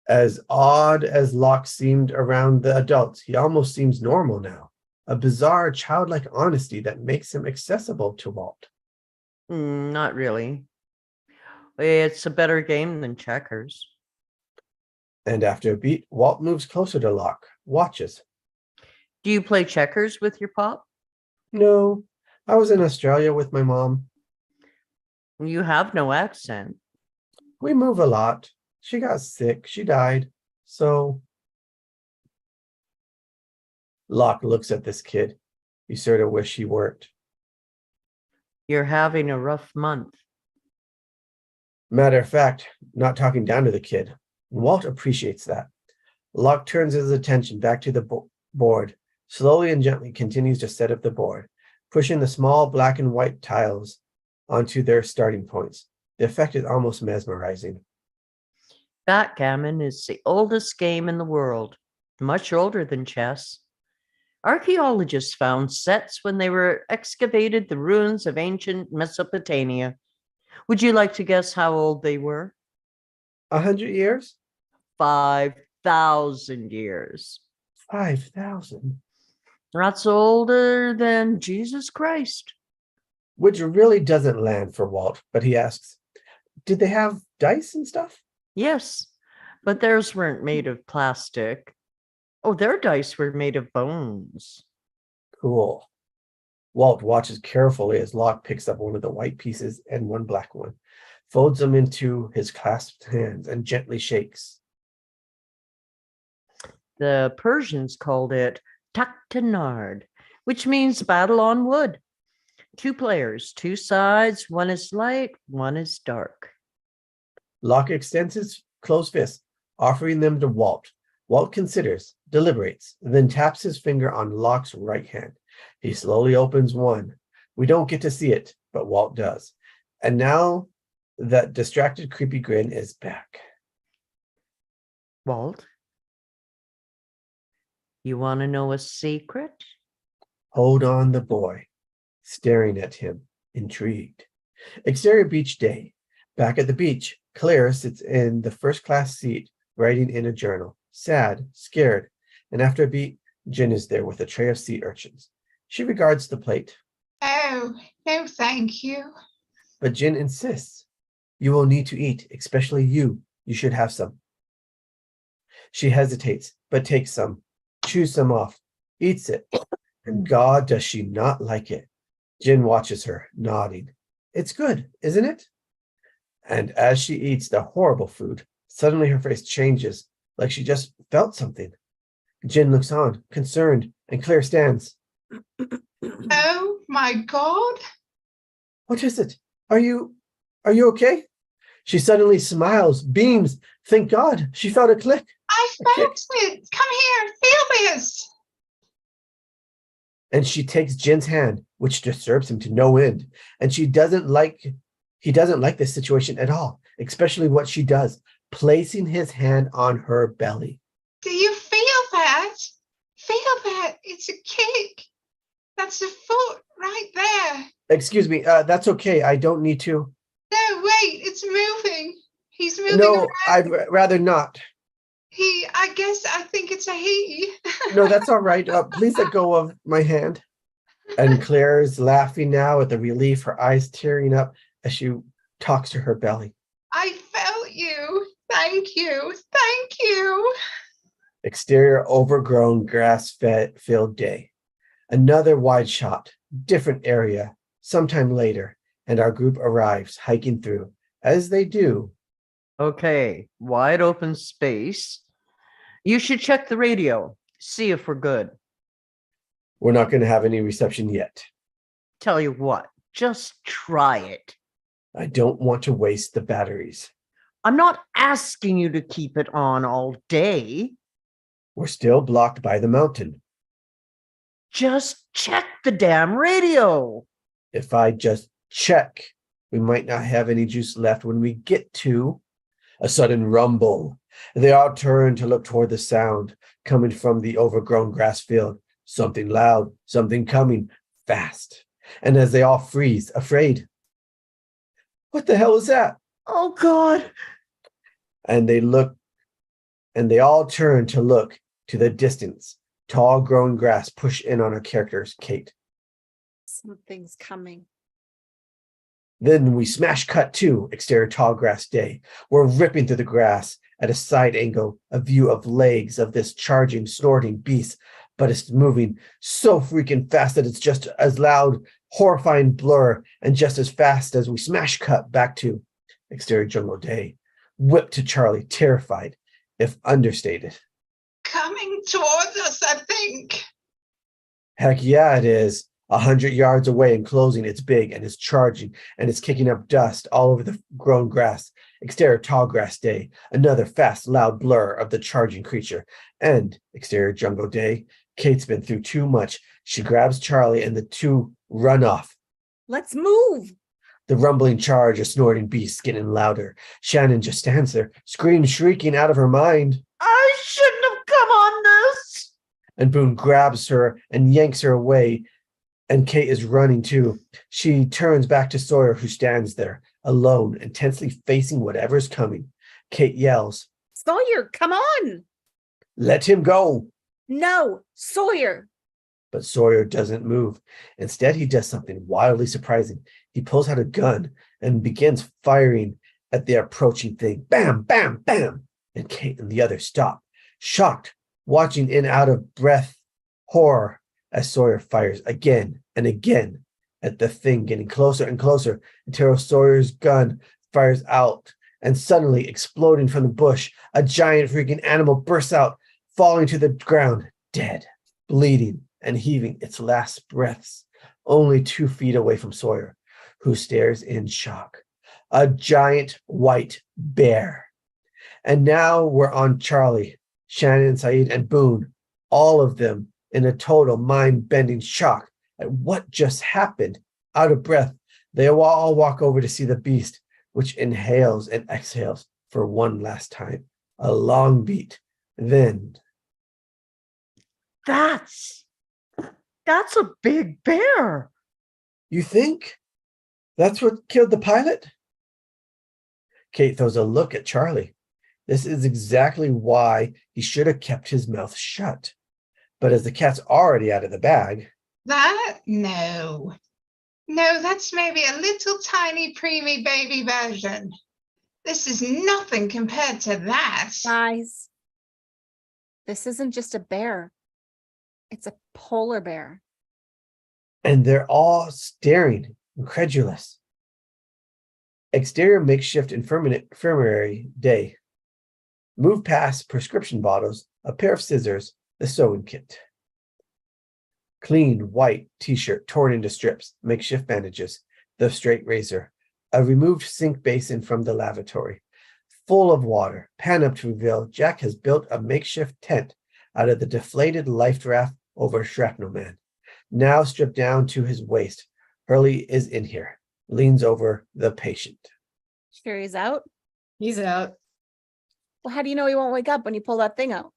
Speaker 1: As odd as Locke seemed around the adults, he almost seems normal now. A bizarre, childlike honesty that makes him accessible to Walt.
Speaker 5: Not really. It's a better game than checkers.
Speaker 1: And after a beat, Walt moves closer to Locke, watches.
Speaker 5: Do you play checkers with your pop?
Speaker 1: No, I was in Australia with my mom.
Speaker 5: You have no accent.
Speaker 1: We move a lot. She got sick. She died. So Locke looks at this kid. He sort of wish he weren't.
Speaker 5: You're having a rough month.
Speaker 1: Matter of fact, not talking down to the kid. Walt appreciates that. Locke turns his attention back to the board, slowly and gently continues to set up the board, pushing the small black and white tiles onto their starting points. The effect is almost mesmerizing.
Speaker 5: Backgammon is the oldest game in the world, much older than chess. Archaeologists found sets when they were excavated the ruins of ancient Mesopotamia. Would you like to guess how old they were?
Speaker 1: 100 years?
Speaker 5: 5,000 years.
Speaker 1: 5,000.
Speaker 5: That's older than Jesus Christ.
Speaker 1: Which really doesn't land for Walt, but he asks, did they have dice and stuff?
Speaker 5: Yes, but theirs weren't made of plastic. Oh, their dice were made of bones.
Speaker 1: Cool. Walt watches carefully as Locke picks up one of the white pieces and one black one, folds them into his clasped hands, and gently shakes.
Speaker 5: The Persians called it Taktanard, which means battle on wood. 2 players, 2 sides, one is light, one is dark.
Speaker 1: Locke extends his closed fist, offering them to Walt. Walt considers, deliberates, then taps his finger on Locke's right hand. He slowly opens one. We don't get to see it, but Walt does. And now that distracted, creepy grin is back.
Speaker 5: Walt, you want to know a secret?
Speaker 1: Hold on, the boy, staring at him, intrigued. Exterior beach day. Back at the beach, Claire sits in the first-class seat, writing in a journal, sad, scared, and after a beat, Jin is there with a tray of sea urchins. She regards the plate.
Speaker 4: Oh, no, thank you.
Speaker 1: But Jin insists. You will need to eat, especially you. You should have some. She hesitates, but takes some, chews some off, eats it, and God, does she not like it. Jin watches her, nodding. It's good, isn't it? And as she eats the horrible food, suddenly her face changes, like she just felt something. Jin looks on, concerned, and Claire stands.
Speaker 4: Oh my God.
Speaker 1: What is it? Are you okay? She suddenly smiles, beams. Thank God, she felt a click.
Speaker 4: I
Speaker 1: Okay.
Speaker 4: felt it. Come here, feel this.
Speaker 1: And she takes Jin's hand, which disturbs him to no end. And he doesn't like this situation at all, especially what she does, placing his hand on her belly.
Speaker 4: Do you feel that? Feel that. It's a kick. That's a foot right there.
Speaker 1: Excuse me, that's okay. I don't need to.
Speaker 4: No, wait, it's moving. He's moving
Speaker 1: No,
Speaker 4: around.
Speaker 1: I'd rather not.
Speaker 4: I think it's a he.
Speaker 1: No, that's all right. Please let go of my hand. And Claire is laughing now at the relief, her eyes tearing up as she talks to her belly.
Speaker 4: I felt you. Thank you. Thank you.
Speaker 1: Exterior overgrown grass-filled day. Another wide shot, different area, sometime later, and our group arrives hiking through, as they do.
Speaker 5: Okay, wide open space. You should check the radio, see if we're good.
Speaker 1: We're not going to have any reception yet.
Speaker 5: Tell you what, just try it.
Speaker 1: I don't want to waste the batteries.
Speaker 5: I'm not asking you to keep it on all day.
Speaker 1: We're still blocked by the mountain.
Speaker 5: Just check the damn radio.
Speaker 1: If I just check, we might not have any juice left when we get to a sudden rumble. They all turn to look toward the sound coming from the overgrown grass field. Something loud, something coming fast. And as they all freeze, afraid. What the hell is that?
Speaker 5: Oh, God.
Speaker 1: And they all turn to look to the distance. Tall growing grass push in on our characters, Kate.
Speaker 2: Something's coming.
Speaker 1: Then we smash cut to exterior tall grass day. We're ripping through the grass at a side angle, a view of legs of this charging, snorting beast, but it's moving so freaking fast that it's just as loud, horrifying blur, and just as fast as we smash cut back to exterior jungle day. Whip to Charlie, terrified, if understated.
Speaker 4: Coming towards us, I think.
Speaker 1: Heck yeah, it is. 100 yards away and closing. It's big and it's charging and it's kicking up dust all over the grown grass. Exterior tall grass day. Another fast, loud blur of the charging creature. And exterior jungle day. Kate's been through too much. She grabs Charlie and the two run off.
Speaker 2: Let's move.
Speaker 1: The rumbling charge of snorting beasts getting louder. Shannon just stands there, screams, shrieking out of her mind.
Speaker 5: I shouldn't have come on this.
Speaker 1: And Boone grabs her and yanks her away. And Kate is running too. She turns back to Sawyer, who stands there, alone, intensely facing whatever's coming. Kate yells,
Speaker 2: Sawyer, come on.
Speaker 1: "Let him go."
Speaker 2: No, Sawyer.
Speaker 1: But Sawyer doesn't move. Instead, he does something wildly surprising. He pulls out a gun and begins firing at the approaching thing. Bam, bam, bam. And Kate and the others stop, shocked, watching in out of breath horror as Sawyer fires again and again at the thing, getting closer and closer until Sawyer's gun fires out, and suddenly exploding from the bush, a giant freaking animal bursts out, falling to the ground, dead, bleeding, and heaving its last breaths, only 2 feet away from Sawyer, who stares in shock. A giant white bear. And now we're on Charlie, Shannon, Saeed, and Boone, all of them in a total mind-bending shock at what just happened. Out of breath, they all walk over to see the beast, which inhales and exhales for one last time. A long beat. Then,
Speaker 5: That's a big bear.
Speaker 1: you think that's what killed the pilot? Kate throws a look at Charlie. This is exactly why he should have kept his mouth shut. But as the cat's already out of the bag.
Speaker 4: That? No. No, that's maybe a little tiny preemie baby version. This is nothing compared to that.
Speaker 2: Guys, this isn't just a bear. It's a polar bear.
Speaker 1: And they're all staring, incredulous. Exterior makeshift infirmary day. Move past prescription bottles, a pair of scissors, the sewing kit. Clean white t-shirt torn into strips, makeshift bandages, the straight razor, a removed sink basin from the lavatory, full of water. Pan up to reveal Jack has built a makeshift tent out of the deflated life raft over Shrapnel Man. Now stripped down to his waist, Hurley is in here, leans over the patient.
Speaker 2: Sure he's out.
Speaker 3: He's out.
Speaker 2: Well, how do you know he won't wake up when you pull that thing out?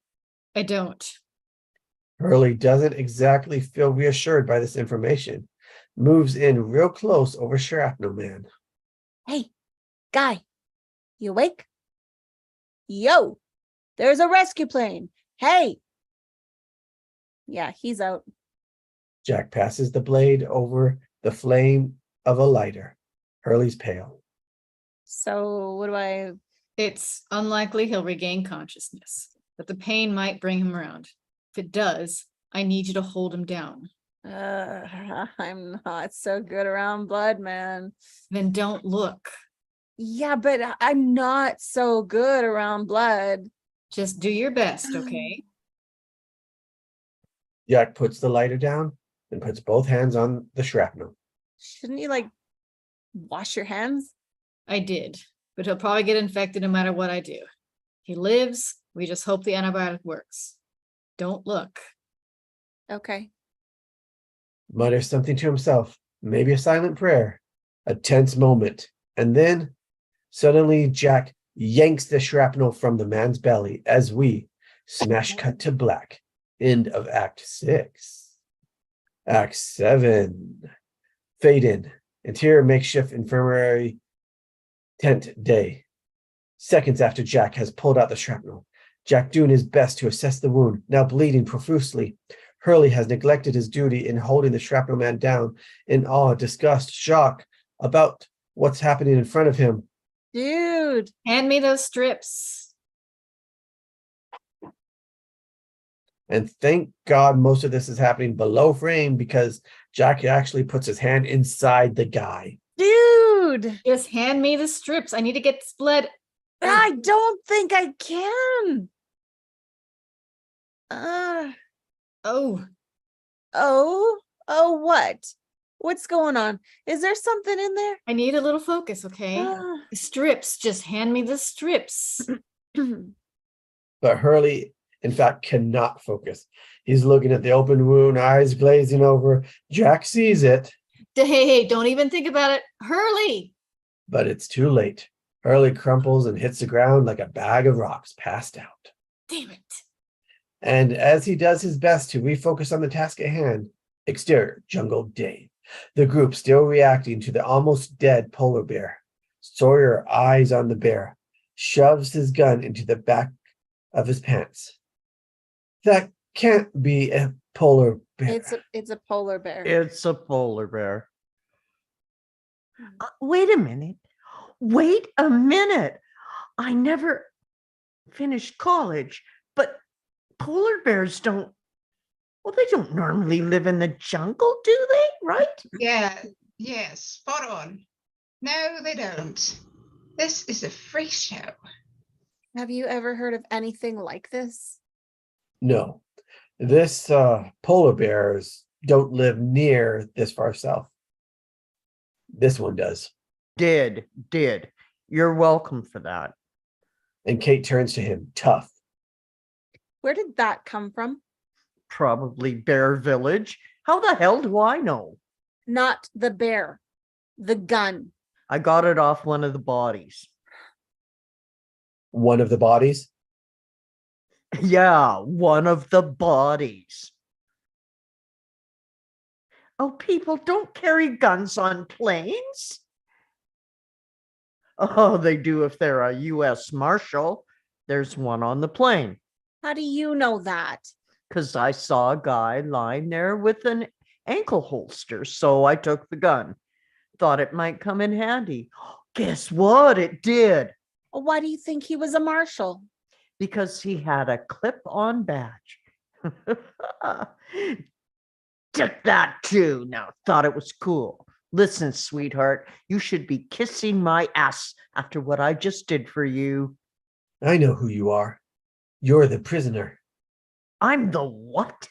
Speaker 3: I don't.
Speaker 1: Hurley doesn't exactly feel reassured by this information, moves in real close over Shrapnel Man.
Speaker 2: Hey, guy, you awake? Yo, there's a rescue plane. Hey. Yeah, he's out.
Speaker 1: Jack passes the blade over the flame of a lighter. Hurley's pale.
Speaker 2: So what do I?
Speaker 3: It's unlikely he'll regain consciousness, but the pain might bring him around. If it does, I need you to hold him down.
Speaker 2: I'm not so good around blood, man.
Speaker 3: Then don't look.
Speaker 2: Yeah, but I'm not so good around blood.
Speaker 3: Just do your best, okay?
Speaker 1: Jack puts the lighter down and puts both hands on the shrapnel.
Speaker 2: Shouldn't you like wash your hands?
Speaker 3: I did, but he'll probably get infected no matter what I do. He lives, we just hope the antibiotic works. Don't look.
Speaker 2: Okay.
Speaker 1: Mutters something to himself, maybe a silent prayer. A tense moment. And then suddenly Jack yanks the shrapnel from the man's belly as we smash cut to black. End of Act 6. Act 7. Fade in. Interior makeshift infirmary tent day. Seconds after Jack has pulled out the shrapnel. Jack doing his best to assess the wound, now bleeding profusely. Hurley has neglected his duty in holding the shrapnel man down in awe, disgust, shock about what's happening in front of him.
Speaker 2: Dude.
Speaker 3: Hand me those strips.
Speaker 1: And thank God most of this is happening below frame because Jack actually puts his hand inside the guy.
Speaker 2: Dude.
Speaker 3: Just hand me the strips. I need to get this blood.
Speaker 2: I don't think I can.
Speaker 3: Oh,
Speaker 2: Oh, what? What's going on? Is there something in there?
Speaker 3: I need a little focus, okay? The strips, just hand me the strips.
Speaker 1: But Hurley, in fact, cannot focus. He's looking at the open wound, eyes glazing over. Jack sees it,
Speaker 3: Hey, don't even think about it. Hurley!
Speaker 1: but it's too late. Hurley crumples and hits the ground like a bag of rocks, passed out.
Speaker 3: Damn it.
Speaker 1: And as he does his best to refocus on the task at hand, exterior jungle day. The group still reacting to the almost dead polar bear. Sawyer eyes on the bear, shoves his gun into the back of his pants. That can't be a polar bear.
Speaker 2: It's a polar bear.
Speaker 5: It's a polar bear. Wait a minute. Wait a minute. I never finished college, but polar bears don't, well, they don't normally live in the jungle, do they? Right?
Speaker 4: Yeah, spot on. No, they don't. This is a freak show.
Speaker 2: Have you ever heard of anything like this?
Speaker 1: No, this polar bears don't live near this far south. This one does.
Speaker 5: Did. You're welcome for that.
Speaker 1: And Kate turns to him, tough.
Speaker 2: Where did that come from?
Speaker 5: Probably Bear Village. How the hell do I know?
Speaker 2: Not the bear, the gun.
Speaker 5: I got it off one of the bodies.
Speaker 1: One of the bodies.
Speaker 5: Yeah, one of the bodies. Oh, people don't carry guns on planes. Oh, they do if they're a U.S. Marshal. There's one on the plane.
Speaker 2: How do you know that?
Speaker 5: Because I saw a guy lying there with an ankle holster, so I took the gun. Thought it might come in handy. Guess what? It did.
Speaker 2: Why do you think he was a marshal?
Speaker 5: Because he had a clip-on badge. Took that too. Now, thought it was cool. Listen, sweetheart, you should be kissing my ass after what I just did for you.
Speaker 1: I know who you are. You're the prisoner.
Speaker 5: I'm the what?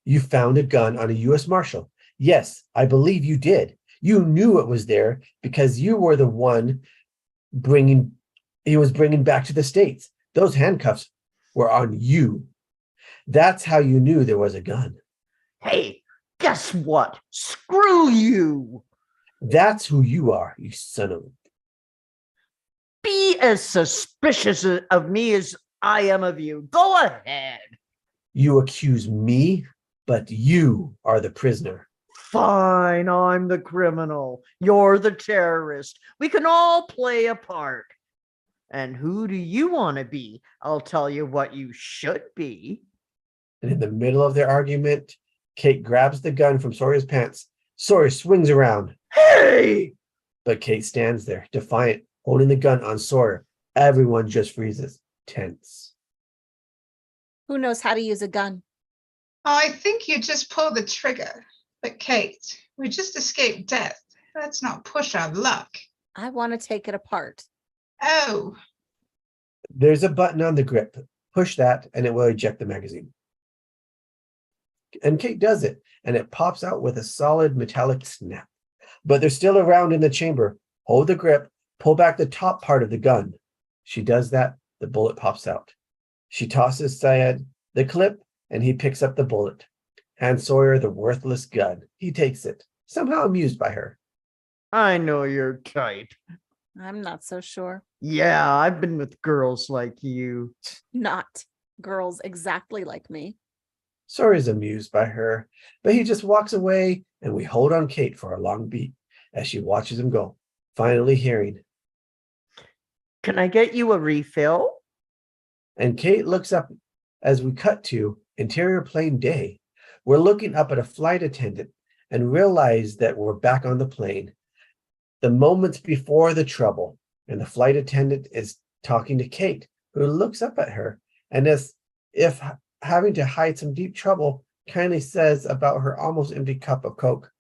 Speaker 1: You found a gun on a U.S. Marshal. Yes, I believe you did. You knew it was there because you were the one he was bringing back to the States. Those handcuffs were on you. That's how you knew there was a gun.
Speaker 5: Hey, guess what? Screw you.
Speaker 1: That's who you are, you son of...
Speaker 5: Be as suspicious of me as I am of you. Go ahead.
Speaker 1: You accuse me, but you are the prisoner.
Speaker 5: Fine, I'm the criminal. You're the terrorist. We can all play a part. And who do you want to be? I'll tell you what you should be.
Speaker 1: And in the middle of their argument, Kate grabs the gun from Sawyer's pants. Sawyer swings around,
Speaker 5: Hey!
Speaker 1: but Kate stands there, defiant, holding the gun on Sawyer. Everyone just freezes, tense.
Speaker 2: Who knows how to use a gun?
Speaker 4: Oh, I think you just pull the trigger. But Kate, we just escaped death. Let's not push our luck.
Speaker 2: I want to take it apart.
Speaker 4: Oh,
Speaker 1: There's a button on the grip. Push that, and it will eject the magazine. And Kate does it, and it pops out with a solid metallic snap. But they're still around in the chamber. Hold the grip, pull back the top part of the gun. She does that, the bullet pops out. She tosses Syed the clip, and he picks up the bullet. Hands Sawyer the worthless gun. He takes it, somehow amused by her.
Speaker 5: I know your type.
Speaker 2: I'm not so sure.
Speaker 5: Yeah, I've been with girls like you.
Speaker 2: Not girls exactly like me.
Speaker 1: Sawyer's amused by her, but he just walks away, and we hold on Kate for a long beat as she watches him go, finally hearing.
Speaker 5: Can I get you a refill?
Speaker 1: And Kate looks up as we cut to interior plane day. We're looking up at a flight attendant and realize that we're back on the plane. The moments before the trouble, and the flight attendant is talking to Kate, who looks up at her, and as if having to hide some deep trouble, kindly says about her almost empty cup of Coke.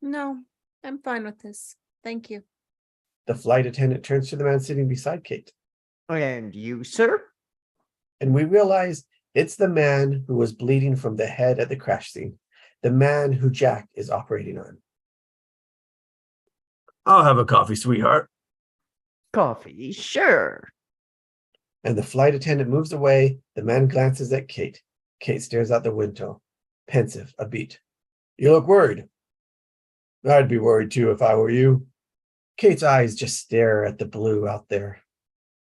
Speaker 2: No, I'm fine with this. Thank you.
Speaker 1: The flight attendant turns to the man sitting beside Kate,
Speaker 5: And you, sir?
Speaker 1: and we realize it's the man who was bleeding from the head at the crash scene, the man who Jack is operating on.
Speaker 6: I'll have a coffee, sweetheart.
Speaker 5: Coffee, sure.
Speaker 1: And the flight attendant moves away. The man glances at Kate. Kate stares out the window, pensive, a beat. You look worried. I'd be worried too if I were you. Kate's eyes just stare at the blue out there.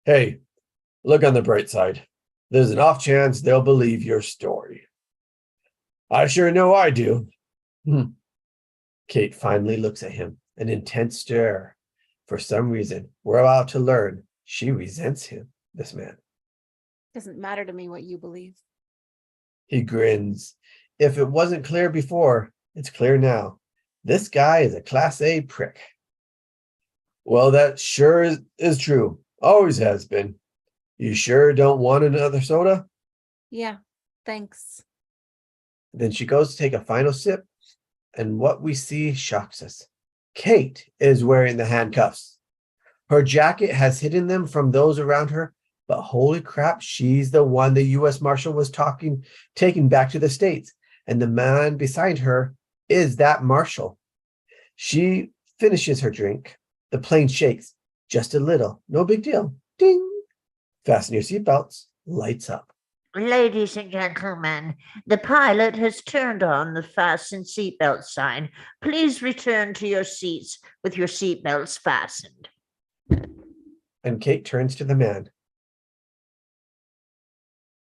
Speaker 1: Hey, look on the bright side. There's an off chance they'll believe your story. I sure know I do. Kate finally looks at him, an intense stare. For some reason, we're about to learn she resents him, this man.
Speaker 2: Doesn't matter to me what you believe.
Speaker 1: He grins. If it wasn't clear before, it's clear now. This guy is a Class A prick. Well, that sure is true. Always has been. You sure don't want another soda?
Speaker 2: Yeah, thanks.
Speaker 1: Then she goes to take a final sip, and what we see shocks us. Kate is wearing the handcuffs. Her jacket has hidden them from those around her, but holy crap, she's the one the U.S. Marshal was taking back to the States, and the man beside her is that Marshal. She finishes her drink. The plane shakes just a little. No big deal. Ding. Fasten your seatbelts. Lights up.
Speaker 7: Ladies and gentlemen, the pilot has turned on the fasten seatbelt sign. Please return to your seats with your seatbelts fastened.
Speaker 1: And Kate turns to the man.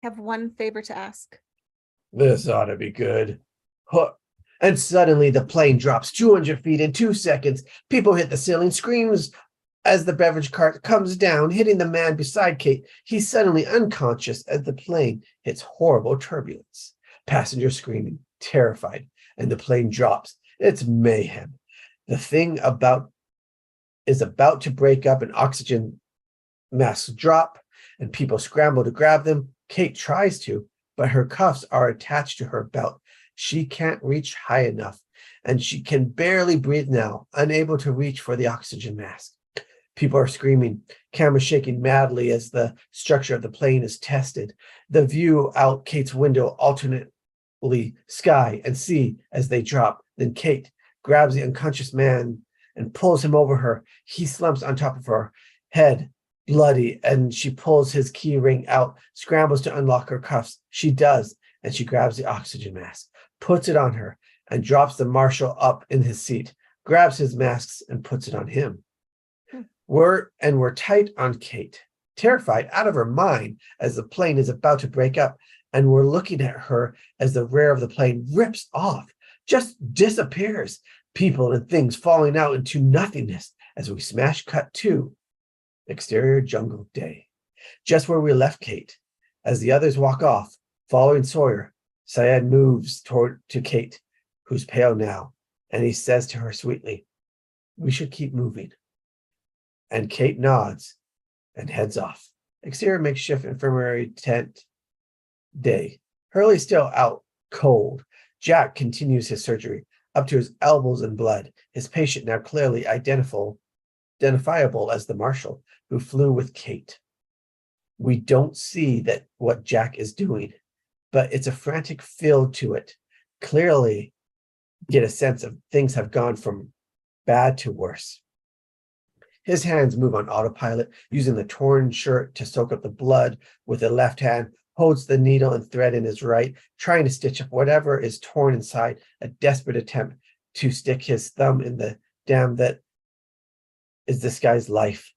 Speaker 2: Have one favor to ask.
Speaker 1: This ought to be good. Huh. And suddenly the plane drops 200 feet in 2 seconds. People hit the ceiling, screams as the beverage cart comes down, hitting the man beside Kate. He's suddenly unconscious as the plane hits horrible turbulence. Passengers screaming, terrified, and the plane drops. It's mayhem. The thing is about to break up, and oxygen masks drop, and people scramble to grab them. Kate tries to, but her cuffs are attached to her belt. She can't reach high enough, and she can barely breathe now, unable to reach for the oxygen mask. People are screaming, cameras shaking madly as the structure of the plane is tested. The view out Kate's window alternately sky and sea as they drop. Then Kate grabs the unconscious man and pulls him over her. He slumps on top of her head, bloody, and she pulls his key ring out, scrambles to unlock her cuffs. She does, and she grabs the oxygen mask, puts it on her, and drops the marshal up in his seat, grabs his masks and puts it on him. We're tight on Kate, terrified out of her mind as the plane is about to break up, and we're looking at her as the rear of the plane rips off, just disappears, people and things falling out into nothingness as we smash cut to exterior jungle day. Just where we left Kate. As the others walk off, following Sawyer, Syed moves to Kate, who's pale now, and he says to her sweetly, "We should keep moving." And Kate nods and heads off. Exterior makeshift infirmary tent day. Hurley's still out, cold. Jack continues his surgery, up to his elbows in blood. His patient now clearly identifiable as the marshal who flew with Kate. We don't see that what Jack is doing, but it's a frantic feel to it. Clearly get a sense of things have gone from bad to worse. His hands move on autopilot, using the torn shirt to soak up the blood with the left hand, holds the needle and thread in his right, trying to stitch up whatever is torn inside, a desperate attempt to stick his thumb in the dam that is this guy's life.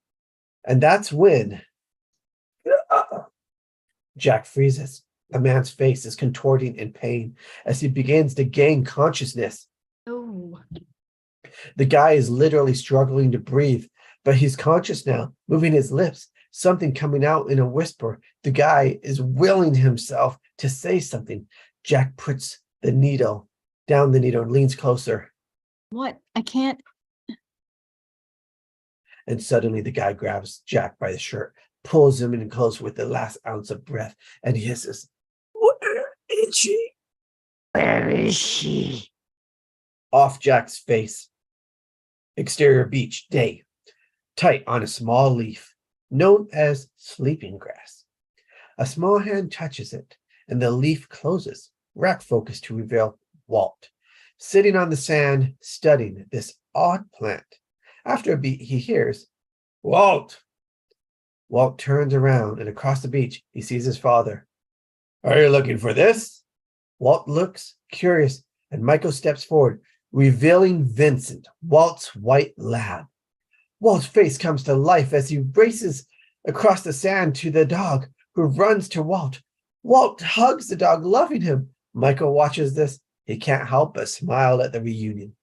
Speaker 1: And that's when Jack freezes. The man's face is contorting in pain as he begins to gain consciousness.
Speaker 3: Oh,
Speaker 1: The guy is literally struggling to breathe, but he's conscious now, moving his lips, something coming out in a whisper. The guy is willing himself to say something. Jack puts the needle down the needle and leans closer.
Speaker 3: what? I can't.
Speaker 1: And suddenly the guy grabs Jack by the shirt, pulls him in close with the last ounce of breath, and he hisses, "Where is she?"
Speaker 7: Where is she?
Speaker 1: Off Jack's face. Exterior beach, day. Tight on a small leaf, known as sleeping grass. A small hand touches it, and the leaf closes. Rack focus to reveal Walt, sitting on the sand, studying this odd plant. After a beat, he hears, "Walt!" Walt turns around, and across the beach, he sees his father. "Are you looking for this?" Walt looks curious, and Michael steps forward, revealing Vincent, Walt's white lab. Walt's face comes to life as he races across the sand to the dog, who runs to Walt. Walt hugs the dog, loving him. Michael watches this. He can't help but smile at the reunion.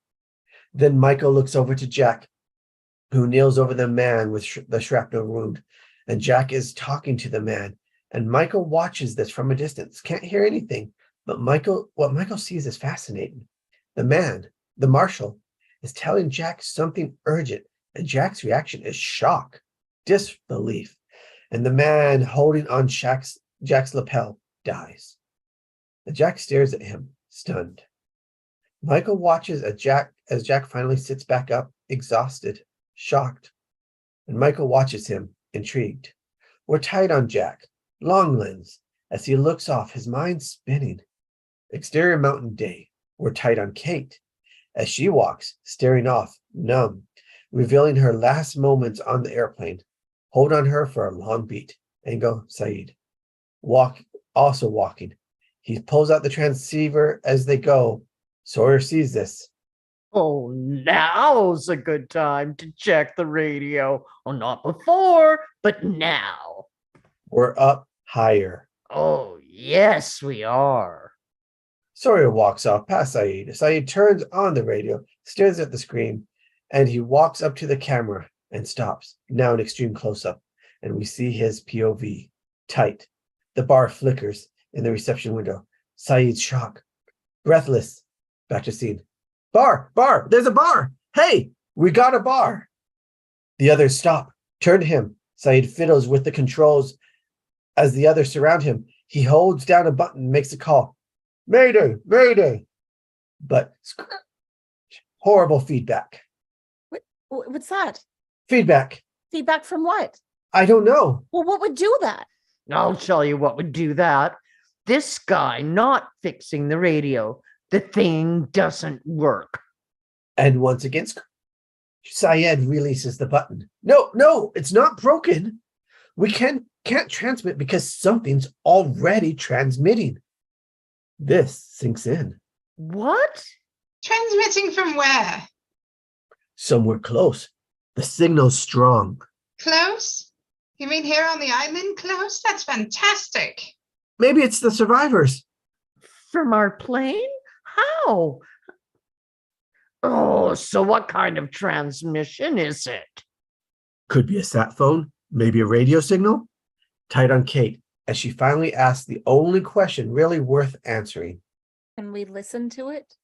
Speaker 1: Then Michael looks over to Jack, who kneels over the man with the shrapnel wound. And Jack is talking to the man. And Michael watches this from a distance. Can't hear anything. But what Michael sees is fascinating. The man, the marshal, is telling Jack something urgent. And Jack's reaction is shock, disbelief. And the man holding on Jack's lapel dies. And Jack stares at him, stunned. Michael watches as Jack finally sits back up, exhausted, shocked. And Michael watches him, intrigued. We're tight on Jack, long lens, as he looks off, his mind spinning. Exterior mountain day. We're tight on Kate, as she walks, staring off, numb, revealing her last moments on the airplane. Hold on her for a long beat and go, Saeed. Also walking. He pulls out the transceiver as they go. Sawyer sees this.
Speaker 5: Oh, now's a good time to check the radio. Well, not before, but now.
Speaker 1: We're up higher.
Speaker 5: Oh, yes, we are.
Speaker 1: Sawyer walks off past Saeed. Saeed turns on the radio, stares at the screen, and he walks up to the camera and stops, now in extreme close-up, and we see his POV, tight. The bar flickers in the reception window. Saeed's shock, breathless. Back to scene. Bar, there's a bar. Hey, we got a bar. The others stop, turn to him. Saeed fiddles with the controls as the others surround him. He holds down a button, makes a call. Mayday, mayday. But horrible feedback.
Speaker 2: What's that?
Speaker 1: Feedback.
Speaker 2: Feedback from what?
Speaker 1: I don't know.
Speaker 2: Well, what would do that?
Speaker 5: I'll tell you what would do that. This guy not fixing the radio. The thing doesn't work.
Speaker 1: And once again, Syed releases the button. No, it's not broken. We can't transmit because something's already transmitting. This sinks in.
Speaker 5: What?
Speaker 4: Transmitting from where?
Speaker 1: Somewhere close. The signal's strong.
Speaker 4: Close? You mean here on the island close? That's fantastic.
Speaker 1: Maybe it's the survivors.
Speaker 5: From our plane? How? Oh, so what kind of transmission is it?
Speaker 1: Could be a sat phone, maybe a radio signal. Tight on Kate as she finally asks the only question really worth answering.
Speaker 2: Can we listen to it?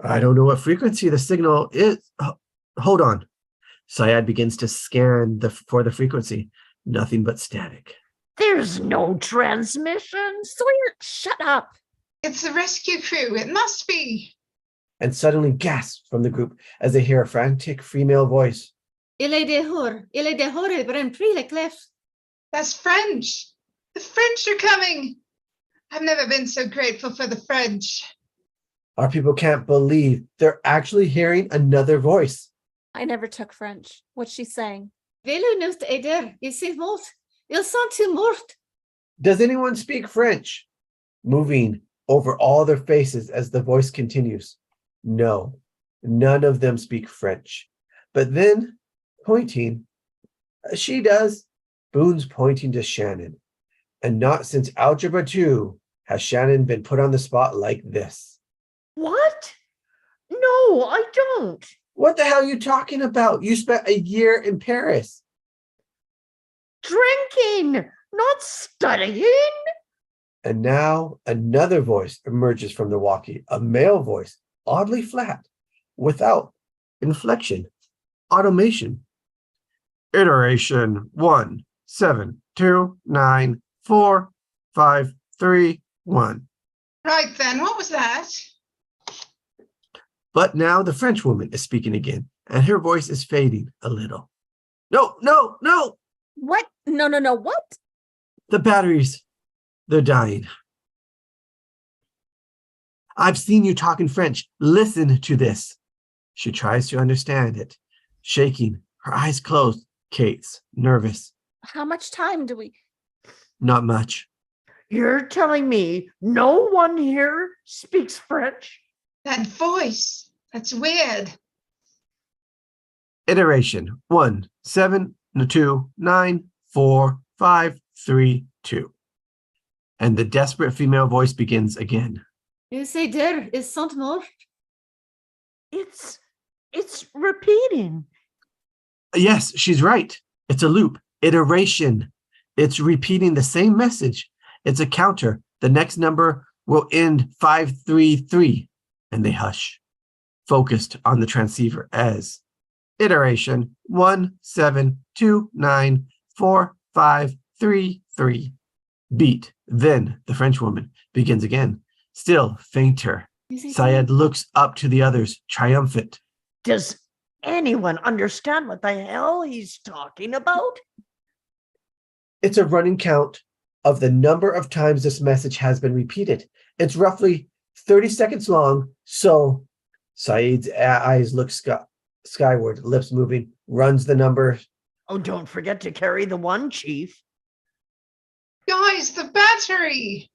Speaker 1: I don't know what frequency the signal is. Hold on. Syed begins to scan for the frequency. Nothing but static.
Speaker 5: There's no transmission.
Speaker 2: Sawyer, shut up.
Speaker 4: It's the rescue crew. It must be.
Speaker 1: And suddenly gasps from the group as they hear a frantic female voice.
Speaker 3: Il est dehors, but I'm pris le clef.
Speaker 4: That's French. The French are coming. I've never been so grateful for the French.
Speaker 1: Our people can't believe they're actually hearing another voice.
Speaker 2: I never took French. What's she saying?
Speaker 3: Velu nous aider. Ils sont morts. Ils sont morts.
Speaker 1: Does anyone speak French? Moving over all their faces as the voice continues. No, none of them speak French. But then, pointing, she does. Boone's pointing to Shannon. And not since Algebra 2 has Shannon been put on the spot like this.
Speaker 5: What? No, I don't.
Speaker 1: What the hell are you talking about? You spent a year in Paris.
Speaker 5: Drinking, not studying.
Speaker 1: And now another voice emerges from the walkie, a male voice, oddly flat, without inflection, automation. Iteration 1, 7, 2, 9, 4, 5, 3, 1.
Speaker 4: Right then, what was that?
Speaker 1: But now the French woman is speaking again, and her voice is fading a little. No!
Speaker 2: What? No, what?
Speaker 1: The batteries, they're dying. I've seen you talking French. Listen to this. She tries to understand it, shaking, her eyes closed. Kate's nervous.
Speaker 2: How much time do we?
Speaker 1: Not much.
Speaker 5: You're telling me no one here speaks French?
Speaker 4: That voice. That's weird.
Speaker 1: Iteration 1, 7, 2, 9, 4, 5, 3, 2. And the desperate female voice begins again.
Speaker 3: Ils aider. Ils sont morts.
Speaker 5: It's repeating.
Speaker 1: Yes, she's right. It's a loop. Iteration. It's repeating the same message. It's a counter. The next number will end 533. And they hush, focused on the transceiver as iteration 1, 7, 2, 9, 4, 5, 3, 3. Beat. Then the French woman begins again, still fainter. Syed looks up to the others, triumphant.
Speaker 5: Does anyone understand what the hell he's talking about?
Speaker 1: It's a running count of the number of times this message has been repeated. It's roughly 30 seconds long, so Syed's eyes look skyward, lips moving, runs the number.
Speaker 5: Oh, don't forget to carry the one, Chief.
Speaker 4: Guys, the battery.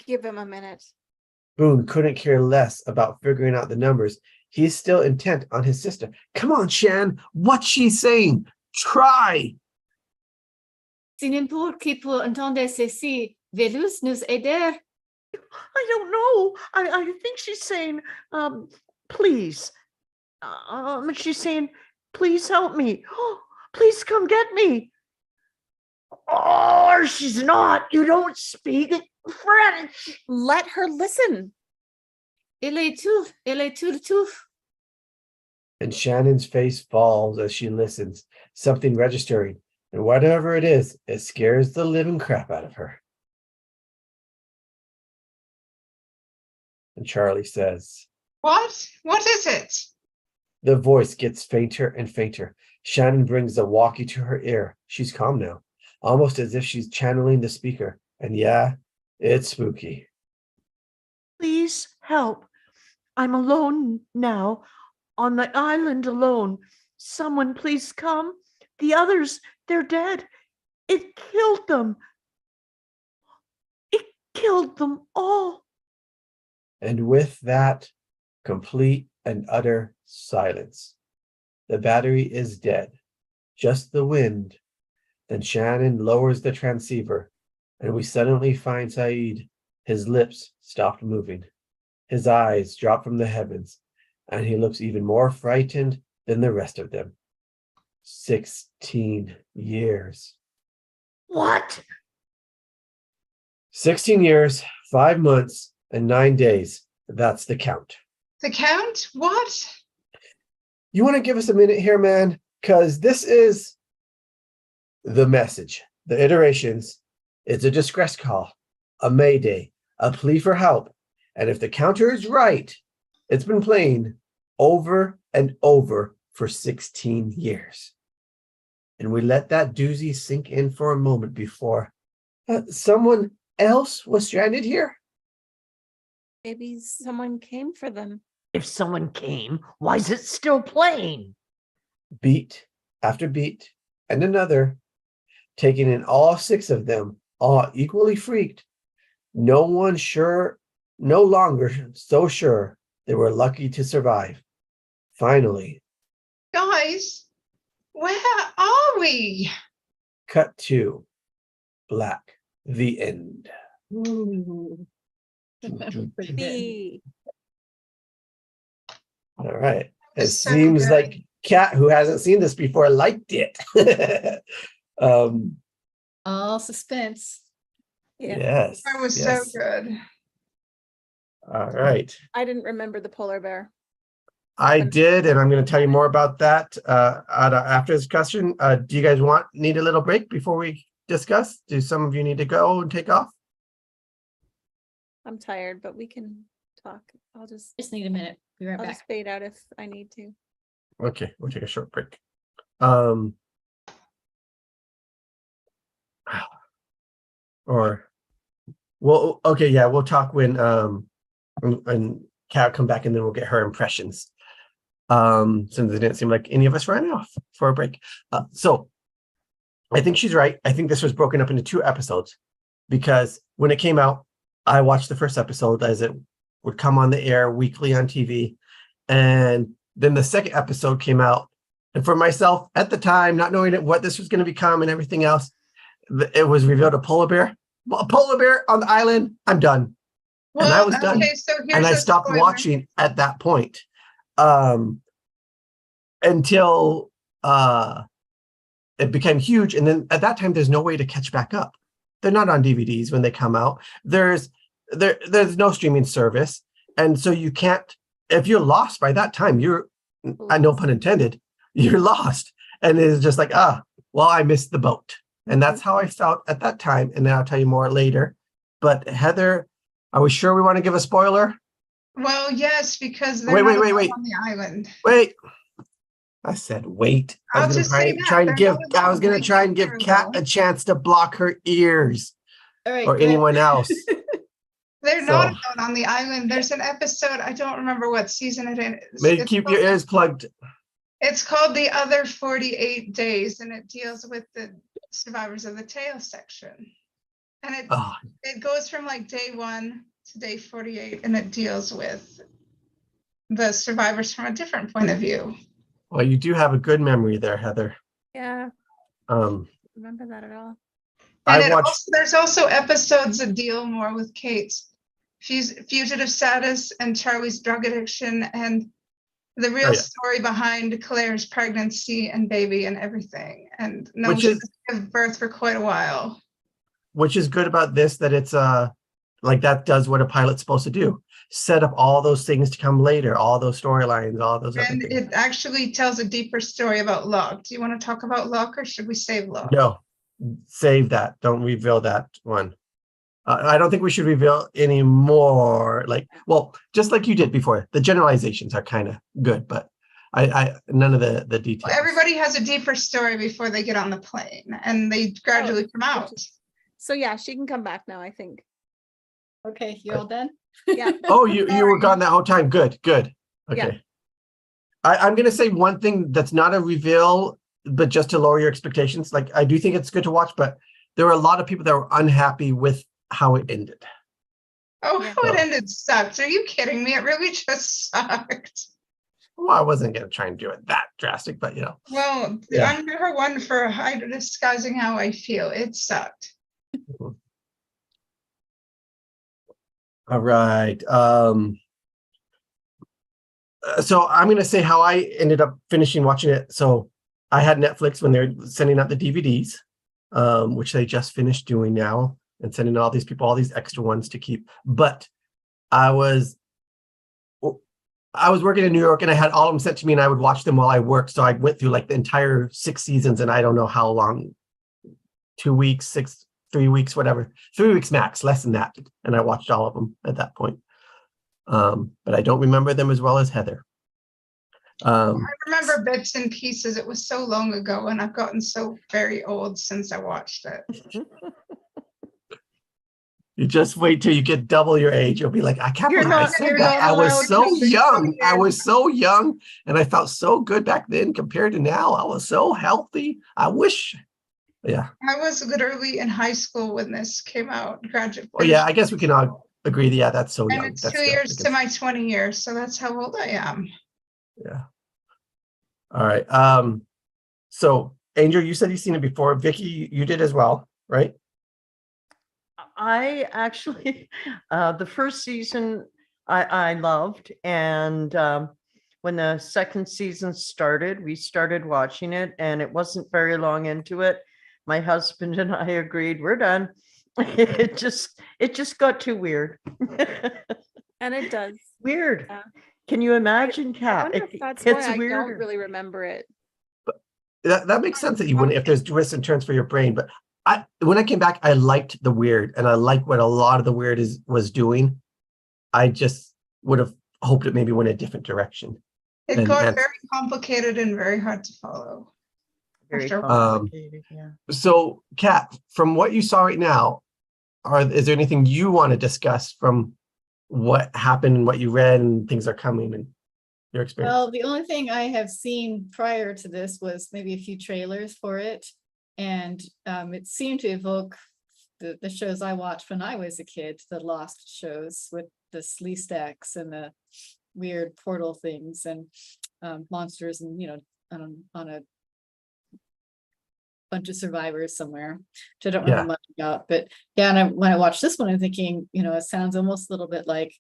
Speaker 2: Give him a minute.
Speaker 1: Boone couldn't care less about figuring out the numbers. He's still intent on his sister. Come on, Shan, what's she saying? Try.
Speaker 3: Si n'importe qui peut entendre ceci, Velus nous aider.
Speaker 5: I don't know. I think she's saying, please. She's saying, please help me. Oh, please come get me. Or she's not. You don't speak French.
Speaker 2: Let her listen.
Speaker 3: Elle est tout.
Speaker 1: And Shannon's face falls as she listens, something registering. And whatever it is, it scares the living crap out of her. And Charlie says,
Speaker 4: What? What is it?
Speaker 1: the voice gets fainter and fainter. Shannon brings the walkie to her ear. She's calm now, almost as if she's channeling the speaker. And yeah, it's spooky.
Speaker 5: Please help. I'm alone now, on the island alone. Someone please come. The others, they're dead. It killed them. It killed them all.
Speaker 1: And with that complete and utter silence, the battery is dead. Just the wind. Then Shannon lowers the transceiver, and we suddenly find Saeed. His lips stopped moving. His eyes drop from the heavens, and he looks even more frightened than the rest of them. 16 years.
Speaker 7: What?
Speaker 1: 16 years, 5 months, and 9 days. That's the count.
Speaker 4: The count? What?
Speaker 1: You want to give us a minute here, man? Because this is the message, the iterations. It's a distress call, a mayday, a plea for help. And if the counter is right, it's been playing over and over for 16 years. And we let that doozy sink in for a moment before someone else was stranded here.
Speaker 2: Maybe someone came for them.
Speaker 7: If someone came, why is it still playing?
Speaker 1: Beat after beat and another, taking in all 6 of them, all equally freaked. No longer so sure they were lucky to survive. Finally,
Speaker 4: Guys, where are we?
Speaker 1: cut to black, the end.
Speaker 2: The
Speaker 1: All right. It
Speaker 4: It's so
Speaker 1: seems
Speaker 4: good.
Speaker 1: like Kat, who hasn't seen this before, liked it.
Speaker 3: All suspense.
Speaker 2: yeah.
Speaker 1: Yes.
Speaker 4: That was
Speaker 1: yes.
Speaker 4: so good.
Speaker 1: All right.
Speaker 2: I didn't remember the polar bear.
Speaker 1: I did, and I'm going to tell you more about that after this discussion. Do you guys need a little break before we discuss? Do some of you need to go and take off?
Speaker 2: I'm tired, but we can talk. I'll just
Speaker 3: Just need a minute. Be right
Speaker 2: I'll
Speaker 3: back.
Speaker 2: just fade out if I need to.
Speaker 1: Okay, we'll take a short break. Or, well, okay, yeah, we'll talk when and Kat come back, and then we'll get her impressions. Since it didn't seem like any of us ran off for a break. So I think she's right. I think this was broken up into 2 episodes because when it came out, I watched the first episode as it would come on the air weekly on TV. And then the second episode came out. And for myself at the time, not knowing what this was going to become and everything else, it was revealed a polar bear. A polar bear on the island. I'm done.
Speaker 4: Well,
Speaker 1: I was done.
Speaker 4: okay, so here's
Speaker 1: And I
Speaker 4: a
Speaker 1: stopped
Speaker 4: spoiler.
Speaker 1: watching at that point. Until it became huge. And then at that time, there's no way to catch back up. They're not on DVDs when they come out. There's no streaming service. And so you can't, if you're lost by that time, I no pun intended, you're lost. And it's just like, well, I missed the boat. And that's how I felt at that time. And then I'll tell you more later. But Heather, are we sure we want to give a spoiler?
Speaker 4: Well, yes, because they're
Speaker 1: Wait,
Speaker 4: not
Speaker 1: wait,
Speaker 4: alone
Speaker 1: wait.
Speaker 4: on the island.
Speaker 1: Wait. I said, wait. I
Speaker 4: I'll
Speaker 1: was
Speaker 4: just
Speaker 1: gonna
Speaker 4: say
Speaker 1: try and
Speaker 4: that.
Speaker 1: give.
Speaker 4: They're not
Speaker 1: I was gonna
Speaker 4: alone.
Speaker 1: try and give
Speaker 4: They're
Speaker 1: Kat
Speaker 4: alone.
Speaker 1: a chance to block her ears
Speaker 3: All right.
Speaker 1: or
Speaker 3: go ahead.
Speaker 1: anyone else.
Speaker 4: They're not
Speaker 1: So-
Speaker 4: alone on the island. There's an episode, I don't remember what season it is.
Speaker 1: Maybe
Speaker 4: It's
Speaker 1: keep your
Speaker 4: called-
Speaker 1: ears plugged.
Speaker 4: It's called The Other 48 Days, and it deals with the survivors of the tail section. And
Speaker 1: Oh,
Speaker 4: it goes from like day 1 to day 48, and it deals with the survivors from a different point of view.
Speaker 1: well, you do have a good memory there, Heather.
Speaker 2: Yeah,
Speaker 1: Um,
Speaker 2: remember that at all.
Speaker 4: And
Speaker 1: I watched.
Speaker 4: there's also episodes that deal more with Kate's fugitive status and Charlie's drug addiction and the real
Speaker 1: Oh, yeah.
Speaker 4: story behind Claire's pregnancy and baby and everything. And no,
Speaker 1: Which
Speaker 4: she
Speaker 1: is-
Speaker 4: didn't give birth for quite a while.
Speaker 1: Which is good about this, that it's like that does what a pilot's supposed to do. Set up all those things to come later, all those storylines, all those other
Speaker 4: And
Speaker 1: things.
Speaker 4: it actually tells a deeper story about Locke. Do you want to talk about Locke, or should we save Locke?
Speaker 1: No, save that. Don't reveal that one. I don't think we should reveal any more. Like, well, just like you did before, the generalizations are kind of good, but I none of the details.
Speaker 4: Everybody has a deeper story before they get on the plane, and they gradually come out.
Speaker 2: So yeah, she can come back now, I think.
Speaker 3: Okay, you're all done?
Speaker 2: Yeah.
Speaker 1: Oh, you were gone that whole time. Good, good.
Speaker 2: Yeah.
Speaker 1: Okay. I'm gonna say one thing that's not a reveal, but just to lower your expectations. Like, I do think it's good to watch, but there were a lot of people that were unhappy with how it ended.
Speaker 4: Oh,
Speaker 2: Yeah.
Speaker 4: how it ended sucked. Are you kidding me? It really just sucked.
Speaker 1: Well, I wasn't gonna try and do it that drastic, but
Speaker 4: Well,
Speaker 1: Yeah.
Speaker 4: I'm never one for disguising how I feel. It sucked.
Speaker 1: All right. So I'm gonna say how I ended up finishing watching it. So I had Netflix when they're sending out the DVDs, which they just finished doing now, and sending all these people all these extra ones to keep. But I was working in New York, and I had all of them sent to me, and I would watch them while I worked. So I went through like the entire 6 seasons, and I don't know how long, 2 weeks, 3 weeks, whatever, 3 weeks max, less than that. And I watched all of them at that point. But I don't remember them as well as Heather.
Speaker 4: I remember bits and pieces. It was so long ago, and I've gotten so very old since I watched it.
Speaker 1: You just wait till you get double your age. You'll be like, I can't
Speaker 5: You're
Speaker 1: believe I
Speaker 5: not-
Speaker 1: said
Speaker 5: you're
Speaker 1: that.
Speaker 5: not
Speaker 1: I was
Speaker 5: allowed
Speaker 1: so
Speaker 4: to.
Speaker 1: young. I was so young, and I felt so good back then compared to now. I was so healthy. I wish. Yeah.
Speaker 4: I was literally in high school when this came out. Graduate.
Speaker 1: Well, yeah. I guess we can all agree. Yeah, that's so
Speaker 4: And
Speaker 1: young.
Speaker 4: it's
Speaker 1: That's
Speaker 4: 2
Speaker 1: still-
Speaker 4: years to my 20 years, so that's how old I am.
Speaker 1: Yeah. All right. So Angel, you said you've seen it before. Vicky, you did as well, right?
Speaker 5: I actually, the first season I loved, and when the second season started, we started watching it, and it wasn't very long into it. My husband and I agreed, we're done. It just got too weird.
Speaker 2: And it does.
Speaker 5: Weird.
Speaker 2: Yeah.
Speaker 5: Can you imagine,
Speaker 2: I
Speaker 5: Kat?
Speaker 2: wonder if that's why
Speaker 5: It's
Speaker 2: I don't
Speaker 5: weirder.
Speaker 2: really remember it.
Speaker 1: That makes sense that you wouldn't if there's twists and turns for your brain. But when I came back, I liked the weird, and I liked what a lot of the weird was doing. I just would have hoped it maybe went a different direction.
Speaker 4: It
Speaker 1: And-
Speaker 4: got
Speaker 1: and-
Speaker 4: very complicated and very hard to follow.
Speaker 5: Very
Speaker 4: Sure.
Speaker 5: complicated, yeah.
Speaker 1: So, Kat, from what you saw right now, is there anything you want to discuss from what happened and what you read and things are coming and your experience?
Speaker 3: Well, the only thing I have seen prior to this was maybe a few trailers for it. And it seemed to evoke the shows I watched when I was a kid, the Lost shows with the Sleestaks and the weird portal things and monsters and, on a bunch of survivors somewhere, which I don't remember much about. But yeah, and when I watched this one, I'm thinking, it sounds almost a little bit like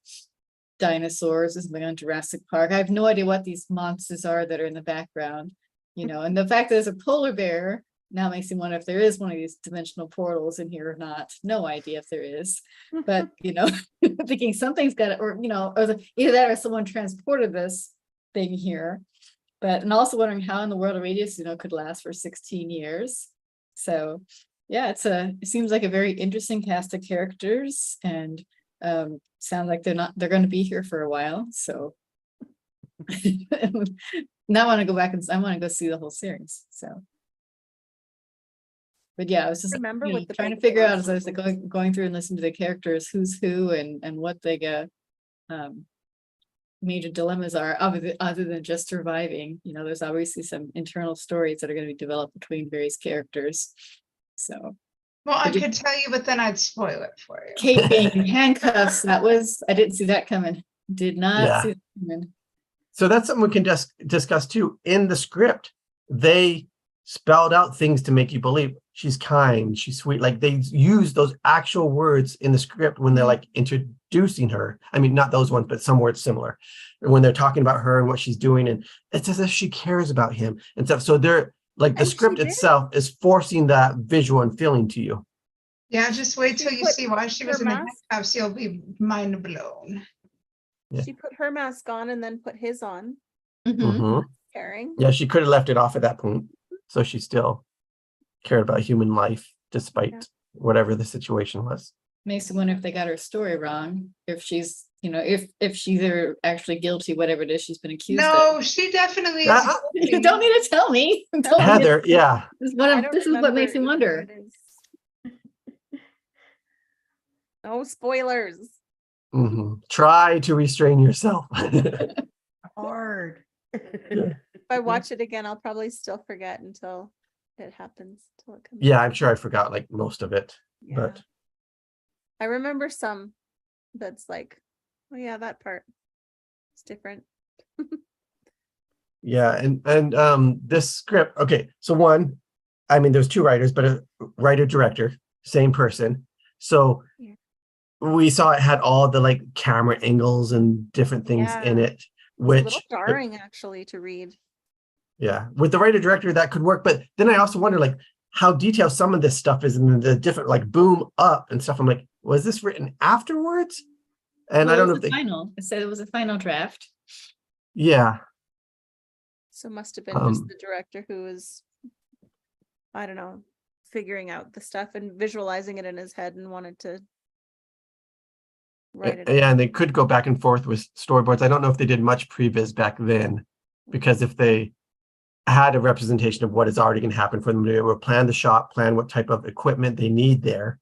Speaker 3: dinosaurs or something on Jurassic Park. I have no idea what these monsters are that are in the background, and the fact that there's a polar bear now makes me wonder if there is one of these dimensional portals in here or not. No idea if there is, but thinking something's got it, or either that or someone transported this thing here. But and also wondering how in the world a Radius could last for 16 years. So yeah, it seems like a very interesting cast of characters, and sound like they're going to be here for a while. So now I want to go back and I want to go see the whole series. So. But yeah, I was just
Speaker 2: Remember what the
Speaker 3: trying to
Speaker 2: big
Speaker 3: figure out
Speaker 2: loss
Speaker 3: as I was going through and listening to the characters, who's who and what the major dilemmas are other than just surviving. There's obviously some internal stories that are going to be developed between various characters. So
Speaker 4: Well, I
Speaker 3: Did you-
Speaker 4: could tell you, but then I'd spoil it for you.
Speaker 3: Kate being in handcuffs, I didn't see that coming. Did not
Speaker 1: Yeah.
Speaker 3: see that coming.
Speaker 1: So that's something we can discuss too. In the script, they spelled out things to make you believe she's kind, she's sweet. Like they use those actual words in the script when they're like introducing her. I mean, not those ones, but some words similar. When they're talking about her and what she's doing, and it's as if she cares about him and stuff. So they're like the
Speaker 2: And she
Speaker 1: script
Speaker 2: did.
Speaker 1: itself is forcing that visual and feeling to you.
Speaker 4: Yeah, just wait till
Speaker 2: She
Speaker 4: you
Speaker 2: put
Speaker 4: see why she
Speaker 2: her
Speaker 4: was in the
Speaker 2: mask-
Speaker 4: handcuffs. You'll be mind blown.
Speaker 1: Yeah.
Speaker 2: She put her mask on and then put his on,
Speaker 3: Mhm.
Speaker 1: Mhm.
Speaker 2: caring.
Speaker 1: Yeah, she could have left it off at that point. So she still cared about human life despite
Speaker 2: Yeah.
Speaker 1: whatever the situation was.
Speaker 3: Makes me wonder if they got her story wrong. If she's, if she's actually guilty, whatever it is she's been accused
Speaker 4: No,
Speaker 3: of.
Speaker 4: she definitely is.
Speaker 1: Uh-uh.
Speaker 3: You don't need to tell me. Don't need to-
Speaker 1: Heather, yeah.
Speaker 3: This is
Speaker 2: I
Speaker 3: what,
Speaker 2: don't
Speaker 3: this is what makes me
Speaker 2: remember either
Speaker 3: wonder.
Speaker 2: who it is. Oh, spoilers.
Speaker 1: Try to restrain yourself.
Speaker 5: Hard.
Speaker 2: If I watch it again, I'll probably still forget until it happens, till it comes.
Speaker 1: Yeah, I'm sure I forgot like most of it,
Speaker 2: Yeah.
Speaker 1: but
Speaker 2: I remember some that's like, oh yeah, that part. It's different.
Speaker 1: yeah, and this script, okay, so one, I mean, there's two writers, but a writer director, same person. So
Speaker 2: Yeah.
Speaker 1: we saw it had all the like camera angles and different things in
Speaker 2: Yeah.
Speaker 1: it,
Speaker 2: It's a
Speaker 1: which
Speaker 2: little jarring actually to read.
Speaker 1: yeah, with the writer director that could work. But then I also wonder like how detailed some of this stuff is in the different like boom up and stuff. I'm like, was this written afterwards? And I
Speaker 3: Well,
Speaker 1: don't
Speaker 3: it
Speaker 1: know
Speaker 3: was
Speaker 1: if
Speaker 3: a
Speaker 1: they,
Speaker 3: final. It said it was a final draft.
Speaker 1: yeah.
Speaker 2: So must have been just
Speaker 1: Um,
Speaker 2: the director who was, I don't know, figuring out the stuff and visualizing it in his head and wanted to write it.
Speaker 1: Yeah, and they could go back and forth with storyboards. I don't know if they did much previs back then, because if they had a representation of what is already going to happen for them to be able to plan the shot, plan what type of equipment they need there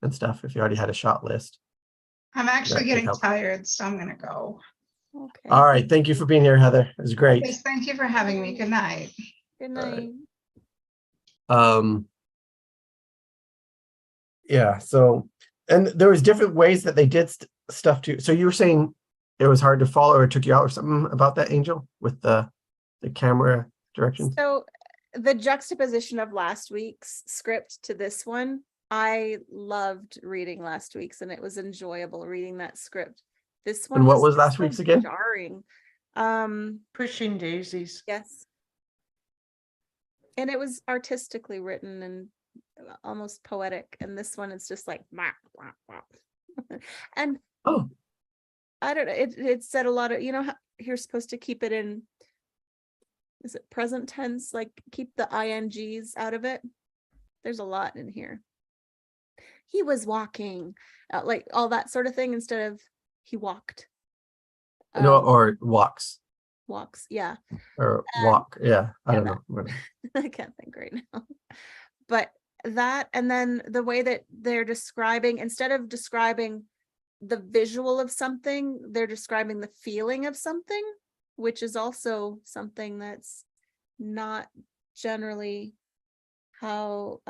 Speaker 1: and stuff, if you already had a shot list.
Speaker 4: I'm
Speaker 1: That
Speaker 4: actually
Speaker 1: could
Speaker 4: getting
Speaker 1: help.
Speaker 4: tired, so I'm gonna go.
Speaker 2: Okay.
Speaker 1: All right. Thank you for being here, Heather. It was great.
Speaker 4: Yes, thank you for having me. Good night.
Speaker 2: Good
Speaker 1: All right.
Speaker 2: night.
Speaker 1: Yeah, so, and there was different ways that they did stuff too. So you were saying it was hard to follow or it took you out or something about that, Angel, with the camera directions?
Speaker 2: So the juxtaposition of last week's script to this one, I loved reading last week's and it was enjoyable reading that script. This one
Speaker 1: And what was
Speaker 2: just
Speaker 1: last
Speaker 2: so
Speaker 1: week's again?
Speaker 2: jarring.
Speaker 5: Pushing daisies.
Speaker 2: Yes. And it was artistically written and almost poetic. And this one is just like, wah, wah, wah. And
Speaker 1: Oh,
Speaker 2: I don't know, it said a lot of, you know, how you're supposed to keep it in, is it present tense? Like keep the INGs out of it. There's a lot in here. He was walking, like all that sort of thing instead of he walked.
Speaker 1: no,
Speaker 2: Um,
Speaker 1: or walks
Speaker 2: walks, yeah.
Speaker 1: or
Speaker 2: And-
Speaker 1: walk. Yeah, I
Speaker 2: yeah,
Speaker 1: don't know.
Speaker 2: I can't think right now. But that, and then the way that they're describing, instead of describing the visual of something, they're describing the feeling of something, which is also something that's not generally how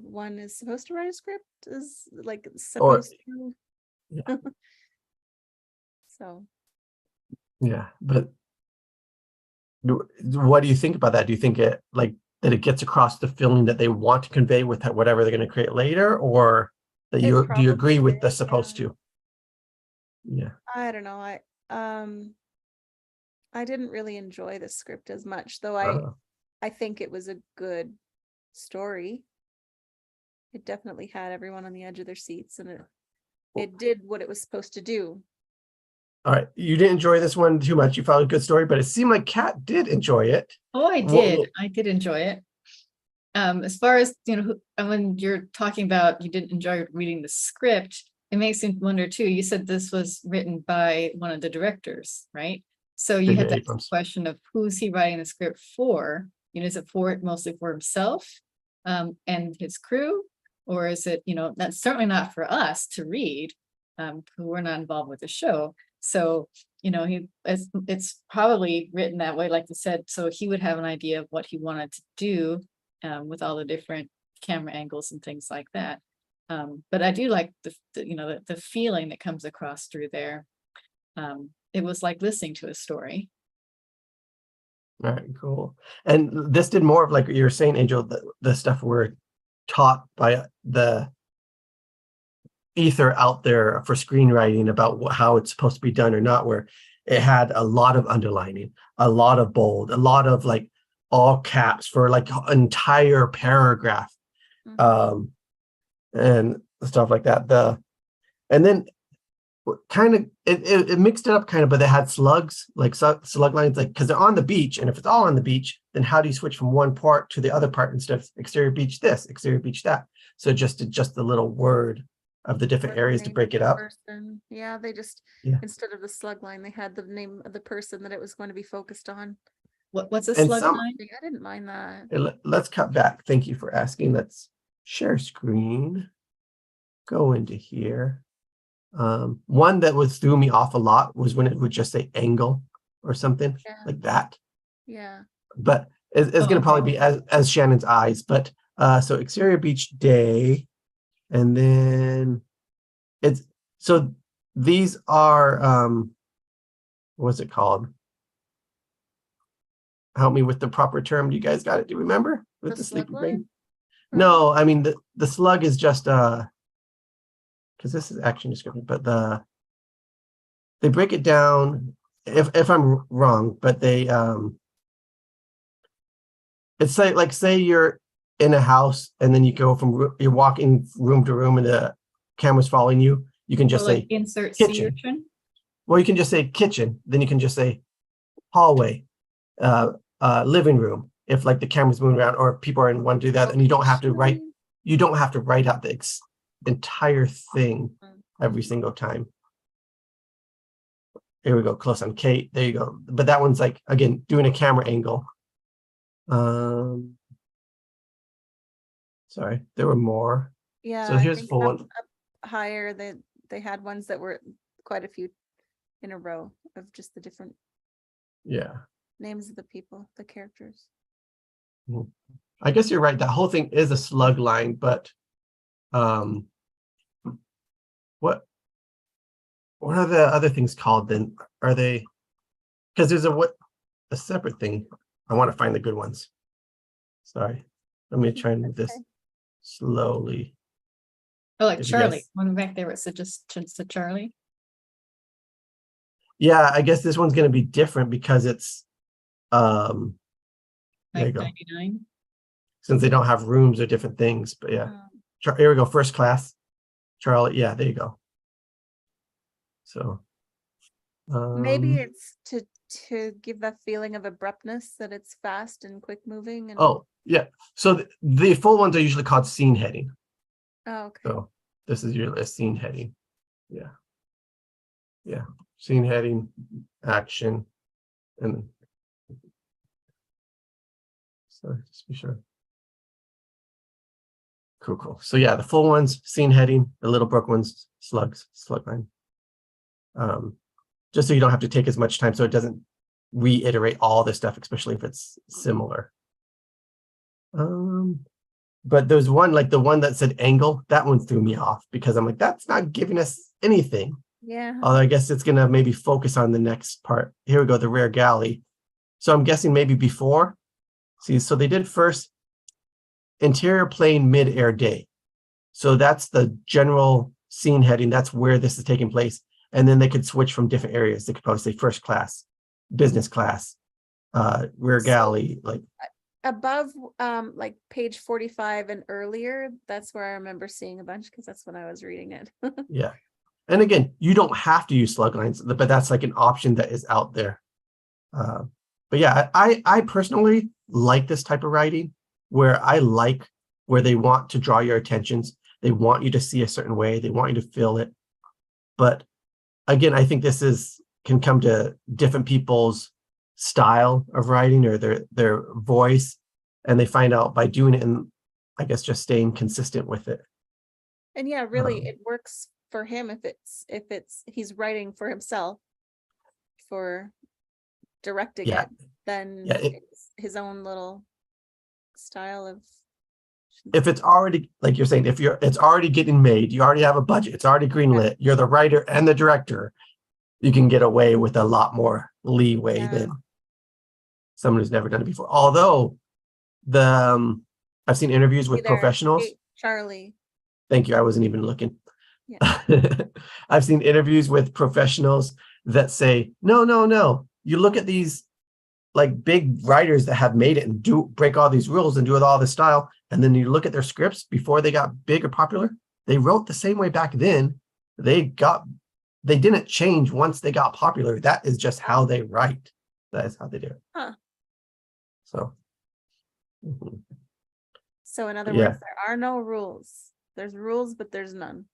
Speaker 2: one is supposed to write a script, is like supposed to.
Speaker 1: Yeah.
Speaker 2: So
Speaker 1: Yeah, but what do you think about that? Do you think it like that it gets across the feeling that they want to convey with whatever they're going to create later, or that
Speaker 2: It
Speaker 1: do you
Speaker 2: probably
Speaker 1: agree with the
Speaker 2: did,
Speaker 1: supposed
Speaker 2: yeah.
Speaker 1: to? Yeah.
Speaker 2: I don't know. I didn't really enjoy the script as much, though I think it was a good story. It definitely had everyone on the edge of their seats and it did what it was supposed to do.
Speaker 1: All right. You didn't enjoy this one too much. You found a good story, but it seemed like Kat did enjoy it.
Speaker 3: Oh, I
Speaker 1: What-
Speaker 3: did.
Speaker 1: what-
Speaker 3: I did enjoy it. As far as, you know, when you're talking about you didn't enjoy reading the script, it makes me wonder too. You said this was written by one of the directors, right? So you
Speaker 1: J.J.
Speaker 3: had that
Speaker 1: Abrams.
Speaker 3: question of who's he writing the script for? You know, is it for mostly for himself and his crew? Or is it, you know, that's certainly not for us to read, who we're not involved with the show. So, you know, it's probably written that way, like you said, so he would have an idea of what he wanted to do with all the different camera angles and things like that. But I do like the feeling that comes across through there. It was like listening to a story.
Speaker 1: All right, cool. And this did more of like you were saying, Angel, the stuff we're taught by the ether out there for screenwriting about how it's supposed to be done or not, where it had a lot of underlining, a lot of bold, a lot of like all caps for like an entire paragraph,
Speaker 2: Mhm.
Speaker 1: and stuff like that. And then kind of it mixed it up kind of, but they had slugs, like slug lines, like because they're on the beach, and if it's all on the beach, then how do you switch from one part to the other part instead of exterior beach this, exterior beach that? So just the little word of the different
Speaker 2: Or the
Speaker 1: areas to
Speaker 2: name
Speaker 1: break
Speaker 2: of
Speaker 1: it
Speaker 2: the
Speaker 1: up.
Speaker 2: person. Yeah, they just,
Speaker 1: Yeah.
Speaker 2: instead of the slug line, they had the name of the person that it was going to be focused on.
Speaker 3: What's a
Speaker 1: And
Speaker 3: slug
Speaker 1: some-
Speaker 3: line?
Speaker 2: I didn't mind that.
Speaker 1: Let's cut back. Thank you for asking. Let's share screen. Go into here. One that was threw me off a lot was when it would just say angle or something
Speaker 2: Yeah.
Speaker 1: like that.
Speaker 2: Yeah.
Speaker 1: But it's
Speaker 3: Oh,
Speaker 1: going to probably
Speaker 3: okay.
Speaker 1: be as Shannon's eyes. But so exterior beach day, and then it's so these are what's it called? Help me with the proper term. You guys got it? Do you remember with
Speaker 2: The
Speaker 1: the sleepy
Speaker 2: slug
Speaker 1: brain?
Speaker 2: line?
Speaker 1: No, I mean the slug is just because this is action description, but they break it down. If I'm wrong, but they it's like say you're in a house and then you go you're walking room to room and the camera's following you. You can
Speaker 3: Or
Speaker 1: just
Speaker 3: like
Speaker 1: say
Speaker 3: insert sea
Speaker 1: kitchen.
Speaker 3: urchin.
Speaker 1: Well, you can just say kitchen. Then you can just say hallway, living room. If like the camera's moving around or people are in one do that, and you don't have to write.
Speaker 2: Location.
Speaker 1: You don't have to write out the entire thing
Speaker 2: Mm.
Speaker 1: every single time. Here we go, close on Kate. There you go. But that one's like again doing a camera angle. Sorry, there were more.
Speaker 2: Yeah.
Speaker 1: So
Speaker 2: I
Speaker 1: here's
Speaker 2: think
Speaker 1: full
Speaker 2: up
Speaker 1: one.
Speaker 2: higher they had ones that were quite a few in a row of just the different
Speaker 1: Yeah,
Speaker 2: names of the people, the characters.
Speaker 1: I guess you're right. That whole thing is a slug line, but um, what are the other things called then? Are they? Because there's a separate thing. I want to find the good ones. Sorry, let me try and move this
Speaker 2: Okay.
Speaker 1: slowly.
Speaker 3: Oh, like
Speaker 1: If you
Speaker 3: Charlie.
Speaker 1: guys-
Speaker 3: One back there, it said just said Charlie.
Speaker 1: Yeah, I guess this one's going to be different because it's there you
Speaker 3: Like
Speaker 1: go.
Speaker 3: 99.
Speaker 1: Since they don't have rooms or different things, but yeah.
Speaker 2: Um,
Speaker 1: Here we go. First class, Charlie. Yeah, there you go. So
Speaker 2: Maybe it's to give that feeling of abruptness that it's fast and quick moving and
Speaker 1: oh yeah. So the full ones are usually called scene heading.
Speaker 2: oh, okay.
Speaker 1: So this is usually a scene heading. Yeah. Yeah. Scene heading, action, and so just be sure. Cool. So yeah, the full ones, scene heading, the little brook ones, slug line. Just so you don't have to take as much time so it doesn't reiterate all this stuff, especially if it's similar. But there's one, like the one that said angle, that one threw me off because I'm like, that's not giving us anything.
Speaker 2: Yeah.
Speaker 1: Although I guess it's gonna maybe focus on the next part. Here we go, the rear galley. So I'm guessing maybe before. See, so they did first interior plane mid-air day. So that's the general scene heading. That's where this is taking place. And then they could switch from different areas. They could probably say first class, business class, rear
Speaker 2: So-
Speaker 1: galley, like
Speaker 2: Above like page 45 and earlier, that's where I remember seeing a bunch because that's when I was reading it.
Speaker 1: yeah. And again, you don't have to use slug lines, but that's like an option that is out there. But yeah, I personally like this type of writing where I like where they want to draw your attentions. They want you to see a certain way. They want you to feel it. But again, I think this can come to different people's style of writing or their voice, and they find out by doing it and I guess just staying consistent with it.
Speaker 2: And yeah, really,
Speaker 1: Um,
Speaker 2: it works for him if it's he's writing for himself for directing
Speaker 1: Yeah.
Speaker 2: it, then
Speaker 1: Yeah,
Speaker 2: it's his own little style of
Speaker 1: if it's already like you're saying, it's already getting made, you already have a budget, it's already greenlit, you're the writer and the director, you can get away with a lot more leeway
Speaker 2: Yeah.
Speaker 1: than someone who's never done it before. Although I've seen interviews with
Speaker 2: Hey there,
Speaker 1: professionals.
Speaker 2: hey, Charlie.
Speaker 1: Thank you. I wasn't even looking.
Speaker 2: Yeah.
Speaker 1: I've seen interviews with professionals that say, no. You look at these like big writers that have made it and break all these rules and do it all this style. And then you look at their scripts before they got big or popular, they wrote the same way back then. They didn't change once they got popular. That is just how they write. That is how they do it.
Speaker 2: Huh.
Speaker 1: So. Mhm.
Speaker 2: So in other
Speaker 1: Yeah.
Speaker 2: words, there are no rules. There's rules, but there's none.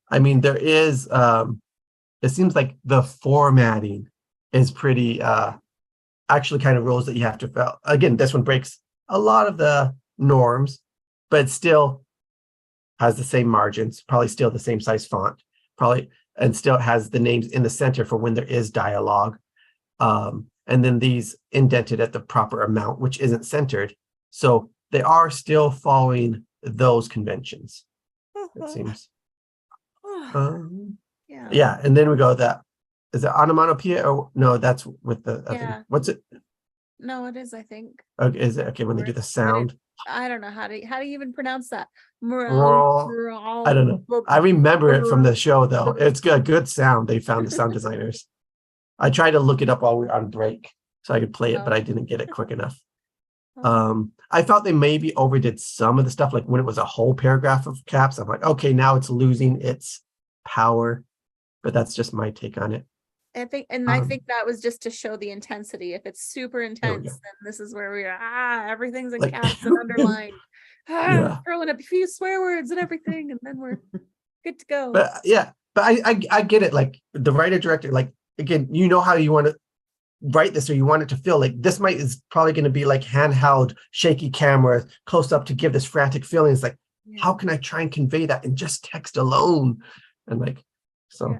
Speaker 1: I mean, there is, it seems like the formatting is pretty, actually kind of rules that you have to follow. Again, this one breaks a lot of the norms, but still, has the same margins, probably still the same size font, probably, and still has the names in the center for when there is dialogue. And then these indented at the proper amount, which isn't centered. So they are still following those conventions, it seems.
Speaker 2: Yeah.
Speaker 1: Yeah, and then we go that, is it onomatopoeia or no, that's with the, I think-
Speaker 2: Yeah.
Speaker 1: what's it?
Speaker 2: No, it is, I think.
Speaker 1: Okay, is it, okay, when they do the sound?
Speaker 2: I don't know how to even pronounce that.
Speaker 1: I don't know. I remember it from the show though. It's good sound. They found the sound designers. I tried to look it up while we were on break so I could play it, but I didn't get it quick enough. I thought they maybe overdid some of the stuff, like when it was a whole paragraph of caps. I'm like, okay, now it's losing its power, but that's just my take on it.
Speaker 2: I think that was just to show the intensity. If it's super intense, then this is where we are. Everything's in
Speaker 1: Like-
Speaker 2: caps and underlined.
Speaker 1: Yeah.
Speaker 2: Throwing a few swear words and everything, and then we're good to go.
Speaker 1: But yeah, but I get it. Like the writer director, like again, you know how you want to write this, or you want it to feel like this is probably going to be like handheld, shaky camera, close up to give this frantic feeling. It's like, how can I try and convey that in just text alone? And like, so.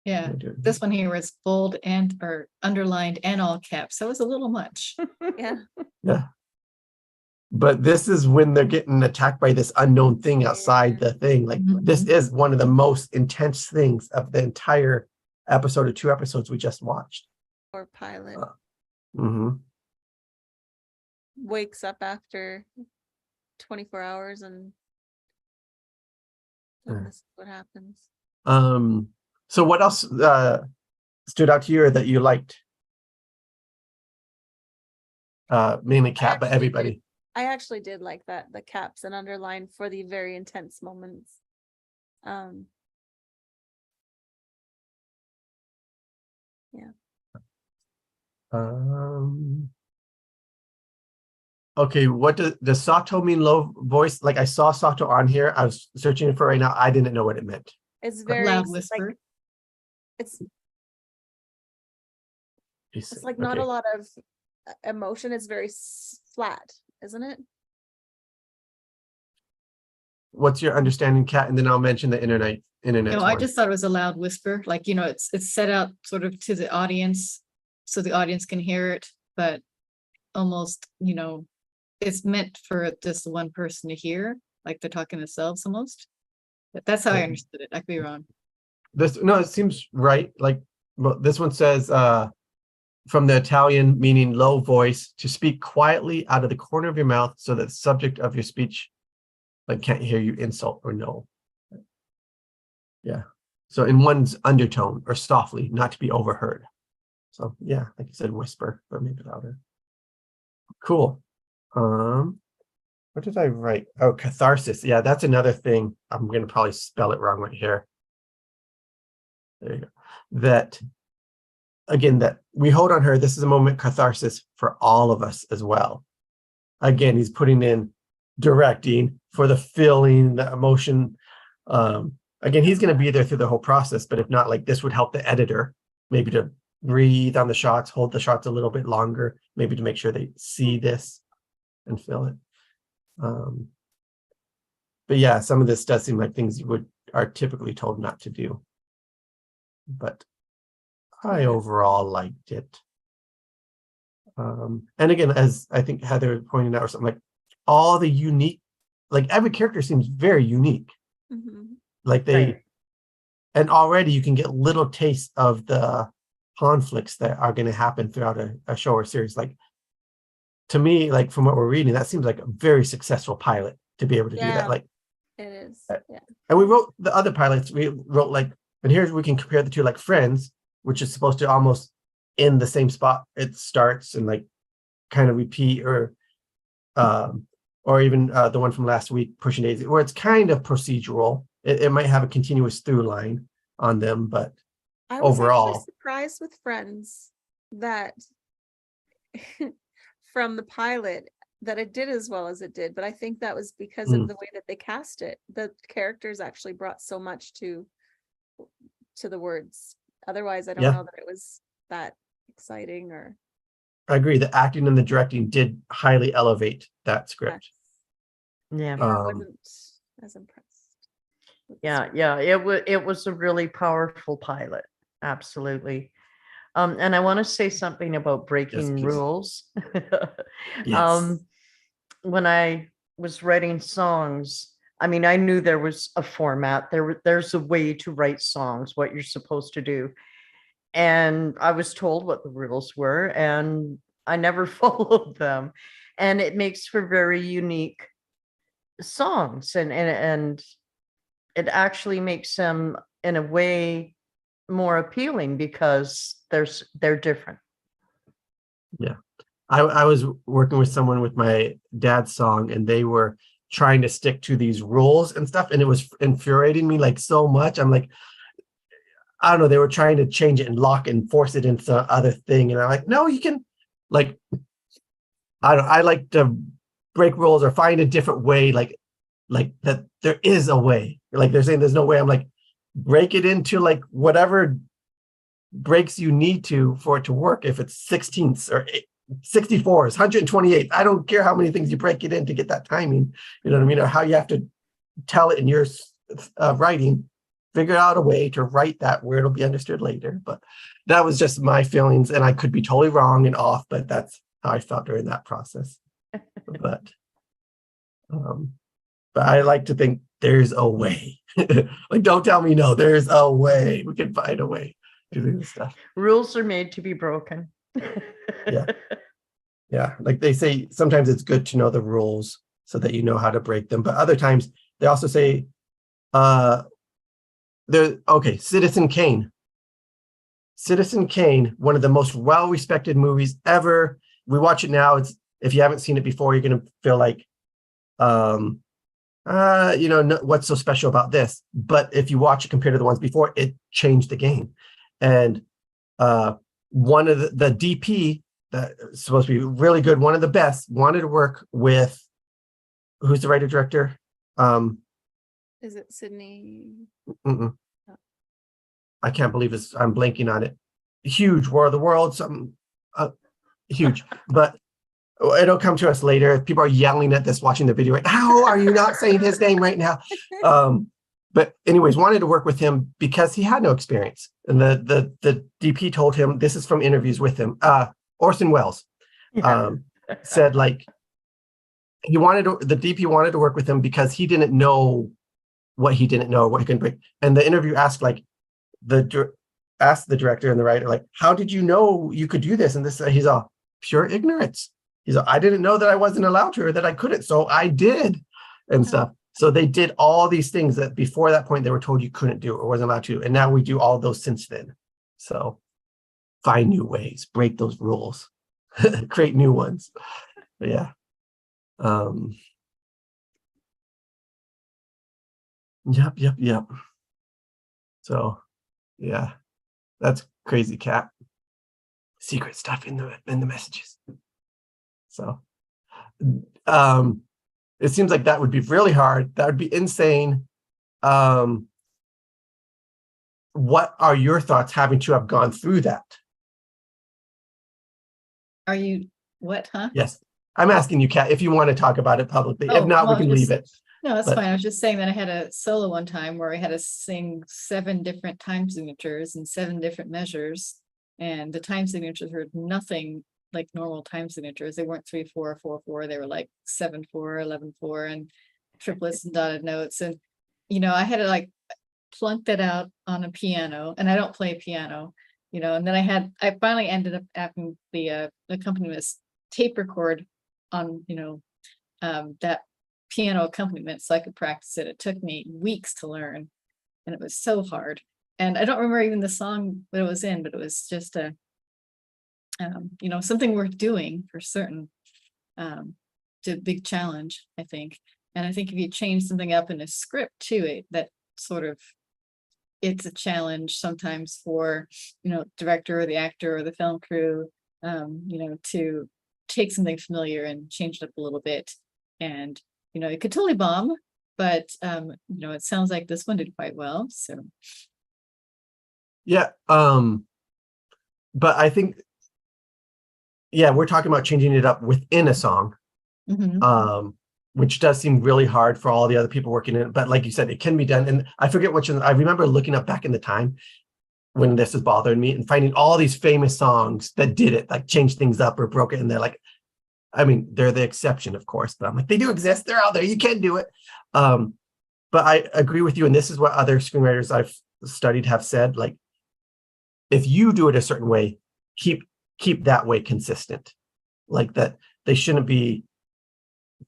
Speaker 3: Yeah, this one here was bold and or underlined and all caps. So it was a little much.
Speaker 2: Yeah.
Speaker 1: Yeah. But this is when they're getting attacked by this unknown thing outside the thing. Like this is one of the most intense things of the entire episode or 2 episodes we just watched.
Speaker 2: Or pilot wakes up after 24 hours and this is what happens.
Speaker 1: So what else stood out to you or that you liked? Mainly Cat, but everybody.
Speaker 2: I actually did like that, the caps and underline for the very intense moments. Yeah.
Speaker 1: Okay, what does Sato mean low voice? Like I saw Sato on here. I was searching for it right now. I didn't know what it meant.
Speaker 2: It's very
Speaker 3: Loud
Speaker 2: like
Speaker 3: whisper.
Speaker 2: it's like not a lot of emotion. It's very flat, isn't it?
Speaker 1: What's your understanding, Kat? And then I'll mention the internet.
Speaker 3: No, I just thought it was a loud whisper, like, you know, it's set out sort of to the audience so the audience can hear it, but almost, you know, it's meant for just one person to hear, like they're talking to themselves almost. But that's how I understood it. I could be wrong.
Speaker 1: It seems right. Like, well, this one says from the Italian, meaning low voice, to speak quietly out of the corner of your mouth so that the subject of your speech like can't hear you insult or no. Yeah. So in one's undertone or softly, not to be overheard. So yeah, like you said, whisper, but maybe louder. Cool. What did I write? Oh, catharsis. Yeah, that's another thing. I'm gonna probably spell it wrong right here. There you go. That again, that we hold on her. This is a moment catharsis for all of us as well. Again, he's putting in directing for the feeling, the emotion. Again, he's going to be there through the whole process, but if not, like this would help the editor maybe to breathe on the shots, hold the shots a little bit longer, maybe to make sure they see this and feel it. But yeah, some of this does seem like things you are typically told not to do. But I overall liked it. And again, as I think Heather pointed out or something, like all the unique, like every character seems very unique. Like and already you can get little tastes of the conflicts that are going to happen throughout a show or series. Like to me, like from what we're reading, that seems like a very successful pilot to be able to do that. Like
Speaker 2: it is. Yeah.
Speaker 1: And we wrote the other pilots, we wrote like, and here's we can compare the two, like Friends, which is supposed to almost in the same spot it starts and like kind of repeat, or even the one from last week, Pushing Daisy, where it's kind of procedural. It might have a continuous through line on them, but
Speaker 2: I was
Speaker 1: overall
Speaker 2: actually surprised with Friends that from the pilot that it did as well as it did, but I think that was because of the way that they cast it. The characters actually brought so much to the words. Otherwise, I don't know that it was that exciting. Or
Speaker 1: I agree, the acting and the directing did highly elevate that script.
Speaker 5: Yeah.
Speaker 2: I wasn't as impressed.
Speaker 5: Yeah, it was a really powerful pilot. Absolutely. And I want to say something about breaking
Speaker 1: please.
Speaker 5: rules.
Speaker 1: Yes.
Speaker 5: When I was writing songs, I mean, I knew there was a format. There's a way to write songs, what you're supposed to do. And I was told what the rules were, and I never followed them. And it makes for very unique songs, and it actually makes them in a way more appealing because they're different.
Speaker 1: I was working with someone with my dad's song, and they were trying to stick to these rules and stuff, and it was infuriating me like so much. I'm like, I don't know, they were trying to change it and lock and force it into other thing, and I'm like, no, you can, like, I like to break rules or find a different way, like that there is a way. Like they're saying there's no way. I'm like, break it into like whatever breaks you need to for it to work. If it's 16ths or 64s, 128, I don't care how many things you break it in to get that timing. You know what I mean? Or how you have to tell it in your writing. Figure out a way to write that where it'll be understood later. But that was just my feelings, and I could be totally wrong and off, but that's how I felt during that process. But I like to think there's a way. Like, don't tell me no, there's a way. We can find a way to do this stuff.
Speaker 5: Rules are made to be broken.
Speaker 1: Yeah. Yeah. Like they say, sometimes it's good to know the rules so that you know how to break them. But other times they also say, Citizen Kane. Citizen Kane, one of the most well-respected movies ever. We watch it now. It's, if you haven't seen it before, you're going to feel like, what's so special about this? But if you watch it compared to the ones before, it changed the game. And one of the DP that's supposed to be really good, one of the best, wanted to work with, who's the writer director?
Speaker 2: Is it Sydney?
Speaker 1: I can't believe I'm blanking on it. Huge, War of the Worlds, something huge, but it'll come to us later. People are yelling at this, watching the video. Right? How are you not saying his name right now? But anyways, wanted to work with him because he had no experience. And the DP told him, this is from interviews with him. Orson Welles said, like, the DP wanted to work with him because he didn't know what he didn't know, what he couldn't bring. And the interview asked, like, asked the director and the writer, like, how did you know you could do this? And this, he's all, pure ignorance. He's all, I didn't know that I wasn't allowed to, or that I couldn't, so I did, and stuff. So they did all these things that before that point they were told you couldn't do or wasn't allowed to, and now we do all those since then. So find new ways, break those rules, create new ones. But yeah. Yep. So yeah, that's crazy, Cat. Secret stuff in the messages. So it seems like that would be really hard. That would be insane. What are your thoughts having to have gone through that?
Speaker 3: Are you what, huh?
Speaker 1: Yes. I'm asking you, Kat, if you want to talk about it publicly. If not, we can leave it.
Speaker 3: No, that's
Speaker 1: But-
Speaker 3: fine. I was just saying that I had a solo one time where I had to sing 7 different time signatures and 7 different measures. And the time signatures were nothing like normal time signatures. They weren't 3/4, 4/4. They were like 7/4, 11/4, and triplets and dotted notes. And, I had to like plunk that out on a piano, and I don't play piano, and then I finally ended up having the accompanist tape record on, that piano accompaniment so I could practice it. It took me weeks to learn, and it was so hard. And I don't remember even the song that it was in, but it was just something worth doing for certain. It's a big challenge, I think. And I think if you change something up in a script too, that sort of, it's a challenge sometimes for, director or the actor or the film crew, to take something familiar and change it up a little bit. And, it could totally bomb, but, it sounds like this one did quite well. So.
Speaker 1: Yeah. But I think, we're talking about changing it up within a song.
Speaker 3: Mhm.
Speaker 1: which does seem really hard for all the other people working in it. But like you said, it can be done. And I forget which one. I remember looking up back in the time when this was bothering me and finding all these famous songs that did it, like changed things up or broke it. And they're like, I mean, they're the exception, of course, but I'm like, they do exist. They're out there. You can do it. But I agree with you. And this is what other screenwriters I've studied have said. Like, if you do it a certain way, keep that way consistent. Like that, they shouldn't be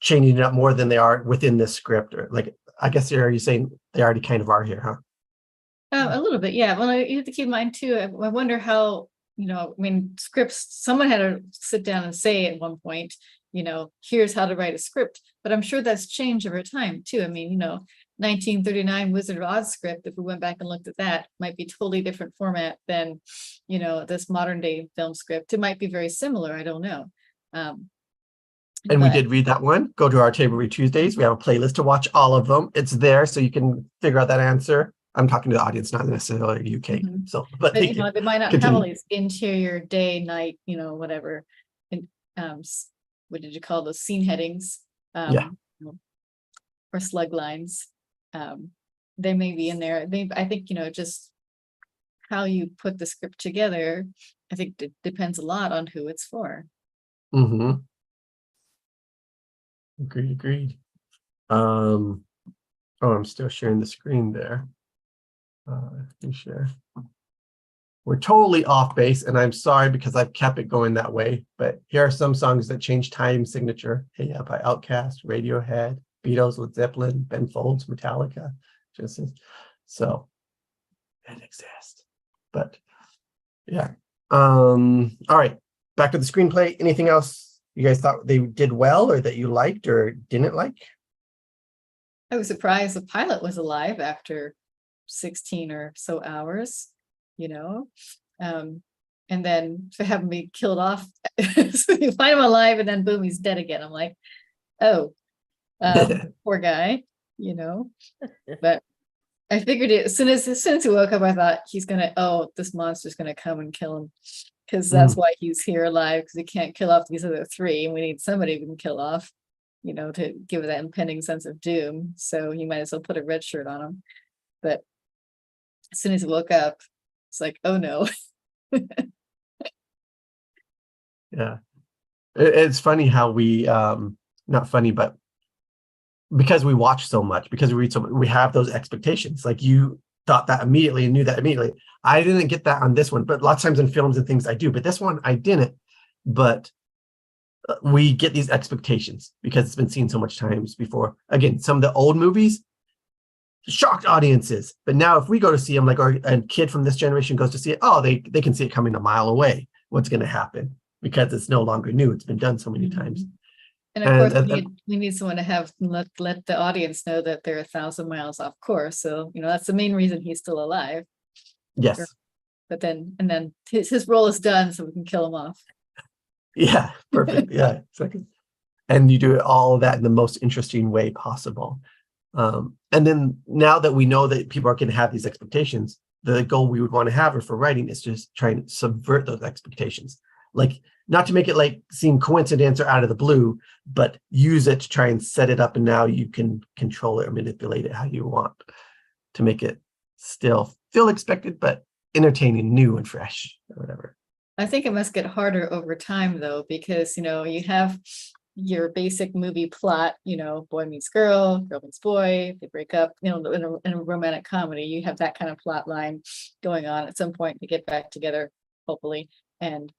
Speaker 1: changing it up more than they are within this script. Or like, I guess are you saying they already kind of are here, huh?
Speaker 3: A little bit, yeah. Well, you have to keep in mind too. I wonder how, I mean, scripts, someone had to sit down and say at one point, here's how to write a script. But I'm sure that's changed over time too. I mean, 1939 Wizard of Oz script, if we went back and looked at that, might be totally different format than, this modern day film script. It might be very similar. I don't know.
Speaker 1: And we did read that one. Go to our Table Read Tuesdays. We have a playlist to watch all of them. It's there, so you can figure out that answer. I'm talking to the audience, not necessarily UK. So, but
Speaker 3: they might not have
Speaker 1: continue.
Speaker 3: all these interior, day, night, whatever. And what did you call those scene headings?
Speaker 1: Yeah.
Speaker 3: Or slug lines. They may be in there. I think just how you put the script together. I think it depends a lot on who it's for.
Speaker 1: Mm-hmm. Agreed. Oh, I'm still sharing the screen there. Let me share. We're totally off base, and I'm sorry because I've kept it going that way. But here are some songs that change time signature. Hey, yeah, by Outkast, Radiohead, Beatles, Led Zeppelin, Ben Folds, Metallica. So it exists. But yeah. All right. Back to the screenplay. Anything else you guys thought they did well or that you liked or didn't like?
Speaker 3: I was surprised the pilot was alive after 16 or so hours, and then to have him be killed off. So you find him alive and then boom, he's dead again. I'm like, oh, poor guy, but I figured it as soon as he woke up, I thought this monster's gonna come and kill him, because that's why he's here alive, because he can't kill off these other three, and we need somebody we can kill off, to give it that impending sense of doom. So you might as well put a red shirt on him. But as soon as he woke up, it's like, oh no.
Speaker 1: Yeah. It's funny how we, not funny, but because we watch so much, because we read so much, we have those expectations. Like you thought that immediately and knew that immediately. I didn't get that on this one, but lots of times in films and things I do, but this one I didn't. But we get these expectations because it's been seen so much times before. Again, some of the old movies shocked audiences, but now if we go to see them, like a kid from this generation goes to see it, they can see it coming a mile away. What's going to happen, because it's no longer new. It's been done so many times.
Speaker 3: And of course, we need someone to have let the audience know that they're 1,000 miles off course. So that's the main reason he's still alive.
Speaker 1: Yes.
Speaker 3: But then his role is done, so we can kill him off.
Speaker 1: Yeah, perfect. Yeah, exactly. And you do all of that in the most interesting way possible. And then now that we know that people are going to have these expectations, the goal we would want to have for writing is just try and subvert those expectations. Like, not to make it like seem coincidence or out of the blue, but use it to try and set it up. And now you can control it or manipulate it how you want to make it still feel expected, but entertaining, new and fresh or whatever.
Speaker 3: I think it must get harder over time though, because, you have your basic movie plot, boy meets girl, girl meets boy, they break up, in a romantic comedy, you have that kind of plot line going on. At some point they get back together, hopefully, and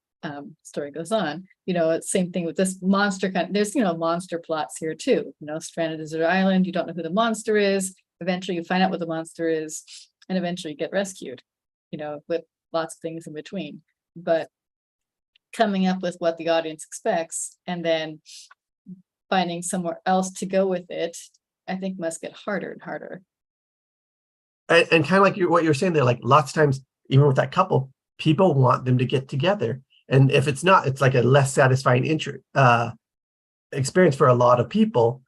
Speaker 3: story goes on. Same thing with this monster there's monster plots here too. Stranded desert island, you don't know who the monster is, eventually you find out what the monster is, and eventually you get rescued, with lots of things in between. But coming up with what the audience expects and then finding somewhere else to go with it, I think must get harder and harder.
Speaker 1: And kind of like what you're saying there, like lots of times, even with that couple, people want them to get together. And if it's not, it's like a less satisfying experience for a lot of people.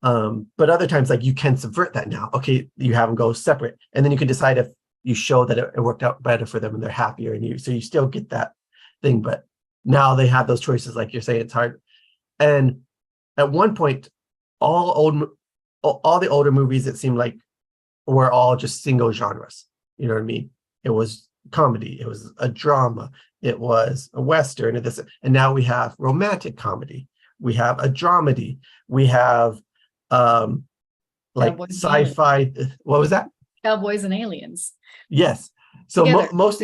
Speaker 1: But other times, like you can subvert that now. Okay, you have them go separate. And then you can decide if you show that it worked out better for them and they're happier. And so you still get that thing. But now they have those choices, like you're saying, it's hard. And at one point, all the older movies, it seemed like were all just single genres. You know what I mean? It was comedy, it was a drama, it was a western, and now we have romantic comedy, we have a dramedy, we have like
Speaker 3: Cowboys and
Speaker 1: sci-fi. What was that?
Speaker 3: Cowboys and Aliens.
Speaker 1: Yes. So
Speaker 3: Together.
Speaker 1: most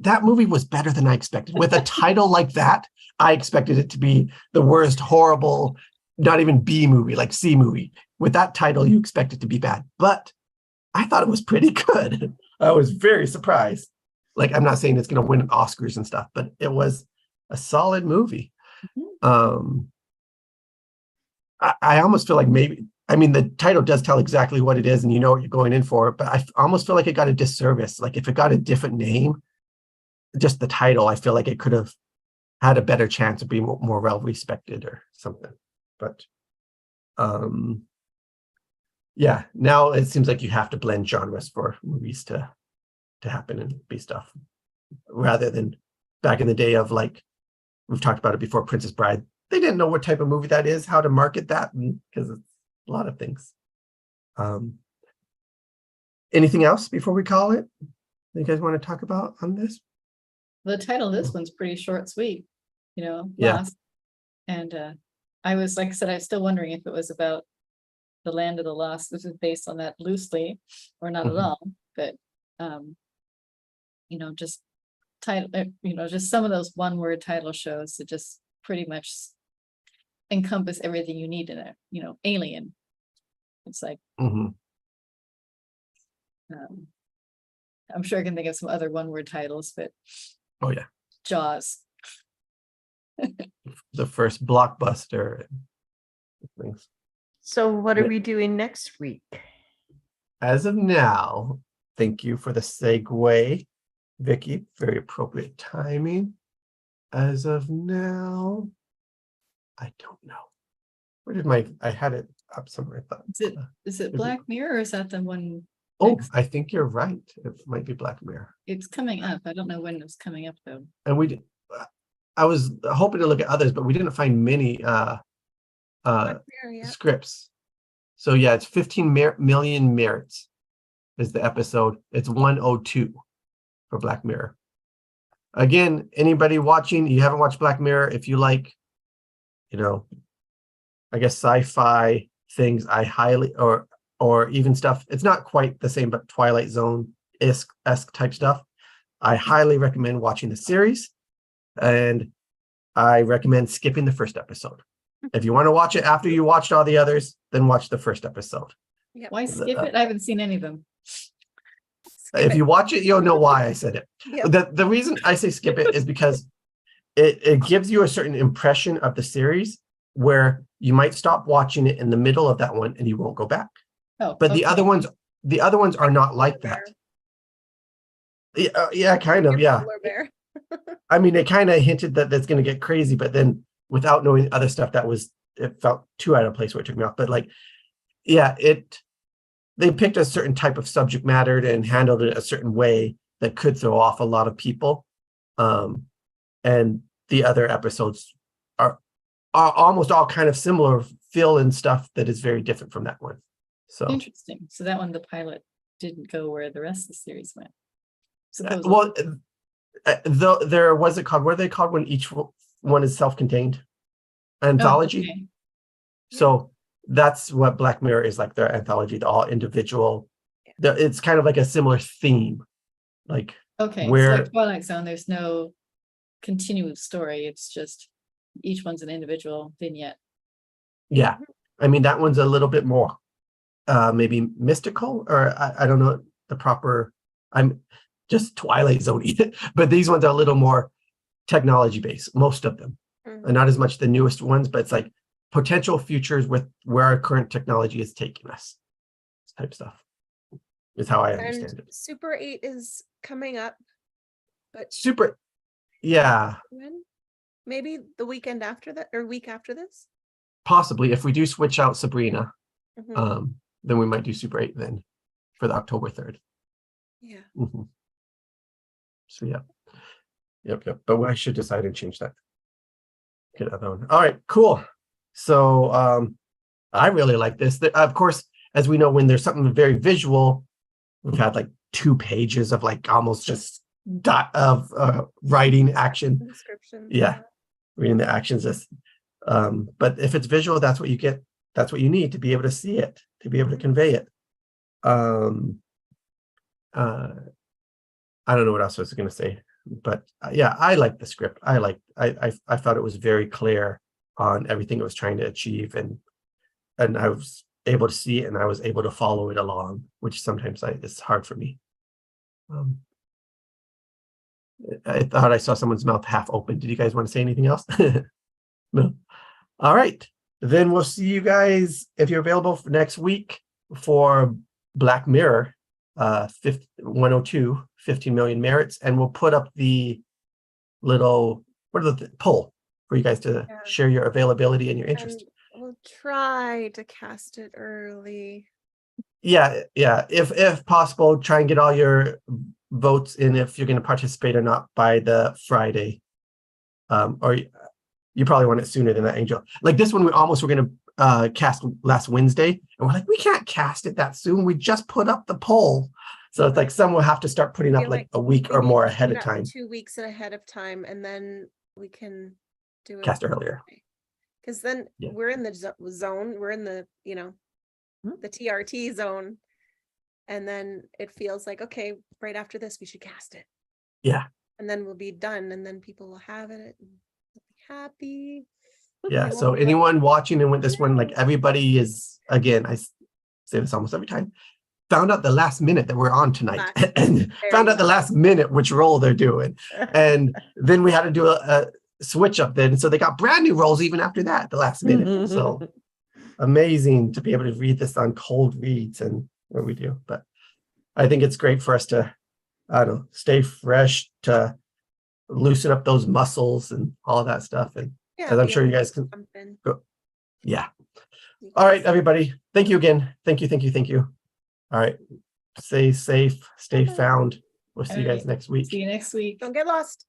Speaker 1: that movie was better than I expected. With a title like that, I expected it to be the worst, horrible, not even B movie, like C movie. With that title, you expect it to be bad. But I thought it was pretty good. I was very surprised. Like, I'm not saying it's going to win Oscars and stuff, but it was a solid movie. I almost feel like maybe, I mean, the title does tell exactly what it is and you know what you're going in for, but I almost feel like it got a disservice. Like if it got a different name, just the title, I feel like it could have had a better chance of being more well respected or something. But yeah, now it seems like you have to blend genres for movies to happen and be stuff, rather than back in the day of, like, we've talked about it before, Princess Bride. They didn't know what type of movie that is, how to market that, because it's a lot of things. Anything else before we call it you guys want to talk about on this?
Speaker 3: The title of this one's pretty short, sweet,
Speaker 1: Yeah.
Speaker 3: Lost. And I was, like I said, I was still wondering if it was about the Land of the Lost. This is based on that loosely, or not at all, but just title, just some of those one-word title shows that just pretty much encompass everything you need in it. Alien. It's like, I'm sure I can think of some other one-word titles, but
Speaker 1: Oh yeah,
Speaker 3: Jaws.
Speaker 1: the first blockbuster and things.
Speaker 5: So what are we doing next week?
Speaker 1: As of now, thank you for the segue, Vicky. Very appropriate timing. As of now, I don't know. Where did I had it up somewhere, I thought.
Speaker 3: Is it Black Mirror, or is that the one?
Speaker 1: Oh,
Speaker 3: next?
Speaker 1: I think you're right. It might be Black Mirror.
Speaker 3: It's coming up. I don't know when it's coming up though.
Speaker 1: And I was hoping to look at others, but we didn't find many
Speaker 2: Black Mirror, yeah.
Speaker 1: scripts. So yeah, it's 15 million merits is the episode. It's 102 for Black Mirror. Again, anybody watching, you haven't watched Black Mirror, if you like, I guess sci-fi things, I highly, or even stuff, it's not quite the same, but Twilight Zone-esque type stuff, I highly recommend watching the series, and I recommend skipping the first episode. If you want to watch it after you watched all the others, then watch the first episode.
Speaker 2: Yep.
Speaker 3: Why skip it? I haven't seen any of them.
Speaker 1: If you watch it, you'll know why I said it.
Speaker 2: Yep.
Speaker 1: The reason I say skip it is because it gives you a certain impression of the series where you might stop watching it in the middle of that one and you won't go back.
Speaker 3: Oh,
Speaker 1: But the other ones are not like that. Yeah, kind of, yeah.
Speaker 2: Polar bear.
Speaker 1: I mean, they kind of hinted that that's going to get crazy, but then without knowing other stuff, it felt too out of place where it took me off. But like, yeah, they picked a certain type of subject matter and handled it a certain way that could throw off a lot of people. And the other episodes are almost all kind of similar feel and stuff that is very different from that one. So
Speaker 3: Interesting. So that one, the pilot didn't go where the rest of the series went. Supposedly.
Speaker 1: well, though there was it called? What are they called when each one is self-contained? Anthology.
Speaker 3: okay.
Speaker 1: So that's what Black Mirror is, like their anthology, the all individual. It's kind of like a similar theme, like
Speaker 3: Okay,
Speaker 1: where-
Speaker 3: so like Twilight Zone, there's no continuous story. It's just each one's an individual vignette.
Speaker 1: yeah. I mean, that one's a little bit more maybe mystical, or I don't know the proper. I'm just Twilight Zone, but these ones are a little more technology based. Most of them, and not as much the newest ones, but it's like potential futures with where our current technology is taking us. This type stuff is how I understand
Speaker 2: And
Speaker 1: it.
Speaker 2: Super 8 is coming up, but
Speaker 1: Super, yeah,
Speaker 2: when? Maybe the weekend after that, or week after this?
Speaker 1: possibly if we do switch out Sabrina,
Speaker 2: Mhm.
Speaker 1: then we might do Super 8 then for the October 3rd.
Speaker 2: Yeah.
Speaker 1: So yeah, yep. But I should decide and change that. Get another one. All right, cool. So I really like this. Of course, as we know, when there's something very visual, we've had like 2 pages of like almost just writing action.
Speaker 2: Description.
Speaker 1: Yeah, reading the actions. But if it's visual, that's what you get. That's what you need to be able to see it, to be able to convey it. I don't know what else I was going to say, but yeah, I like the script. I thought it was very clear on everything it was trying to achieve, and I was able to see it, and I was able to follow it along, which sometimes it's hard for me. I thought I saw someone's mouth half open. Did you guys want to say anything else? No. All right, then we'll see you guys if you're available for next week for Black Mirror 102 15 million merits, and we'll put up the little poll for you guys to share your availability and your interest.
Speaker 2: And we'll try to cast it early.
Speaker 1: Yeah, if possible, try and get all your votes in if you're going to participate or not by the Friday. Or you probably want it sooner than that, Angel. Like this one, we almost were going to cast last Wednesday, and we're like, we can't cast it that soon. We just put up the poll. So it's like some will have to start putting up
Speaker 2: Feel
Speaker 1: like
Speaker 2: like
Speaker 1: a week or
Speaker 2: we
Speaker 1: more
Speaker 2: need to
Speaker 1: ahead
Speaker 2: put
Speaker 1: of
Speaker 2: it up
Speaker 1: time.
Speaker 2: 2 weeks ahead of time, and then we can do it.
Speaker 1: Cast earlier.
Speaker 2: Because then
Speaker 1: Yeah.
Speaker 2: we're in the zone, we're in the, the TRT zone. And then it feels like, okay, right after this, we should cast it.
Speaker 1: Yeah.
Speaker 2: And then we'll be done, and then people will have it and they'll be happy.
Speaker 1: Yeah.
Speaker 2: They
Speaker 1: So
Speaker 2: won't be like,
Speaker 1: anyone watching and with this one, like
Speaker 2: "No."
Speaker 1: everybody is, again, say this almost every time, found out the last minute that we're on tonight and found out the last minute which role they're doing. And then we had to do a switch up then. So they got brand new roles even after that, the last minute. So amazing to be able to read this on cold reads and what we do. But I think it's great for us to, I don't know, stay fresh, to loosen up those muscles and all of that stuff. And
Speaker 2: Yeah,
Speaker 1: as I'm
Speaker 2: be
Speaker 1: sure you
Speaker 2: able to
Speaker 1: guys can,
Speaker 2: something.
Speaker 1: yeah.
Speaker 2: You
Speaker 1: All
Speaker 2: can
Speaker 1: right,
Speaker 2: see.
Speaker 1: everybody. Thank you again. Thank you. All right. Stay safe, stay
Speaker 2: Bye-bye.
Speaker 1: found. We'll see you
Speaker 3: All
Speaker 1: guys
Speaker 3: right.
Speaker 1: next week.
Speaker 3: See you next week.
Speaker 2: Don't get lost.